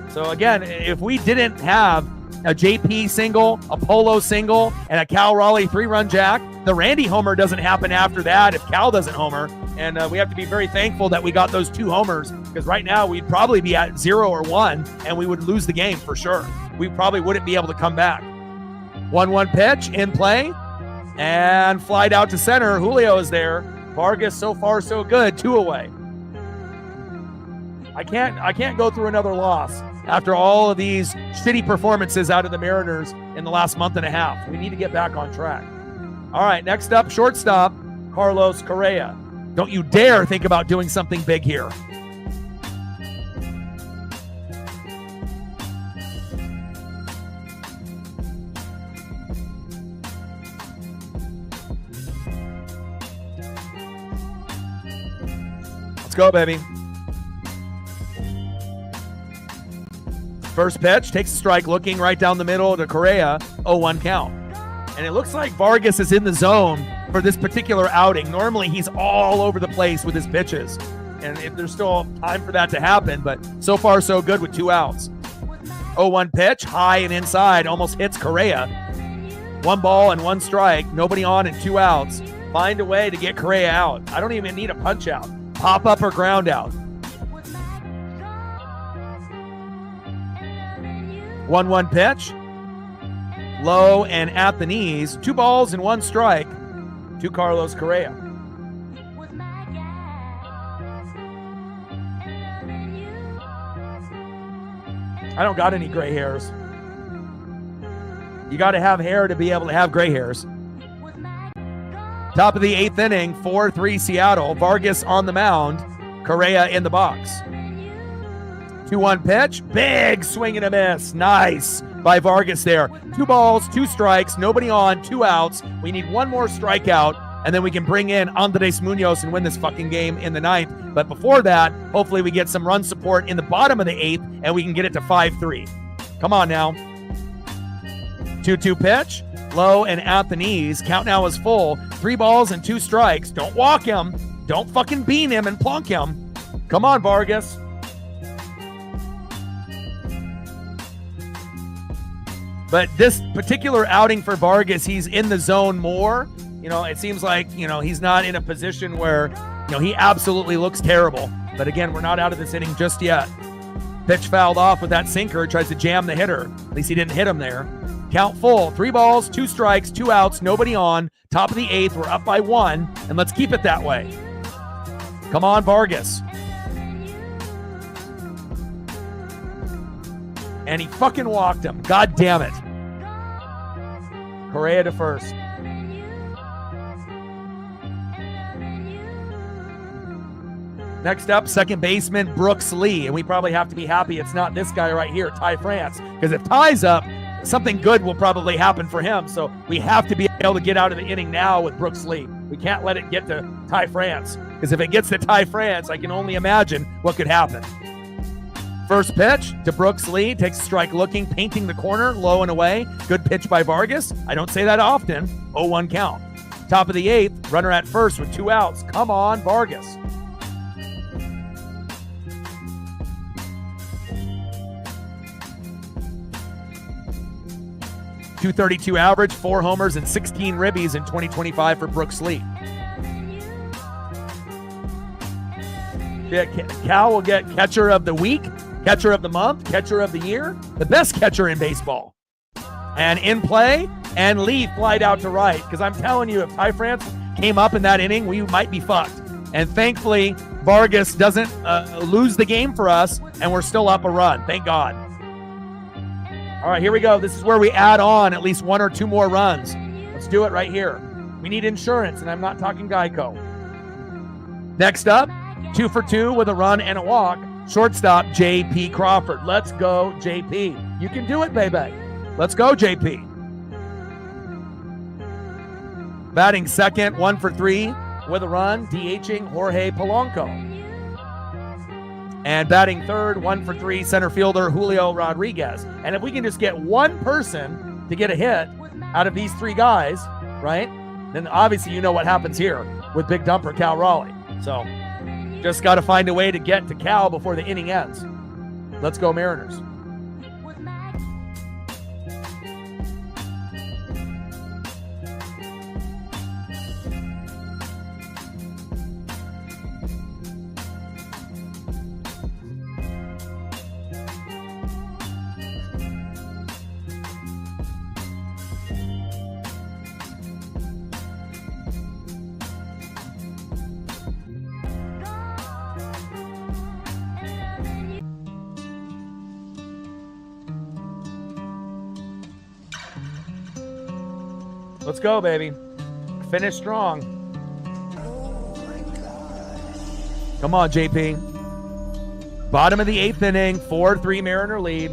So again, if we didn't have a JP single, a Polo single, and a Cal Raleigh 3-run jack, the Randy homer doesn't happen after that if Cal doesn't homer. And we have to be very thankful that we got those 2 homers Because right now we'd probably be at 0 or 1 and we would lose the game for sure. We probably wouldn't be able to come back. 1-1 pitch in play and flied out to center. Julio is there. Vargas, so far so good, 2 away. I can't go through another loss after all of these shitty performances out of the Mariners in the last month and a half. We need to get back on track. All right, next up, shortstop, Carlos Correa. Don't you dare think about doing something big here. Let's go, baby. First pitch, takes a strike, looking right down the middle to Correa, 0-1 count. And it looks like Vargas is in the zone for this particular outing. Normally, he's all over the place with his pitches. And if there's still time for that to happen, but so far so good with 2 outs. 0-1 pitch, high and inside, almost hits Correa. 1 ball and 1 strike, nobody on and 2 outs. Find a way to get Correa out. I don't even need a punch out. Pop up or ground out. 1-1 pitch. Low and at the knees. 2 balls and 1 strike to Carlos Correa. I don't got any gray hairs. You got to have hair to be able to have gray hairs. Top of the 8th inning, 4-3 Seattle. Vargas on the mound. Correa in the box. 2-1 pitch. Big swing and a miss. Nice by Vargas there. 2 balls, 2 strikes, nobody on, 2 outs. We need 1 more strikeout, and then we can bring in Andres Munoz and win this fucking game in the 9th. But before that, hopefully we get some run support in the bottom of the 8th, and we can get it to 5-3. Come on now. 2-2 pitch. Low and at the knees. Count now is full. 3 balls and 2 strikes. Don't walk him. Don't fucking bean him and plunk him. Come on, Vargas. But this particular outing for Vargas, he's in the zone more. You know, it seems like, you know, he's not in a position where, you know, he absolutely looks terrible. But again, we're not out of this inning just yet. Pitch fouled off with that sinker. Tries to jam the hitter. At least he didn't hit him there. Count full. 3 balls, 2 strikes, 2 outs, nobody on. Top of the 8th. We're up by 1. And let's keep it that way. Come on, Vargas. And he fucking walked him. God damn it. Correa to first. Next up, second baseman Brooks Lee. And we probably have to be happy it's not this guy right here, Ty France. Because if Ty's up, something good will probably happen for him. So we have to be able to get out of the inning now with Brooks Lee. We can't let it get to Ty France. Because if it gets to Ty France, I can only imagine what could happen. First pitch to Brooks Lee. Takes a strike looking, painting the corner, low and away. Good pitch by Vargas. I don't say that often. 0-1 count. Top of the 8th, runner at first with 2 outs. Come on, Vargas. .232 average, 4 homers and 16 ribbies in 2025 for Brooks Lee. Yeah, Cal will get catcher of the week, catcher of the month, catcher of the year, the best catcher in baseball. And in play, and Lee flied out to right. Because I'm telling you, if Ty France came up in that inning, we might be fucked. And thankfully, Vargas doesn't lose the game for us, and we're still up a run. Thank God. All right, here we go. This is where we add on at least 1 or 2 more runs. Let's do it right here. We need insurance, and I'm not talking Geico. Next up, 2 for 2 with a run and a walk. Shortstop, J.P. Crawford. Let's go, J.P. You can do it, baby. Let's go, J.P. Batting second, 1 for 3 with a run, DHing Jorge Polanco. And batting third, 1 for 3, center fielder Julio Rodriguez. And if we can just get 1 person to get a hit out of these 3 guys, right, then obviously you know what happens here with Big Dumper Cal Raleigh. So just got to find a way to get to Cal before the inning ends. Let's go, Mariners. Let's go, baby. Finish strong. Oh my God. Come on, JP. Bottom of the 8th inning, 4-3 Mariner lead.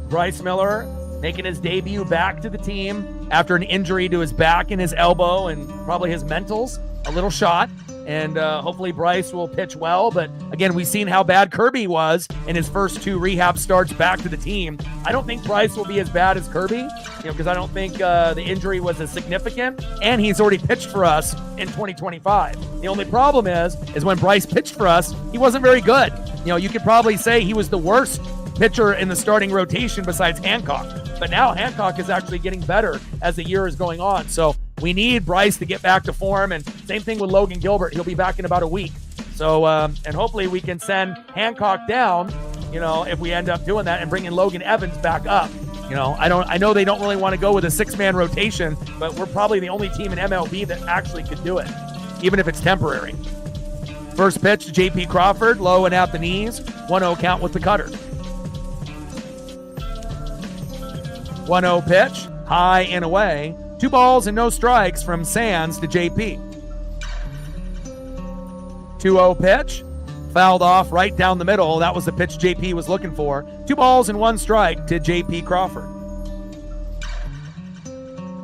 Bryce Miller making his debut back to the team after an injury to his back and his elbow and probably his mentals. A little shot. And hopefully Bryce will pitch well. But again, we've seen how bad Kirby was in his first 2 rehab starts back to the team. I don't think Bryce will be as bad as Kirby, because I don't think the injury was as significant. And he's already pitched for us in 2025. The only problem is when Bryce pitched for us, he wasn't very good. You could probably say he was the worst pitcher in the starting rotation besides Hancock. But now Hancock is actually getting better as the year is going on. So we need Bryce to get back to form, and same thing with Logan Gilbert. He'll be back in about a week. So, and hopefully we can send Hancock down, if we end up doing that, and bringing Logan Evans back up. I know they don't really want to go with a 6-man rotation, but we're probably the only team in MLB that actually could do it, even if it's temporary. First pitch to JP Crawford, low and at the knees. 1-0 count with the cutter. 1-0 pitch, high and away. 2 balls and no strikes from Sands to JP. 2-0 pitch, fouled off right down the middle. That was the pitch JP was looking for. 2 balls and 1 strike to JP Crawford.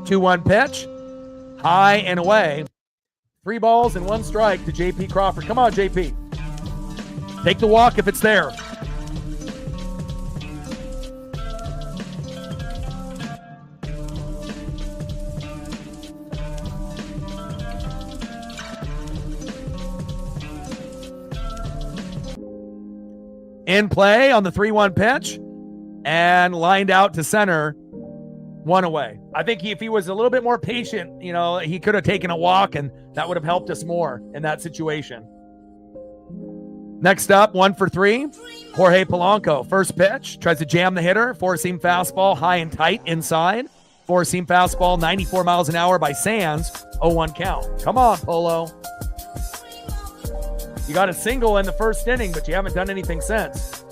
2-1 pitch, high and away. 3 balls and 1 strike to JP Crawford. Come on, JP. Take the walk if it's there. In play on the 3-1 pitch and lined out to center, 1 away. I think if he was a little bit more patient, he could have taken a walk, and that would have helped us more in that situation. Next up, 1 for 3, Jorge Polanco. First pitch, tries to jam the hitter, 4-seam fastball, high and tight inside. 4-seam fastball, 94 miles an hour by Sands, 0-1 count. Come on, Polo. You got a single in the first inning, but you haven't done anything since.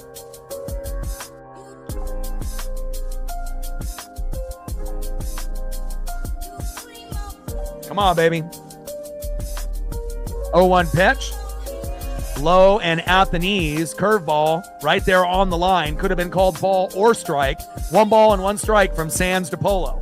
Come on, baby. 0-1 pitch. Low and at the knees. Curveball right there on the line. Could have been called ball or strike. 1 ball and 1 strike from Sands to Polo.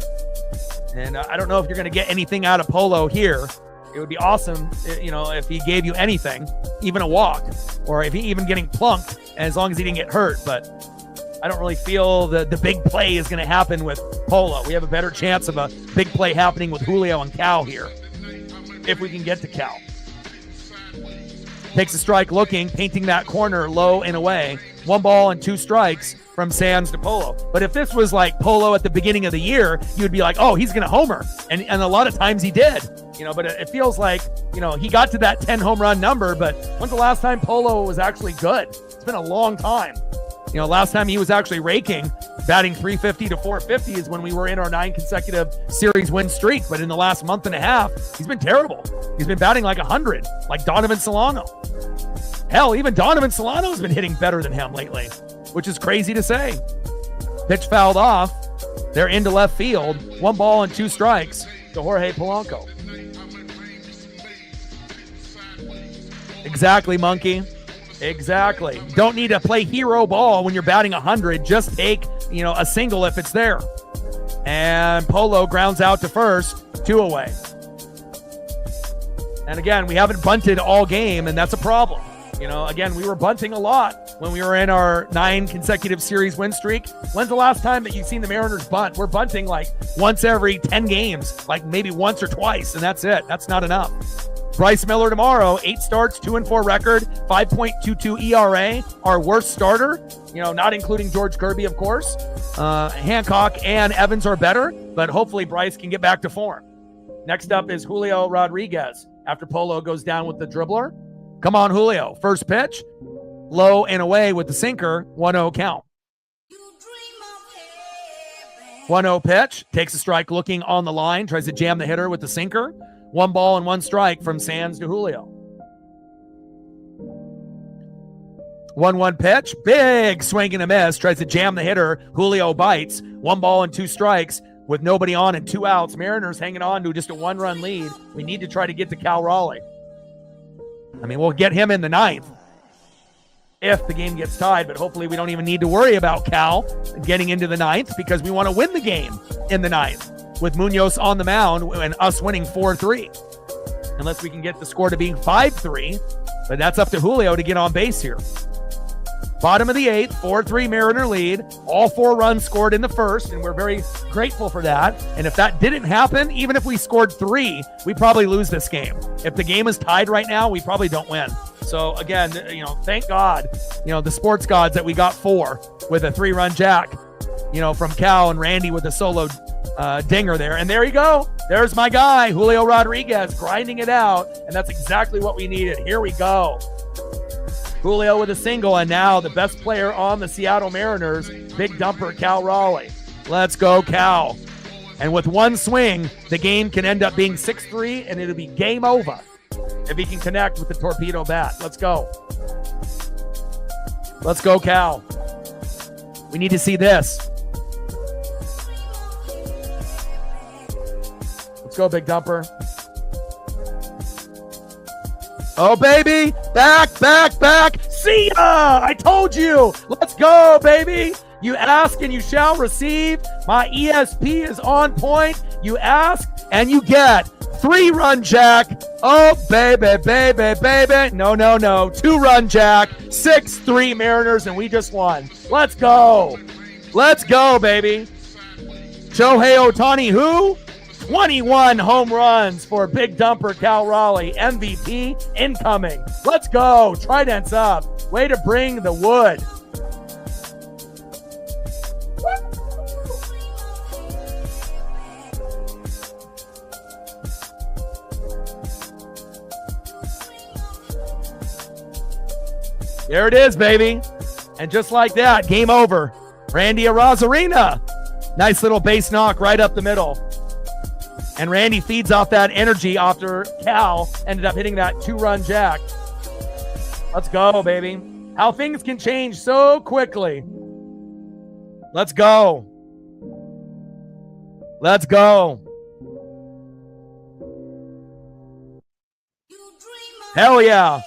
And I don't know if you're going to get anything out of Polo here. It would be awesome, if he gave you anything, even a walk, or if he even getting plunked, as long as he didn't get hurt. But I don't really feel the big play is going to happen with Polo. We have a better chance of a big play happening with Julio and Cal here, if we can get to Cal. Takes a strike looking, painting that corner low and away. 1 ball and 2 strikes from Sands to Polo. But if this was like Polo at the beginning of the year, you'd be like, oh, he's going to homer. And a lot of times he did. But it feels like, he got to that 10 home run number, but when's the last time Polo was actually good? It's been a long time. Last time he was actually raking, batting 350 to 450 is when we were in our 9 consecutive series win streak. But in the last month and a half, he's been terrible. He's been batting like 100, like Donovan Solano. Hell, even Donovan Solano's been hitting better than him lately, which is crazy to say. Pitch fouled off. They're into left field. 1 ball and 2 strikes to Jorge Polanco. Exactly, Monkey. Exactly. Don't need to play hero ball when you're batting 100. Just take, a single if it's there. And Polo grounds out to first, 2 away. And again, we haven't bunted all game, and that's a problem. Again, we were bunting a lot when we were in our 9 consecutive series win streak. When's the last time that you've seen the Mariners bunt? We're bunting like once every 10 games, like maybe once or twice, and that's it. That's not enough. Bryce Miller tomorrow, 8 starts, 2-4 record, 5.22 ERA, our worst starter, not including George Kirby, of course. Hancock and Evans are better, but hopefully Bryce can get back to form. Next up is Julio Rodriguez after Polo goes down with the dribbler. Come on, Julio. First pitch, low and away with the sinker, 1-0 count. 1-0 pitch, takes a strike looking on the line, tries to jam the hitter with the sinker. 1 ball and 1 strike from Sands to Julio. 1-1 pitch, big swing and a miss, tries to jam the hitter. Julio bites. 1 ball and 2 strikes with nobody on and 2 outs. Mariners hanging on to just a 1-run lead. We need to try to get to Cal Raleigh. I mean, we'll get him in the 9th if the game gets tied, but hopefully we don't even need to worry about Cal getting into the 9th because we want to win the game in the 9th with Munoz on the mound and us winning 4-3. Unless we can get the score to being 5-3, but that's up to Julio to get on base here. Bottom of the 8th, 4-3 Mariner lead. All 4 runs scored in the first, and we're very grateful for that. And if that didn't happen, even if we scored 3, we probably lose this game. If the game is tied right now, we probably don't win. So again, thank God, the sports gods that we got 4 with a 3-run jack, from Cal and Randy with a solo dinger there. And there you go. There's my guy, Julio Rodriguez, grinding it out. And that's exactly what we needed. Here we go. Julio with a single, and now the best player on the Seattle Mariners, big dumper, Cal Raleigh. Let's go, Cal. And with one swing, the game can end up being 6-3, and it'll be game over if he can connect with the torpedo bat. Let's go. Let's go, Cal. We need to see this. Let's go, big dumper. Oh, baby. Back. See ya. I told you. Let's go, baby. You ask and you shall receive. My ESP is on point. You ask and you get. 3-run jack. Oh, baby. No. 2-run jack. 6-3 Mariners, and we just won. Let's go. Let's go, baby. Shohei Ohtani, who? 21 home runs for big dumper Cal Raleigh. MVP incoming. Let's go. Trident's up. Way to bring the wood. There it is, baby. And just like that, game over. Randy Arozarena. Nice little base knock right up the middle. And Randy feeds off that energy after Cal ended up hitting that 2-run jack. Let's go, baby. How things can change so quickly. Let's go. Let's go. Hell yeah.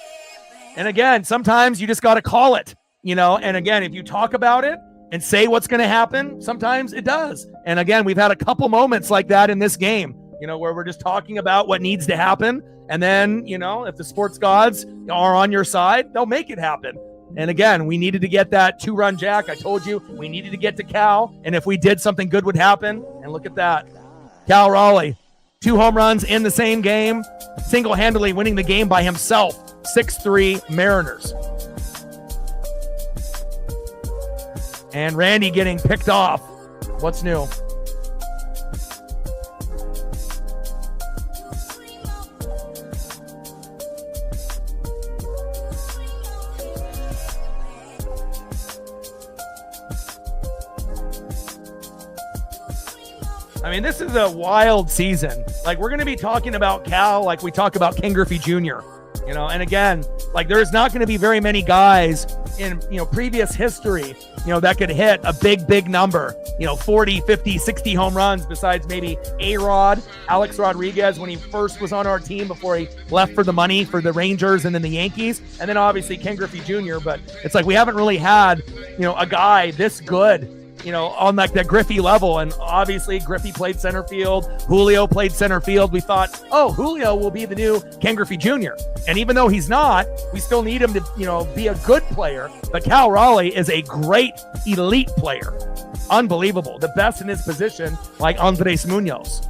And again, sometimes you just got to call it, and again, if you talk about it and say what's going to happen, sometimes it does. And again, we've had a couple moments like that in this game, where we're just talking about what needs to happen. And then, if the sports gods are on your side, they'll make it happen. And again, we needed to get that 2-run jack. I told you we needed to get to Cal. And if we did, something good would happen. And look at that. Cal Raleigh, 2 home runs in the same game, single-handedly winning the game by himself. 6-3 Mariners. And Randy getting picked off. What's new? I mean, this is a wild season. Like, we're going to be talking about Cal like we talk about Ken Griffey Jr., and again, like, there's not going to be very many guys in, previous history, that could hit a big number, 40, 50, 60 home runs besides maybe A-Rod, Alex Rodriguez when he first was on our team before he left for the money for the Rangers and then the Yankees. And then obviously Ken Griffey Jr. But it's like we haven't really had, a guy this good, on like that Griffey level. And obviously Griffey played center field. Julio played center field. We thought, oh, Julio will be the new Ken Griffey Jr. And even though he's not, we still need him to, be a good player. But Cal Raleigh is a great elite player. Unbelievable. The best in his position, like Andres Munoz.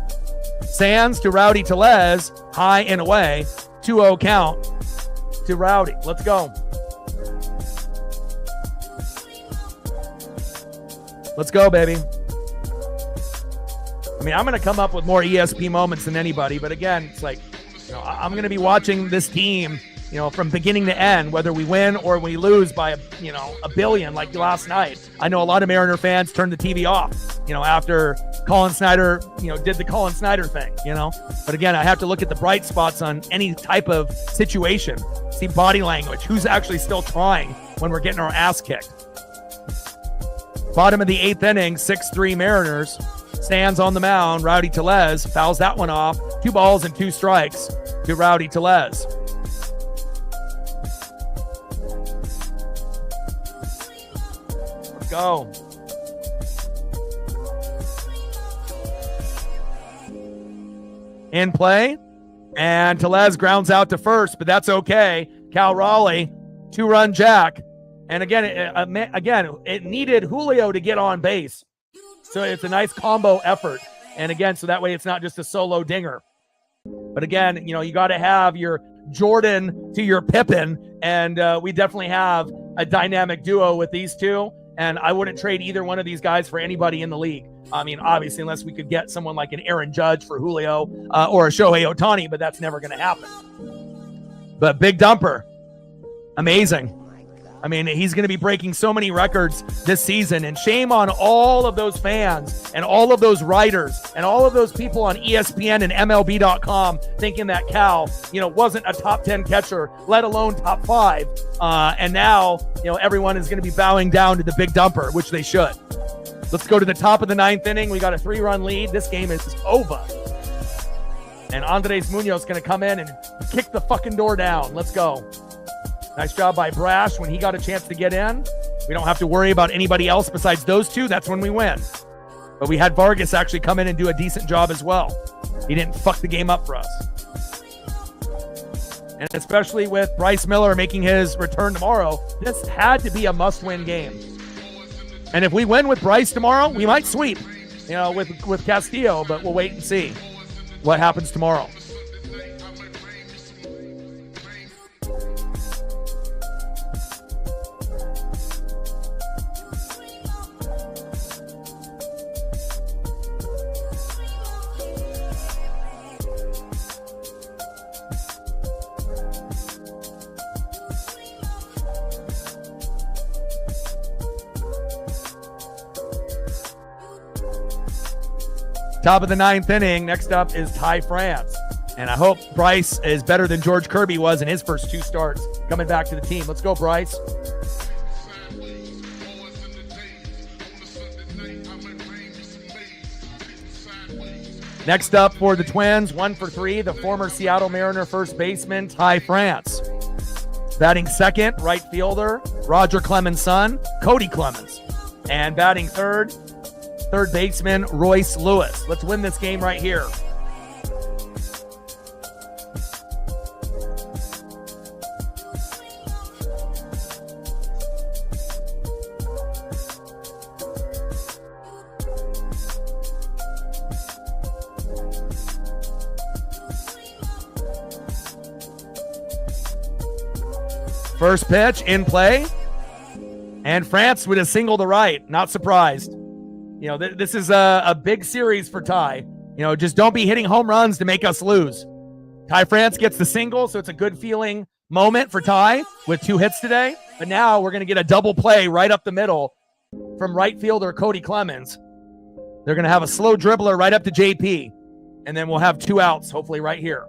Sands to Rowdy Tellez, high and away. 2-0 count to Rowdy. Let's go. Let's go, baby. I mean, I'm going to come up with more ESP moments than anybody. But again, it's like, I'm going to be watching this team, from beginning to end, whether we win or we lose by, a billion like last night. I know a lot of Mariner fans turned the TV off, after Colin Snyder, did the Colin Snyder thing, But again, I have to look at the bright spots on any type of situation. See body language. Who's actually still trying when we're getting our ass kicked? Bottom of the 8th inning, 6-3 Mariners. stands on the mound. Rowdy Tellez fouls that one off. 2 balls and 2 strikes to Rowdy Tellez. Let's go. In play, and Tellez grounds out to first, but that's okay. Cal Raleigh, 2-run jack. And again, it needed Julio to get on base. So it's a nice combo effort. And again, so that way it's not just a solo dinger. But again, you got to have your Jordan to your Pippen. And we definitely have a dynamic duo with these two. And I wouldn't trade either one of these guys for anybody in the league. I mean, obviously, unless we could get someone like an Aaron Judge for Julio or a Shohei Ohtani, but that's never going to happen. But Big Dumper, amazing. I mean, he's going to be breaking so many records this season, and shame on all of those fans and all of those writers and all of those people on ESPN and MLB.com thinking that Cal, wasn't a top 10 catcher, let alone top 5. And now, everyone is going to be bowing down to the Big Dumper, which they should. Let's go to the top of the 9th inning. We got a 3-run lead. This game is over. And Andres Munoz is going to come in and kick the fucking door down. Let's go. Nice job by Brash when he got a chance to get in. We don't have to worry about anybody else besides those two. That's when we win. But we had Vargas actually come in and do a decent job as well. He didn't fuck the game up for us. And especially with Bryce Miller making his return tomorrow, this had to be a must-win game. And if we win with Bryce tomorrow, we might sweep, with Castillo, but we'll wait and see what happens tomorrow. Top of the 9th inning. Next up is Ty France. And I hope Bryce is better than George Kirby was in his first 2 starts coming back to the team. Let's go, Bryce. Next up for the Twins, 1 for 3, the former Seattle Mariner first baseman, Ty France. Batting second, right fielder, Roger Clemens' son, Cody Clemens. And batting third baseman, Royce Lewis. Let's win this game right here. First pitch in play, and France with a single to right. Not surprised. This is a big series for Ty. Just don't be hitting home runs to make us lose. Ty France gets the single, so it's a good feeling moment for Ty with 2 hits today. But now we're going to get a double play right up the middle from right fielder Cody Clemens. They're going to have a slow dribbler right up to JP, and then we'll have 2 outs, hopefully right here.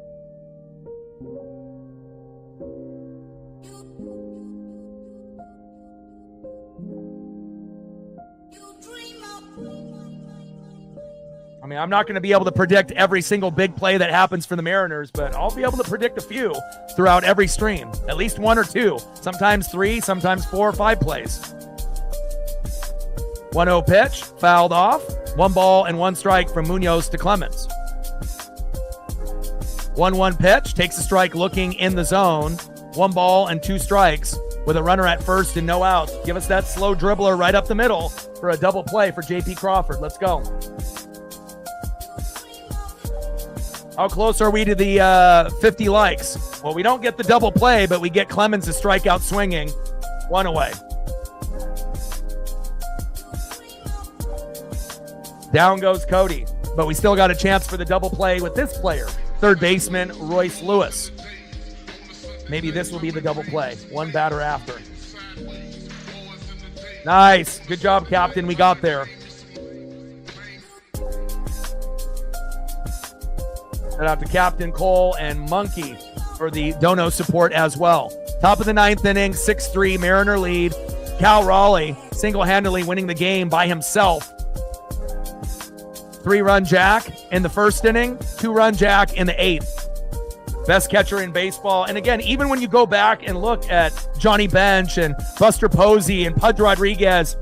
I mean, I'm not going to be able to predict every single big play that happens for the Mariners, but I'll be able to predict a few throughout every stream. At least 1 or 2, sometimes 3, sometimes 4 or 5 plays. 1-0 pitch, fouled off. 1 ball and 1 strike from Munoz to Clemens. 1-1 pitch, takes a strike looking in the zone. 1 ball and 2 strikes with a runner at first and no outs. Give us that slow dribbler right up the middle for a double play for JP Crawford. Let's go. How close are we to the 50 likes? Well, we don't get the double play, but we get Clemens to strike out swinging. 1 away. Down goes Cody, but we still got a chance for the double play with this player, third baseman Royce Lewis. Maybe this will be the double play. 1 batter after. Nice. Good job, Captain. We got there. Shout out to Captain Cole and Monkey for the dono support as well. Top of the 9th inning, 6-3 Mariner lead. Cal Raleigh single-handedly winning the game by himself. 3-run jack in the first inning, 2-run jack in the 8th. Best catcher in baseball. And again, even when you go back and look at Johnny Bench and Buster Posey and Pudge Rodriguez,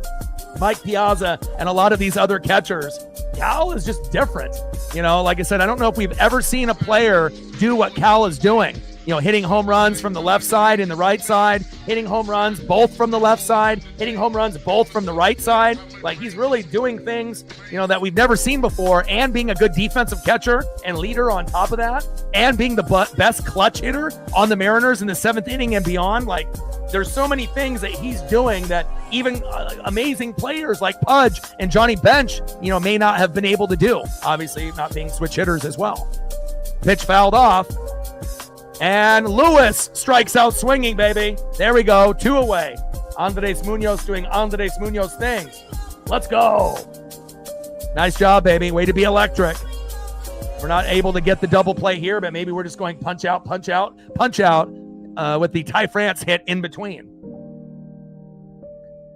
Mike Piazza, and a lot of these other catchers, Cal is just different. Like I said, I don't know if we've ever seen a player do what Cal is doing. Hitting home runs from the left side and the right side, hitting home runs both from the left side, hitting home runs both from the right side. Like, he's really doing things, that we've never seen before, and being a good defensive catcher and leader on top of that, and being the best clutch hitter on the Mariners in the 7th inning and beyond. Like, there's so many things that he's doing that even amazing players like Pudge and Johnny Bench, may not have been able to do. Obviously, not being switch hitters as well. Pitch fouled off. And Lewis strikes out swinging, baby. There we go. 2 away. Andres Munoz doing Andres Munoz things. Let's go. Nice job, baby. Way to be electric. We're not able to get the double play here, but maybe we're just going punch out, punch out, punch out with the Ty France hit in between.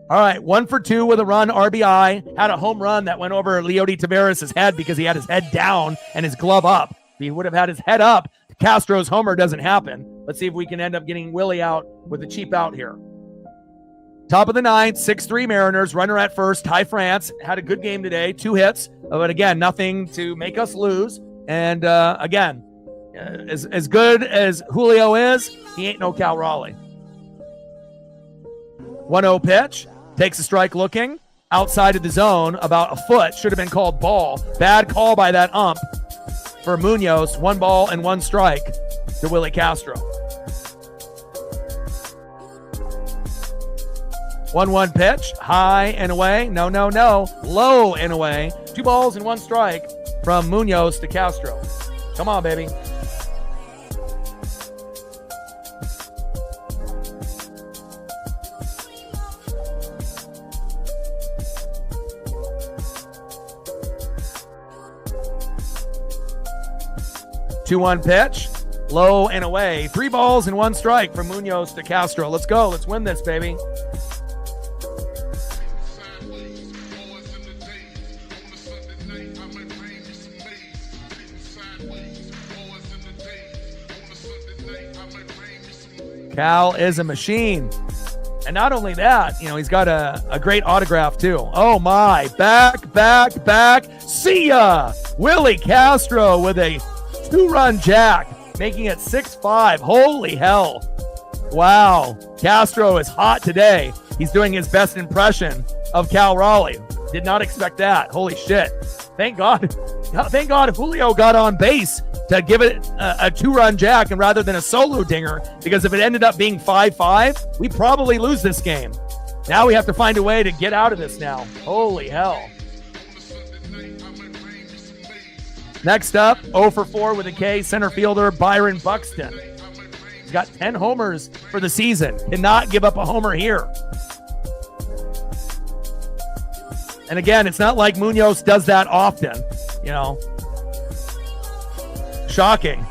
All right, 1 for 2 with a run, RBI. Had a home run that went over Leody Taveras' head because he had his head down and his glove up. If he would have had his head up, Castro's homer doesn't happen. Let's see if we can end up getting Willie out with a cheap out here. Top of the 9th, 6-3 Mariners. Runner at first. Ty France had a good game today. 2 hits, but again, nothing to make us lose. And again, as good as Julio is, he ain't no Cal Raleigh. 1-0 pitch. Takes a strike looking. Outside of the zone, about a foot. Should have been called ball. Bad call by that ump. For Munoz, 1 ball and 1 strike to Willie Castro. 1-1 pitch, high and away. No. Low and away. 2 balls and 1 strike from Munoz to Castro. Come on, baby. Two-one pitch, low and away. 3 balls and 1 strike from Munoz to Castro. Let's go. Let's win this, baby. Cal is a machine. And not only that, he's got a great autograph too. Oh my, back. See ya! Willie Castro with a 2-run jack, making it 6-5. Holy hell. Wow. Castro is hot today. He's doing his best impression of Cal Raleigh. Did not expect that. Holy shit. Thank God Julio got on base to give it a 2-run jack and rather than a solo dinger, because if it ended up being 5-5, we probably lose this game. Now we have to find a way to get out of this now. Holy hell. Next up, 0 for 4 with a K, center fielder Byron Buxton. He's got 10 homers for the season. Cannot give up a homer here. And again, it's not like Munoz does that often, Shocking.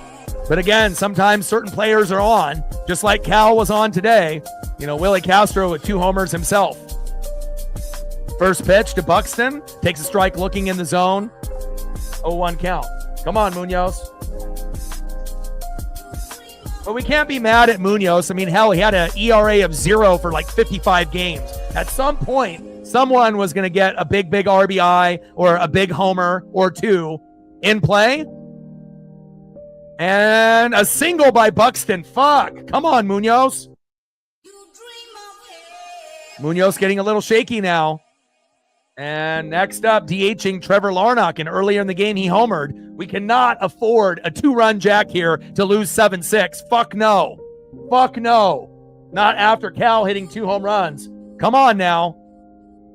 But again, sometimes certain players are on, just like Cal was on today. Willie Castro with 2 homers himself. First pitch to Buxton. Takes a strike looking in the zone. 0-1 count. Come on, Munoz. But we can't be mad at Munoz. I mean, hell, he had an ERA of 0 for like 55 games. At some point, someone was going to get a big RBI or a big homer or 2 in play. And a single by Buxton. Fuck. Come on, Munoz. Munoz getting a little shaky now. And next up, DHing Trevor Larnach. And earlier in the game, he homered. We cannot afford a 2-run jack here to lose 7-6. Fuck no. Fuck no. Not after Cal hitting 2 home runs. Come on now.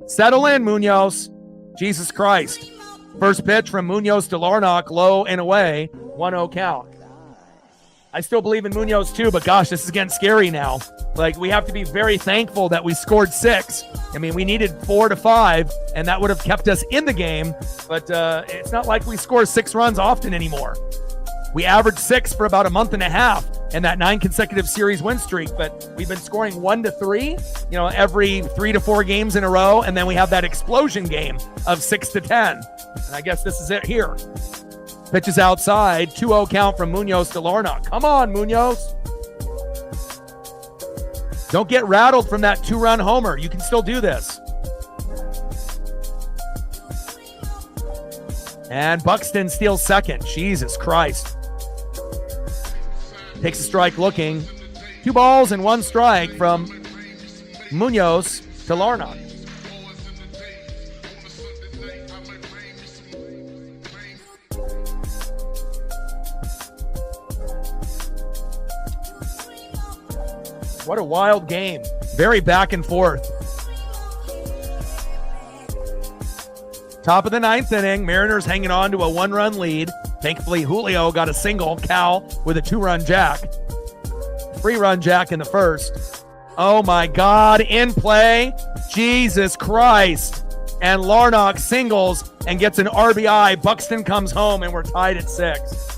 Settle in, Munoz. Jesus Christ. First pitch from Munoz to Larnach, low and away. 1-0 count. I still believe in Munoz too, but gosh, this is getting scary now. Like, we have to be very thankful that we scored 6. I mean, we needed 4 to 5, and that would have kept us in the game. But it's not like we score 6 runs often anymore. We averaged 6 for about a month and a half in that 9 consecutive series win streak, but we've been scoring 1 to 3, every 3 to 4 games in a row, and then we have that explosion game of 6 to 10. And I guess this is it here. Pitches outside, 2-0 count from Munoz to Larnach. Come on, Munoz. Don't get rattled from that 2-run homer. You can still do this. And Buxton steals second. Jesus Christ. Takes a strike looking. 2 balls and 1 strike from Munoz to Larnach. What a wild game. Very back and forth. Top of the 9th inning. Mariners hanging on to a 1-run lead. Thankfully, Julio got a single. Cal with a 2-run jack. 3-run jack in the first. Oh my God, in play. Jesus Christ. And Larnach singles and gets an RBI. Buxton comes home and we're tied at 6.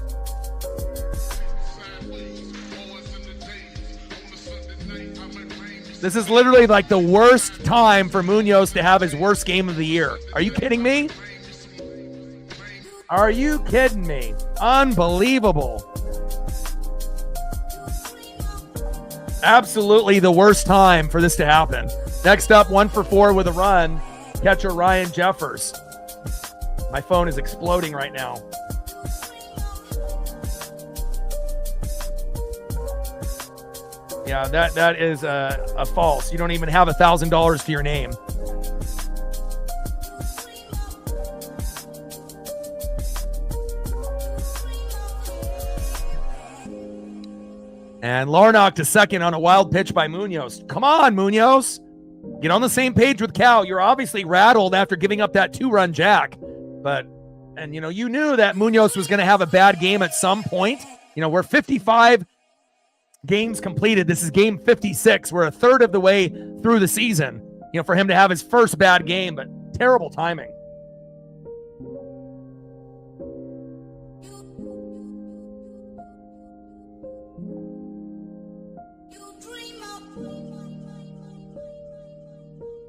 This is literally like the worst time for Munoz to have his worst game of the year. Are you kidding me? Are you kidding me? Unbelievable. Absolutely the worst time for this to happen. Next up, 1 for 4 with a run. Catcher Ryan Jeffers. My phone is exploding right now. Yeah, that is a false. You don't even have $1,000 to your name. And Larnach to second on a wild pitch by Munoz. Come on, Munoz. Get on the same page with Cal. You're obviously rattled after giving up that 2-run jack. And you knew that Munoz was going to have a bad game at some point. We're 55 games completed. This is game 56. We're a third of the way through the season, for him to have his first bad game, but terrible timing.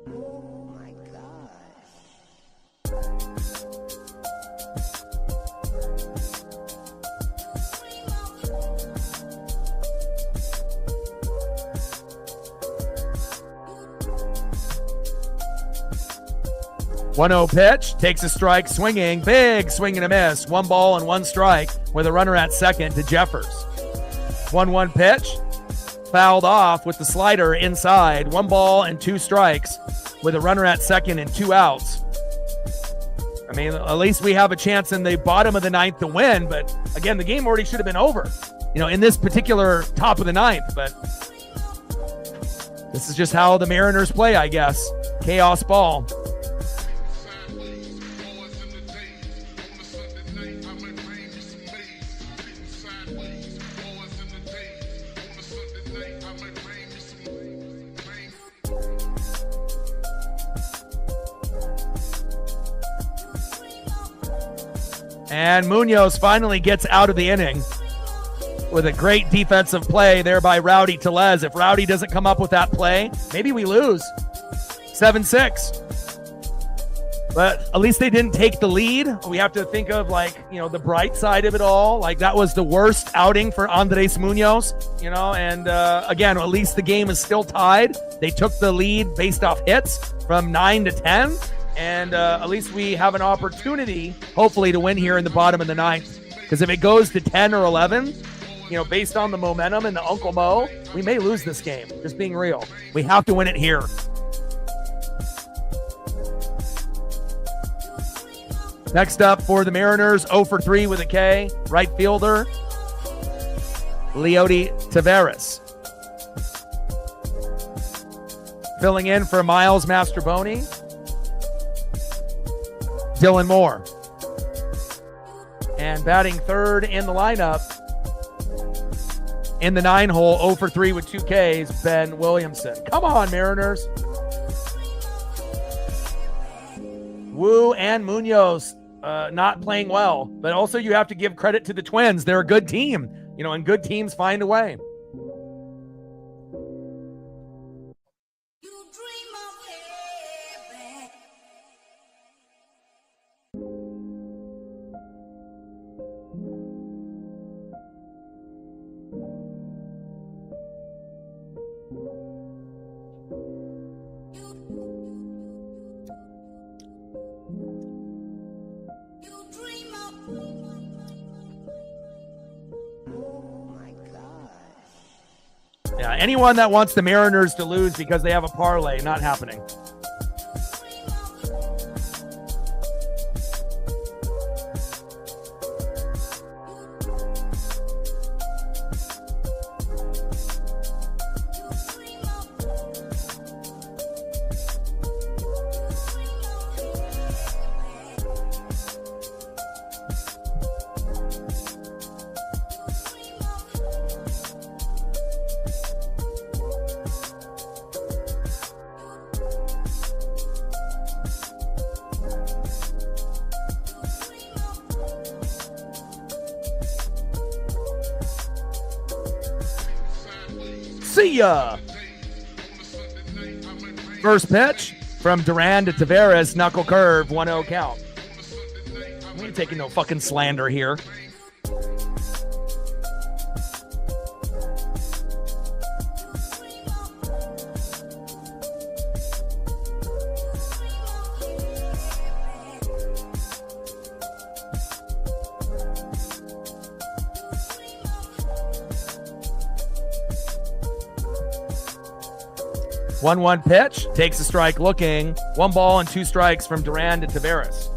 Oh my God. One-0 pitch, takes a strike, swinging, big swing and a miss. 1 ball and 1 strike with a runner at second to Jeffers. 1-1 pitch, fouled off with the slider inside. 1 ball and 2 strikes with a runner at second and 2 outs. I mean, at least we have a chance in the bottom of the 9th to win, but again, the game already should have been over, in this particular top of the 9th, but this is just how the Mariners play, I guess. Chaos ball. And Munoz finally gets out of the inning with a great defensive play there by Rowdy Tellez. If Rowdy doesn't come up with that play, maybe we lose 7-6. But at least they didn't take the lead. We have to think of the bright side of it all. That was the worst outing for Andres Munoz, and again, at least the game is still tied. They took the lead based off hits from 9 to 10. And at least we have an opportunity, hopefully, to win here in the bottom of the 9th. Because if it goes to 10 or 11, based on the momentum and the Uncle Mo, we may lose this game. Just being real. We have to win it here. Next up for the Mariners, 0 for 3 with a K, right fielder, Leody Taveras. Filling in for Miles Mastrobuoni, Dylan Moore. And batting third in the lineup in the 9-hole, 0 for 3 with 2 Ks, Ben Williamson. Come on, Mariners. Wu and Munoz not playing well. But also you have to give credit to the Twins. They're a good team, and good teams find a way. Yeah, anyone that wants the Mariners to lose because they have a parlay, not happening. See ya. First pitch from Duran to Taveras, knuckle curve, 1-0 count. We ain't taking no fucking slander here. One pitch, takes a strike looking. 1 ball and 2 strikes from Duran to Taveras.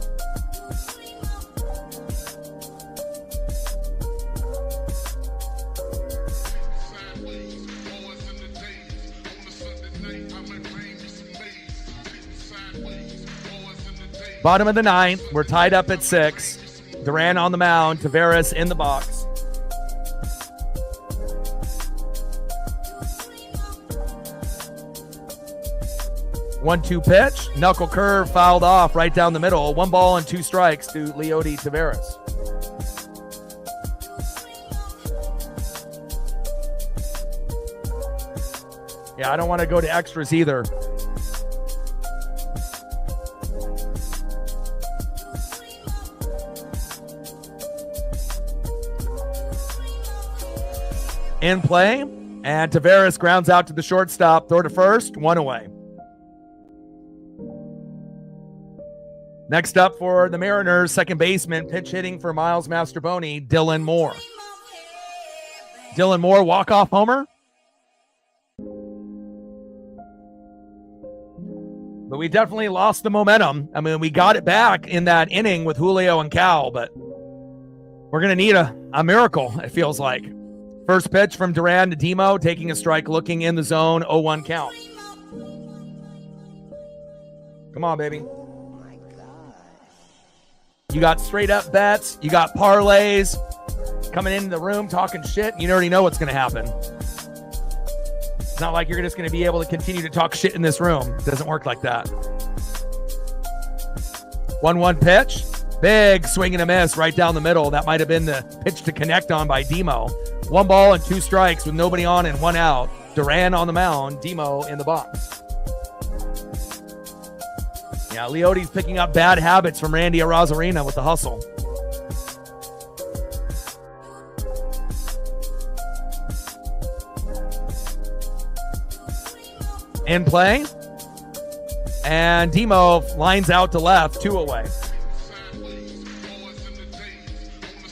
Bottom of the 9th, we're tied up at 6. Duran on the mound, Taveras in the box. 1-2 pitch, knuckle curve fouled off right down the middle. 1 ball and 2 strikes to Leody Taveras. Yeah, I don't want to go to extras either. In play, and Taveras grounds out to the shortstop. Throw to first, 1 away. Next up for the Mariners, second baseman, pinch hitting for Miles Mastrobuoni, Dylan Moore. Dylan Moore, walk-off homer. But we definitely lost the momentum. I mean, we got it back in that inning with Julio and Cal, but we're going to need a miracle, it feels like. First pitch from Duran to Demo, taking a strike, looking in the zone, 0-1 count. Come on, baby. You got straight up bets. You got parlays coming into the room talking shit. You already know what's going to happen. It's not like you're just going to be able to continue to talk shit in this room. It doesn't work like that. 1-1 pitch. Big swing and a miss right down the middle. That might have been the pitch to connect on by Demo. 1 ball and 2 strikes with nobody on and 1 out. Duran on the mound. Demo in the box. Yeah, Leody's picking up bad habits from Randy Arozarena with the hustle. In play. And Demo lines out to left, 2 away.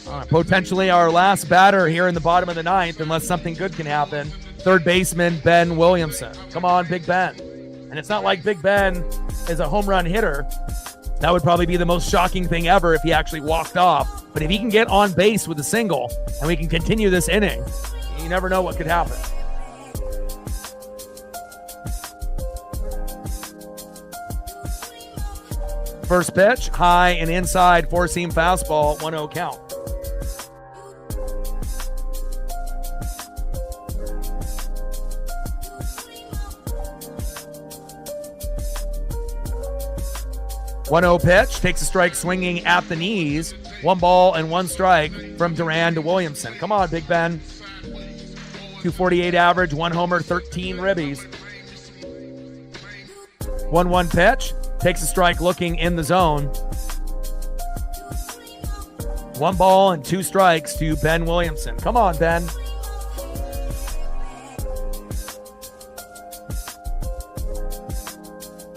All right, potentially our last batter here in the bottom of the 9th, unless something good can happen. Third baseman, Ben Williamson. Come on, Big Ben. And it's not like Big Ben is a home run hitter. That would probably be the most shocking thing ever if he actually walked off. But if he can get on base with a single and we can continue this inning, you never know what could happen. First pitch, high and inside, 4-seam fastball, 1-0 count. 1-0 pitch, takes a strike swinging at the knees. 1 ball and 1 strike from Duran to Williamson. Come on, Big Ben. 248 average, 1 homer, 13 ribbies. 1-1 pitch, takes a strike looking in the zone. 1 ball and 2 strikes to Ben Williamson. Come on, Ben.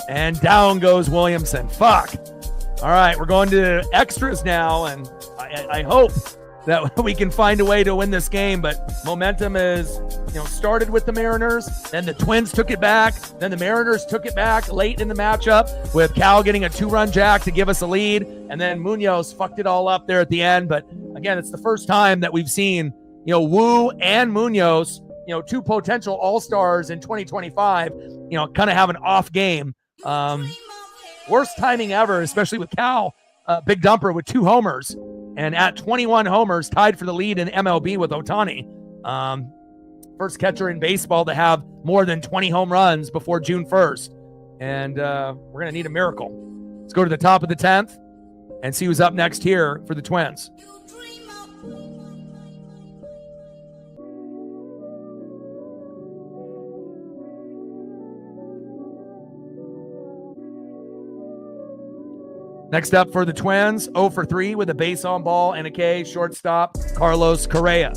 And down goes Williamson. Fuck. All right, we're going to extras now, and I hope that we can find a way to win this game. But momentum is, started with the Mariners, then the Twins took it back, then the Mariners took it back late in the matchup with Cal getting a 2-run jack to give us a lead, and then Munoz fucked it all up there at the end. But again, it's the first time that we've seen, Wu and Munoz, 2 potential all-stars in 2025, kind of have an off game. Worst timing ever, especially with Cal, Big Dumper with 2 homers, and at 21 homers, tied for the lead in MLB with Ohtani. First catcher in baseball to have more than 20 home runs before June 1st. And we're going to need a miracle. Let's go to the top of the 10th and see who's up next here for the Twins. Next up for the Twins, 0 for 3 with a base on ball and a K, shortstop, Carlos Correa.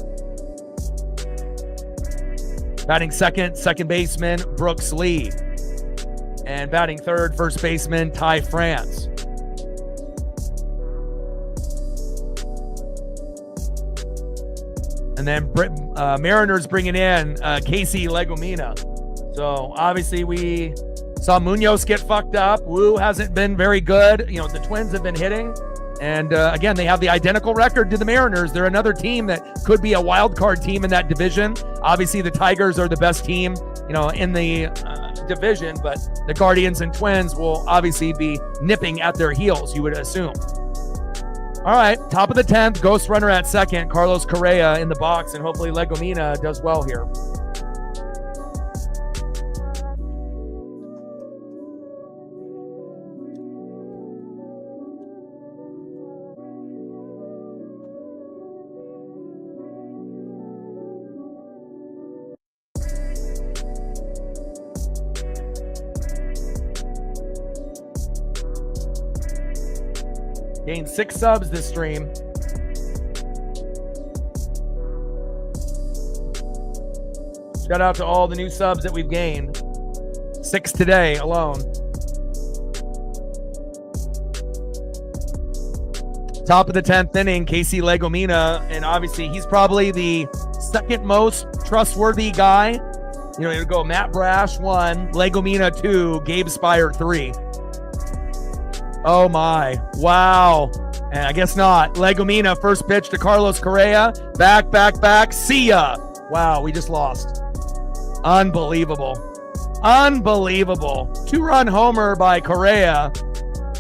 Batting second baseman, Brooks Lee. And batting third, first baseman, Ty France. And then Mariners bringing in Casey Legumina. So obviously we saw Munoz get fucked up. Wu hasn't been very good. The Twins have been hitting. And again, they have the identical record to the Mariners. They're another team that could be a wild card team in that division. Obviously, the Tigers are the best team, in the division, but the Guardians and Twins will obviously be nipping at their heels, you would assume. All right, top of the 10th, ghost runner at second, Carlos Correa in the box, and hopefully Legumina does well here. Gained 6 subs this stream. Shout out to all the new subs that we've gained. 6 today alone. Top of the 10th inning, Casey Legumina, and obviously he's probably the second most trustworthy guy. It'll go Matt Brash 1, Legumina 2, Gabe Spire 3. Oh my, wow. And I guess not. Legumina, first pitch to Carlos Correa. Back, see ya. Wow, we just lost. Unbelievable. 2-run homer by Correa.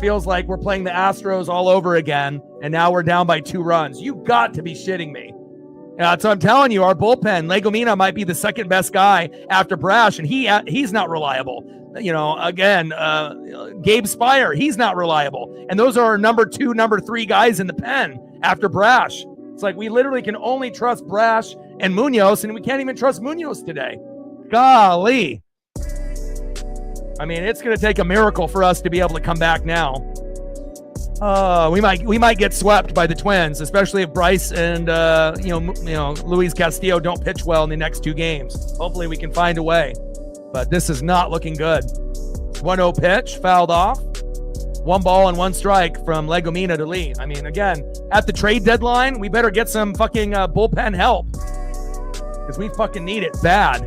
Feels like we're playing the Astros all over again, and now we're down by 2 runs. You got to be shitting me. So I'm telling you, our bullpen, Legumina might be the second best guy after Brash, and he's not reliable. Again, Gabe Spire, he's not reliable. And those are our number 2, number 3 guys in the pen after Brash. It's like we literally can only trust Brash and Munoz, and we can't even trust Munoz today. Golly. I mean, it's going to take a miracle for us to be able to come back now. We might get swept by the Twins, especially if Bryce and Luis Castillo don't pitch well in the next 2 games. Hopefully we can find a way. But this is not looking good. 1-0 pitch, fouled off. 1 ball and 1 strike from Legumina to Lee. I mean, again, at the trade deadline, we better get some fucking bullpen help. Because we fucking need it bad.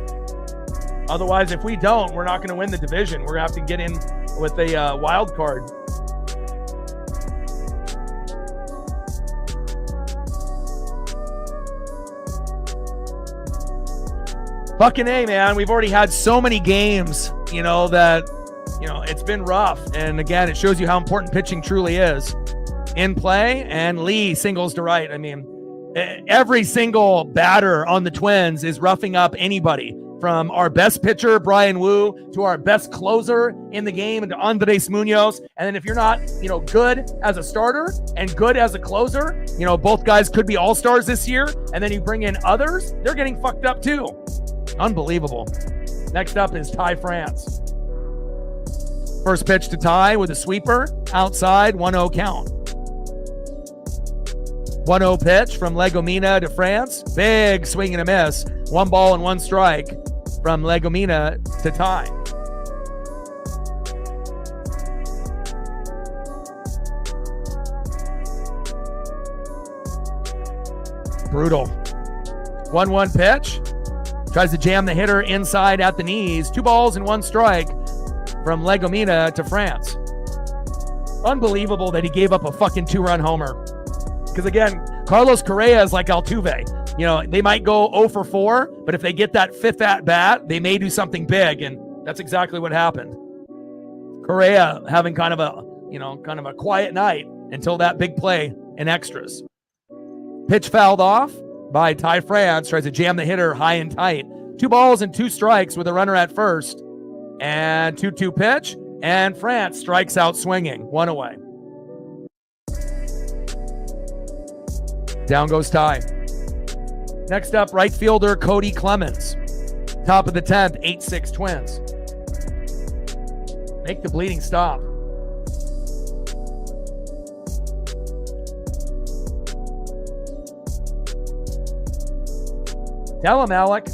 Otherwise, if we don't, we're not going to win the division. We're going to have to get in with a wild card. Fucking A, man. We've already had so many games, that, it's been rough. And again, it shows you how important pitching truly is. In play, and Lee singles to right. I mean, every single batter on the Twins is roughing up anybody, from our best pitcher, Brian Wu, to our best closer in the game, and to Andres Munoz. And then if you're not, good as a starter and good as a closer, both guys could be all-stars this year. And then you bring in others, they're getting fucked up too. Unbelievable. Next up is Ty France. First pitch to Ty with a sweeper. Outside, 1-0 count. 1-0 pitch from Legomina to France. Big swing and a miss. 1 ball and 1 strike from Legomina to Ty. Brutal. 1-1 pitch. Tries to jam the hitter inside at the knees. 2 balls and 1 strike from Legomina to France. Unbelievable that he gave up a fucking 2-run homer. Because again, Carlos Correa is like Altuve. They might go 0 for 4, but if they get that 5th at bat, they may do something big, and that's exactly what happened. Correa having kind of a quiet night until that big play in extras. Pitch fouled off by Ty France, tries to jam the hitter high and tight. 2 balls and 2 strikes with a runner at first, and 2-2 pitch, and France strikes out swinging. 1 away. Down goes Ty. Next up, right fielder Cody Clemens. Top of the 10th, 8-6 Twins. Make the bleeding stop. Tell him, Alec.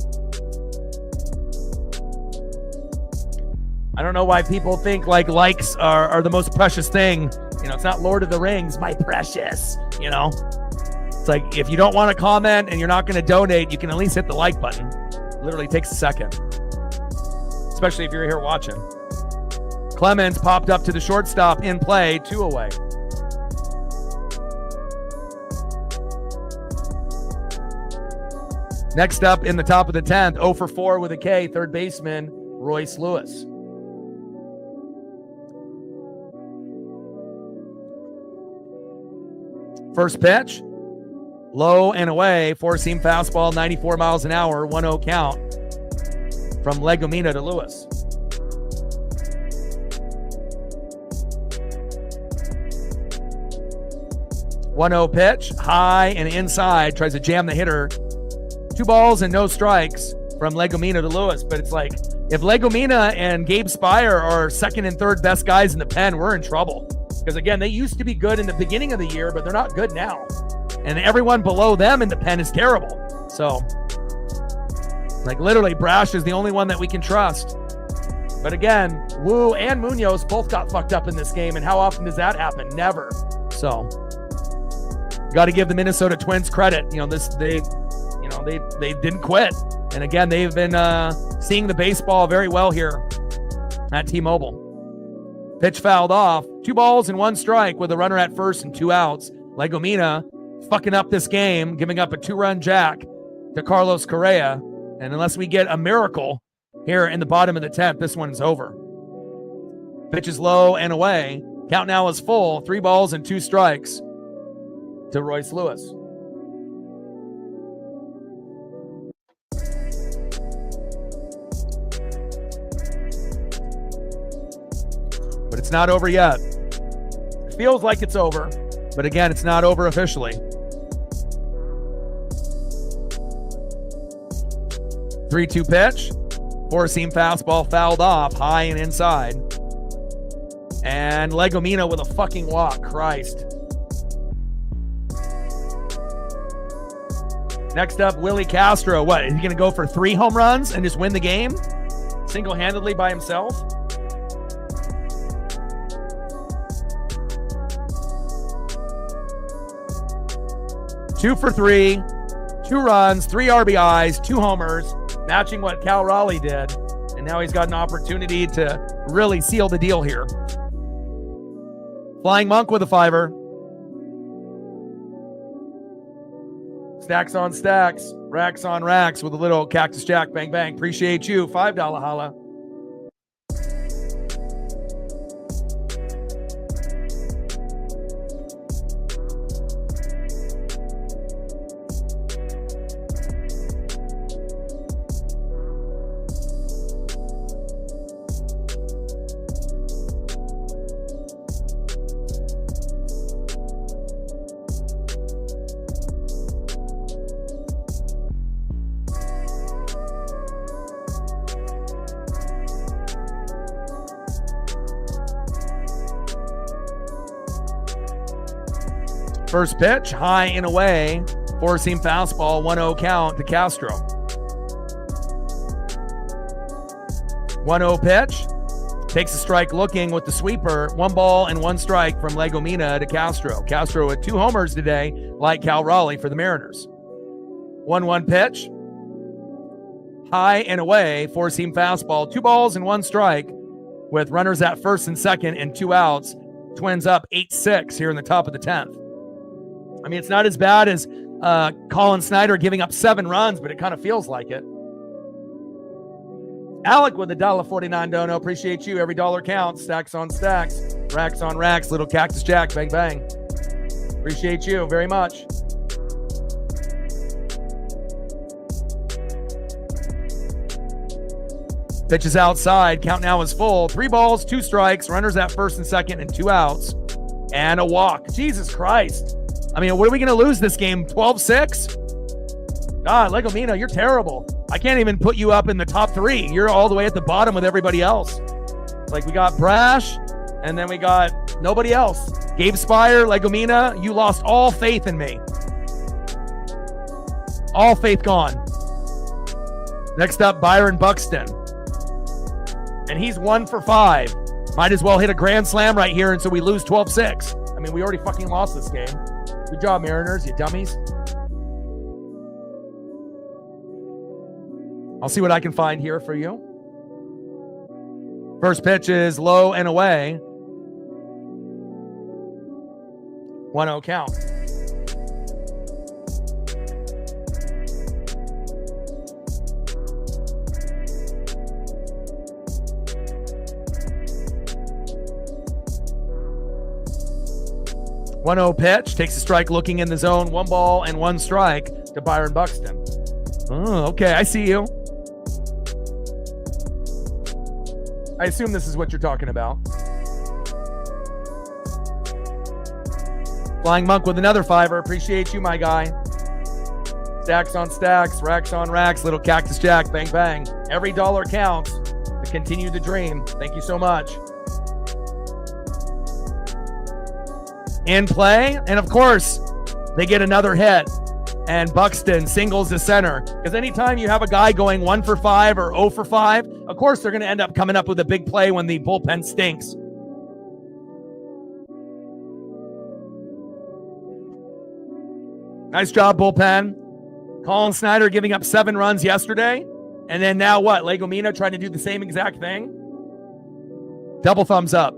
I don't know why people think likes are the most precious thing. It's not Lord of the Rings, my precious, It's like, if you don't want to comment and you're not going to donate, you can at least hit the like button. It literally takes a second. Especially if you're here watching. Clemens popped up to the shortstop in play, 2 away. Next up in the top of the 10th, 0 for 4 with a K, third baseman, Royce Lewis. First pitch. Low and away, 4-seam fastball, 94 miles an hour, 1-0 count from Legomina to Lewis. .1-0 pitch, high and inside, tries to jam the hitter. 2 balls and no strikes from Legomina to Lewis. But it's like, if Legomina and Gabe Spire are second and third best guys in the pen, we're in trouble. Because again, they used to be good in the beginning of the year, but they're not good now. And everyone below them in the pen is terrible. So, literally, Brash is the only one that we can trust. But again, Wu and Munoz both got fucked up in this game. And how often does that happen? Never. So, got to give the Minnesota Twins credit. They didn't quit. And again, they've been seeing the baseball very well here at T-Mobile. Pitch fouled off. 2 balls and 1 strike with a runner at first and 2 outs. Legomina fucking up this game, giving up a 2-run jack to Carlos Correa. And unless we get a miracle here in the bottom of the 10th, this one's over. Pitch is low and away. Count now is full. 3 balls and 2 strikes to Royce Lewis. But it's not over yet. It feels like it's over. But again, it's not over officially. 3-2 pitch. 4-seam fastball fouled off, high and inside. And Legomina with a fucking walk. Christ. Next up, Willie Castro. What, is he going to go for 3 home runs and just win the game? Single-handedly by himself? Two for 3, 2 runs, 3 RBIs, 2 homers, matching what Cal Raleigh did. And now he's got an opportunity to really seal the deal here. Flying Monk with a 5-er. Stacks on stacks, racks on racks with a little Cactus Jack. Bang, bang. Appreciate you. $5 holla. First pitch, high and away. Four-seam fastball, 1-0 count to Castro. 1-0 pitch. Takes a strike looking with the sweeper. 1 ball and 1 strike from Legomina to Castro. Castro with 2 homers today, like Cal Raleigh for the Mariners. 1-1 pitch. High and away, four-seam fastball. 2 balls and 1 strike with runners at first and second and 2 outs. Twins up 8-6 here in the top of the 10th. I mean, it's not as bad as Colin Snyder giving up 7 runs, but it kind of feels like it. Alec with $1.49 dono. Appreciate you. Every dollar counts. Stacks on stacks. Racks on racks. Little Cactus Jack. Bang, bang. Appreciate you very much. Pitch is outside. Count now is full. 3 balls, 2 strikes. Runners at first and second and 2 outs. And a walk. Jesus Christ. I mean, what are we going to lose this game? 12-6? God, Legomina, you're terrible. I can't even put you up in the top 3. You're all the way at the bottom with everybody else. Like, we got Brash, and then we got nobody else. Gabe Spire, Legomina, you lost all faith in me. All faith gone. Next up, Byron Buxton. And he's 1 for 5. Might as well hit a grand slam right here, and so we lose 12-6. I mean, we already fucking lost this game. Good job, Mariners, you dummies. I'll see what I can find here for you. First pitch is low and away. 1-0 count. One-0 pitch, takes a strike looking in the zone. 1 ball and 1 strike to Byron Buxton. Oh, okay, I see you. I assume this is what you're talking about. Flying Monk with another 5er. Appreciate you, my guy. Stacks on stacks, racks on racks, little Cactus Jack, bang, bang. Every dollar counts to continue the dream. Thank you so much. In play, and of course, they get another hit. And Buxton singles the center. Because anytime you have a guy going 1 for 5 or 0 for 5, of course they're going to end up coming up with a big play when the bullpen stinks. Nice job, bullpen. Colin Snyder giving up 7 runs yesterday. And then now what? Legomina trying to do the same exact thing? Double thumbs up.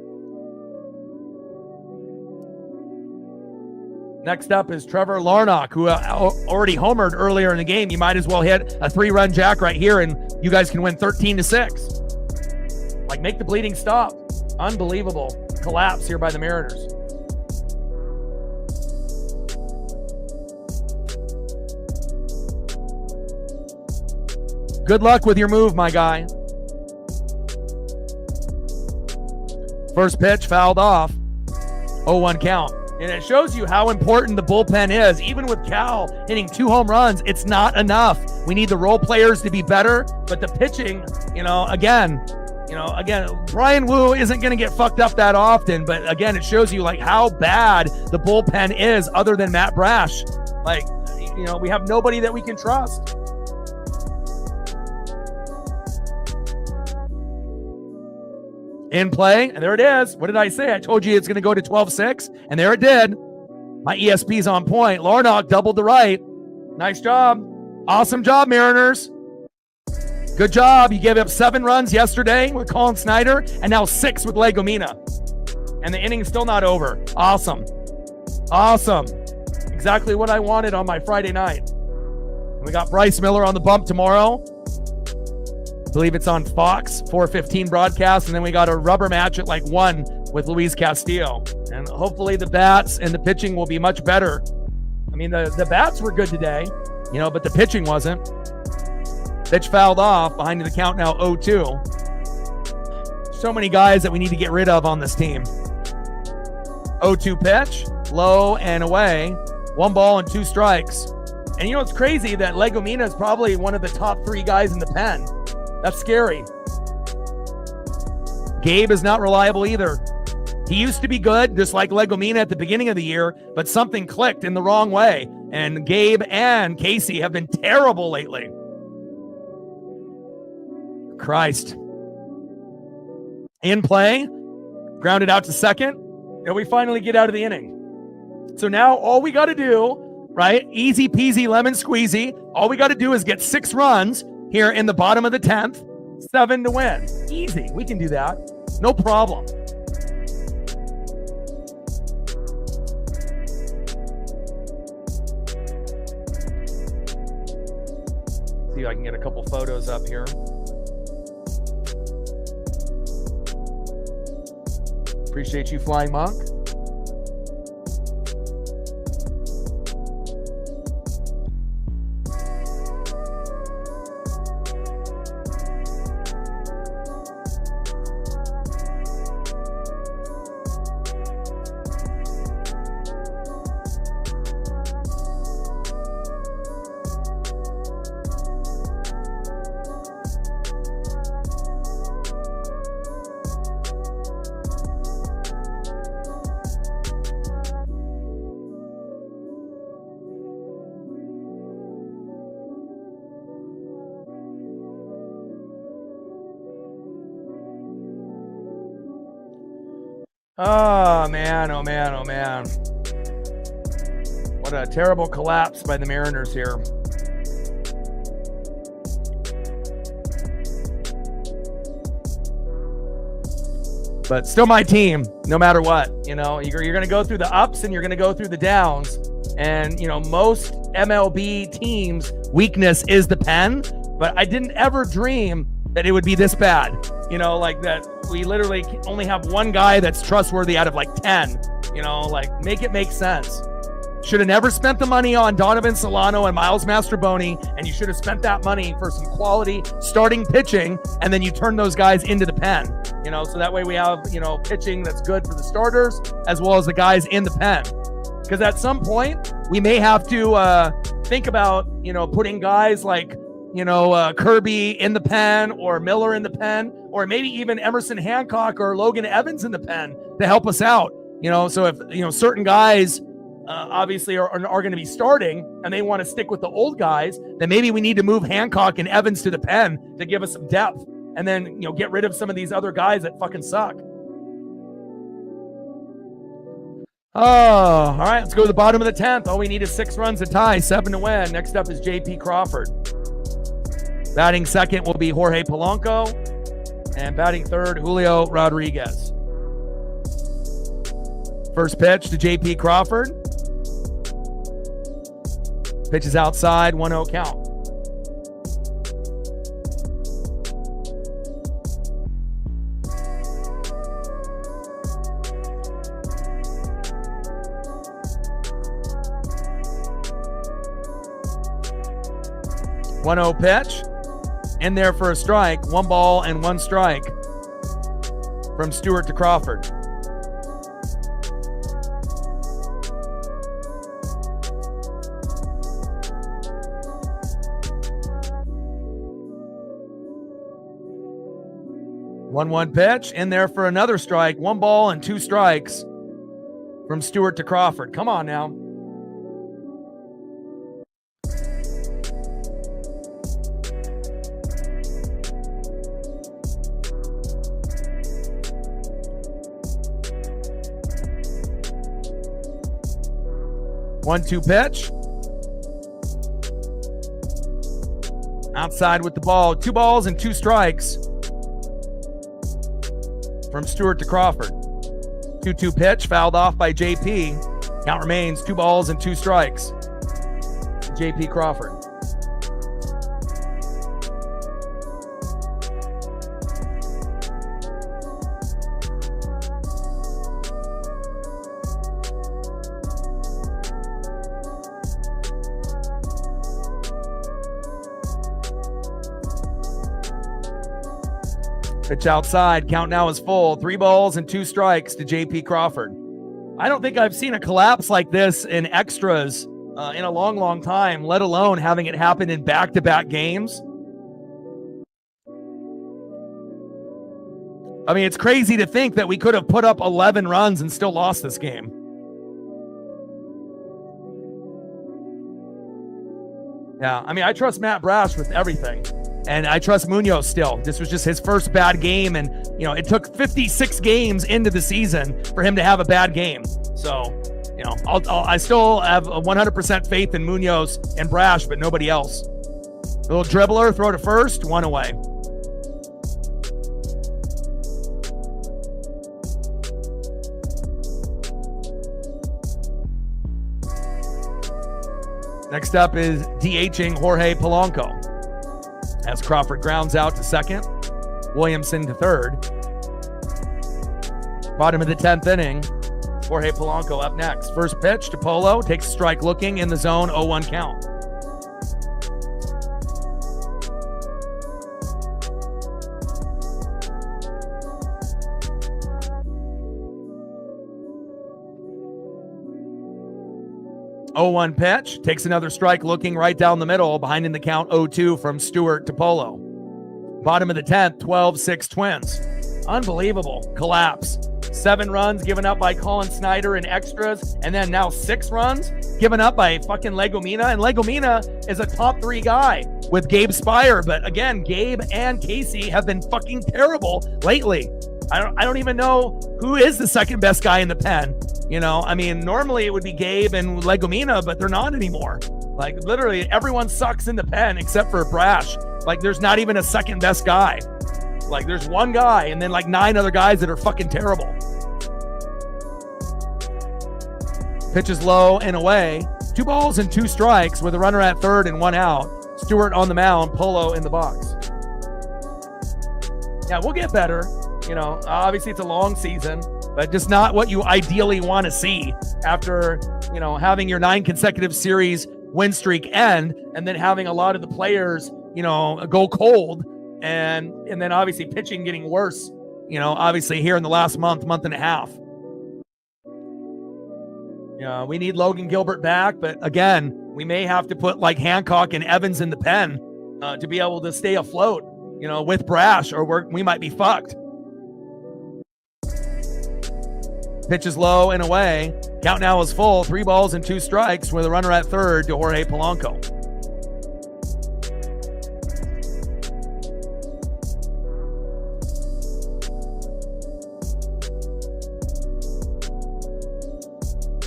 Next up is Trevor Larnach, who already homered earlier in the game. You might as well hit a 3-run jack right here, and you guys can win 13-6. Like, make the bleeding stop. Unbelievable collapse here by the Mariners. Good luck with your move, my guy. First pitch fouled off. 0-1 count. And it shows you how important the bullpen is. Even with Cal hitting 2 home runs, it's not enough. We need the role players to be better, but the pitching, again, Brian Wu isn't going to get fucked up that often, but again, it shows you like how bad the bullpen is other than Matt Brash. Like, we have nobody that we can trust. In play, and there it is. What did I say? I told you it's going to go to 12-6, and there it did. My ESP's on point. Larnach doubled the right. Nice job. Awesome job, Mariners. Good job. You gave up 7 runs yesterday with Colin Snyder, and now 6 with Legomina. And the inning's still not over. Awesome. Awesome. Exactly what I wanted on my Friday night. And we got Bryce Miller on the bump tomorrow. I believe it's on Fox, 4:15 broadcast, and then we got a rubber match at like 1 with Luis Castillo. And hopefully the bats and the pitching will be much better. I mean, the bats were good today, but the pitching wasn't. Pitch fouled off, behind the count now 0-2. So many guys that we need to get rid of on this team. 0-2 pitch, low and away. 1 ball and 2 strikes. And it's crazy that Legomina is probably one of the top 3 guys in the pen. That's scary. Gabe is not reliable either. He used to be good, just like Legomina at the beginning of the year, but something clicked in the wrong way. And Gabe and Casey have been terrible lately. Christ. In play, grounded out to second, and we finally get out of the inning. So now all we got to do, right, easy peasy lemon squeezy, all we got to do is get 6 runs here in the bottom of the 10th, 7 to win. Easy. We can do that. No problem. See if I can get a couple photos up here. Appreciate you, Flying Monk. Oh, man. Oh, man. Oh, man. What a terrible collapse by the Mariners here. But still my team, no matter what. You know, you're going to go through the ups and you're going to go through the downs. And, you know, most MLB teams' weakness is the pen. But I didn't ever dream that it would be this bad. You know, like that we literally only have one guy that's trustworthy out of like 10. You know, like make it make sense. Should have never spent the money on Donovan Solano and Miles Mastrobuoni, and you should have spent that money for some quality starting pitching, and then you turn those guys into the pen. You know, so that way we have, you know, pitching that's good for the starters as well as the guys in the pen. Because at some point we may have to think about, you know, putting guys like, you know, Kirby in the pen or Miller in the pen, or maybe even Emerson Hancock or Logan Evans in the pen to help us out. You know, so if, you know, certain guys obviously are going to be starting and they want to stick with the old guys, then maybe we need to move Hancock and Evans to the pen to give us some depth and then, you know, get rid of some of these other guys that fucking suck. Oh, all right, let's go to the bottom of the 10th. All we need is 6 runs to tie, 7 to win. Next up is JP Crawford. Batting second will be Jorge Polanco, and batting third, Julio Rodriguez. First pitch to JP Crawford. Pitch is outside, 1-0 count. One-0 pitch. In there for a strike. 1 ball and 1 strike from Stewart to Crawford. One pitch. In there for another strike. 1 ball and 2 strikes from Stewart to Crawford. Come on now. One-two pitch. Outside with the ball. 2 balls and 2 strikes from Stewart to Crawford. 2-2 pitch. Fouled off by JP. Count remains 2 balls and 2 strikes to JP Crawford. Pitch outside. Count now is full. 3 balls and 2 strikes to JP Crawford. I don't think I've seen a collapse like this in extras in a long, long time, let alone having it happen in back-to-back games. I mean, it's crazy to think that we could have put up 11 runs and still lost this game. Yeah, I mean, I trust Matt Brash with everything. And I trust Munoz still. This was just his first bad game. And, you know, it took 56 games into the season for him to have a bad game. So, you know, I still have a 100% faith in Munoz and Brash, but nobody else. Little dribbler, throw to first, one away. Next up is DHing Jorge Polanco. As Crawford grounds out to second, Williamson to third. Bottom of the 10th inning, Jorge Polanco up next. First pitch to Polo, takes a strike looking in the zone, 0-1 count. Oh-1 pitch, takes another strike looking right down the middle, behind in the count 0-2 from Stewart to Polo. Bottom of the 10th, 12-6 Twins. Unbelievable collapse. 7 runs given up by Colin Snyder in extras, and then now 6 runs given up by fucking Legomina. And Legomina is a top 3 guy with Gabe Spire, but again, Gabe and Casey have been fucking terrible lately. I don't even know who is the second best guy in the pen. You know, I mean, normally it would be Gabe and Legomina, but they're not anymore. Like, literally, everyone sucks in the pen except for Brash. Like, there's not even a second best guy. Like, there's one guy and then like 9 other guys that are fucking terrible. Pitches low and away. 2 balls and 2 strikes with a runner at third and 1 out. Stewart on the mound, Polo in the box. Yeah, we'll get better. You know, obviously it's a long season, but just not what you ideally want to see after, you know, having your 9 consecutive series win streak end and then having a lot of the players, you know, go cold and then obviously pitching getting worse, you know, obviously here in the last month and a half. Yeah, we need Logan Gilbert back, but again, we may have to put like Hancock and Evans in the pen to be able to stay afloat, you know, with Brash, or we might be fucked. Pitches low and away. Count now is full. 3 balls and 2 strikes with a runner at third to Jorge Polanco.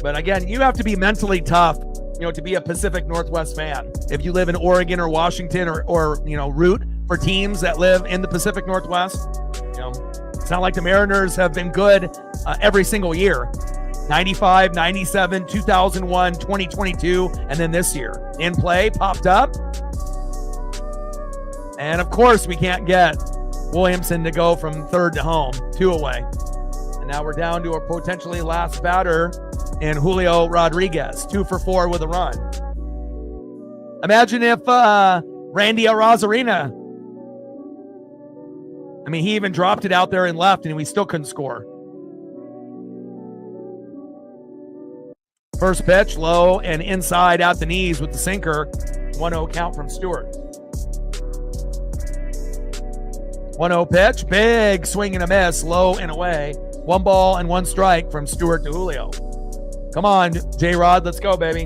But again, you have to be mentally tough, you know, to be a Pacific Northwest fan. If you live in Oregon or Washington or you know, root for teams that live in the Pacific Northwest, you know, it's not like the Mariners have been good every single year. 95, 97, 2001, 2022, and then this year. In play, popped up. And of course, we can't get Williamson to go from third to home, 2 away. And now we're down to a potentially last batter in Julio Rodriguez, 2 for 4 with a run. Imagine if Randy Arozarena, I mean, he even dropped it out there and left, and we still couldn't score. First pitch, low and inside at the knees with the sinker. 1-0 count from Stewart. 1-0 pitch, big swing and a miss, low and away. 1 ball and 1 strike from Stewart to Julio. Come on, J-Rod, let's go, baby.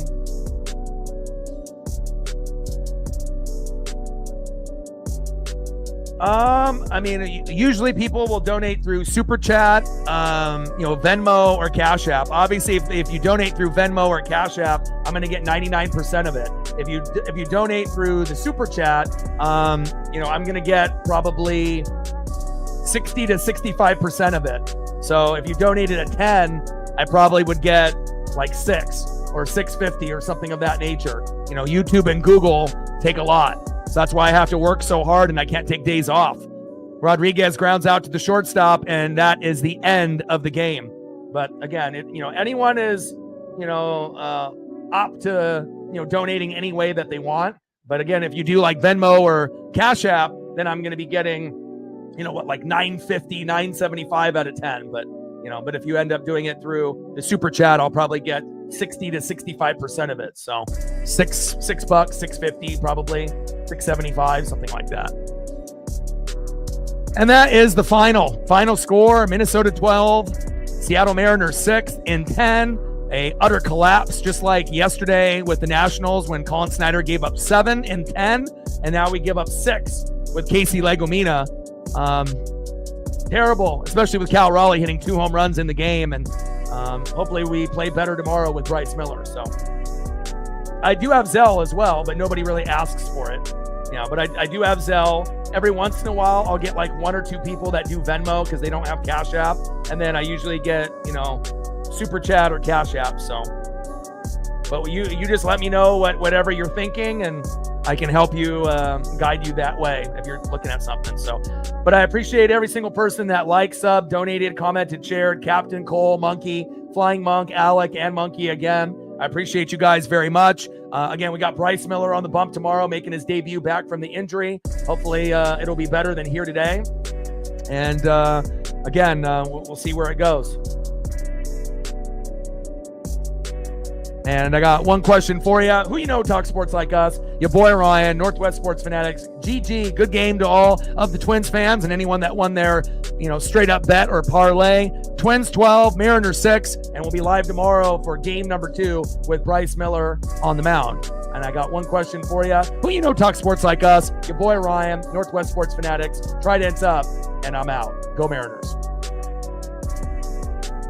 I mean, usually people will donate through Super Chat, you know, Venmo or Cash App. Obviously, if you donate through Venmo or Cash App, I'm going to get 99% of it. If you donate through the Super Chat, you know, I'm going to get probably 60 to 65% of it. So if you donated a 10, I probably would get like 6 or 650 or something of that nature. You know, YouTube and Google take a lot. So that's why I have to work so hard and I can't take days off. Rodriguez grounds out to the shortstop, and that is the end of the game. But again, you know, anyone is, you know, up to, you know, donating any way that they want. But again, if you do like Venmo or Cash App, then I'm going to be getting, you know, what, like 950, 975 out of 10. But, you know, but if you end up doing it through the Super Chat, I'll probably get 60 to 65% of it. So $6, $650, probably $675, something like that. And that is the final score. Minnesota 12, Seattle Mariners 6 in 10. A utter collapse, just like yesterday with the Nationals when Colin Snyder gave up 7 in 10, and now we give up 6 with Casey Legomina. Terrible, especially with Cal Raleigh hitting 2 home runs in the game, and hopefully we play better tomorrow with Bryce Miller. So I do have Zelle as well, but nobody really asks for it. Yeah, but I do have Zelle. Every once in a while, I'll get like 1 or 2 people that do Venmo because they don't have Cash App, and then I usually get, Super Chat or Cash App. So, but you just let me know whatever you're thinking, and I can help you guide you that way if you're looking at something. So, but I appreciate every single person that liked, sub, donated, commented, shared. Captain Cole, Monkey, Flying Monk, Alec, and Monkey again. I appreciate you guys very much. Again, we got Bryce Miller on the bump tomorrow, making his debut back from the injury. Hopefully, it'll be better than here today. And again, we'll see where it goes. And I got one question for you. Who talk sports like us? Your boy Ryan, Northwest Sports Fanatics. GG. Good game to all of the Twins fans and anyone that won their, straight up bet or parlay. Twins 12, Mariners 6, and we'll be live tomorrow for game number 2 with Bryce Miller on the mound. And I got one question for you. Who talk sports like us? Your boy Ryan, Northwest Sports Fanatics. Trident's up, and I'm out. Go Mariners.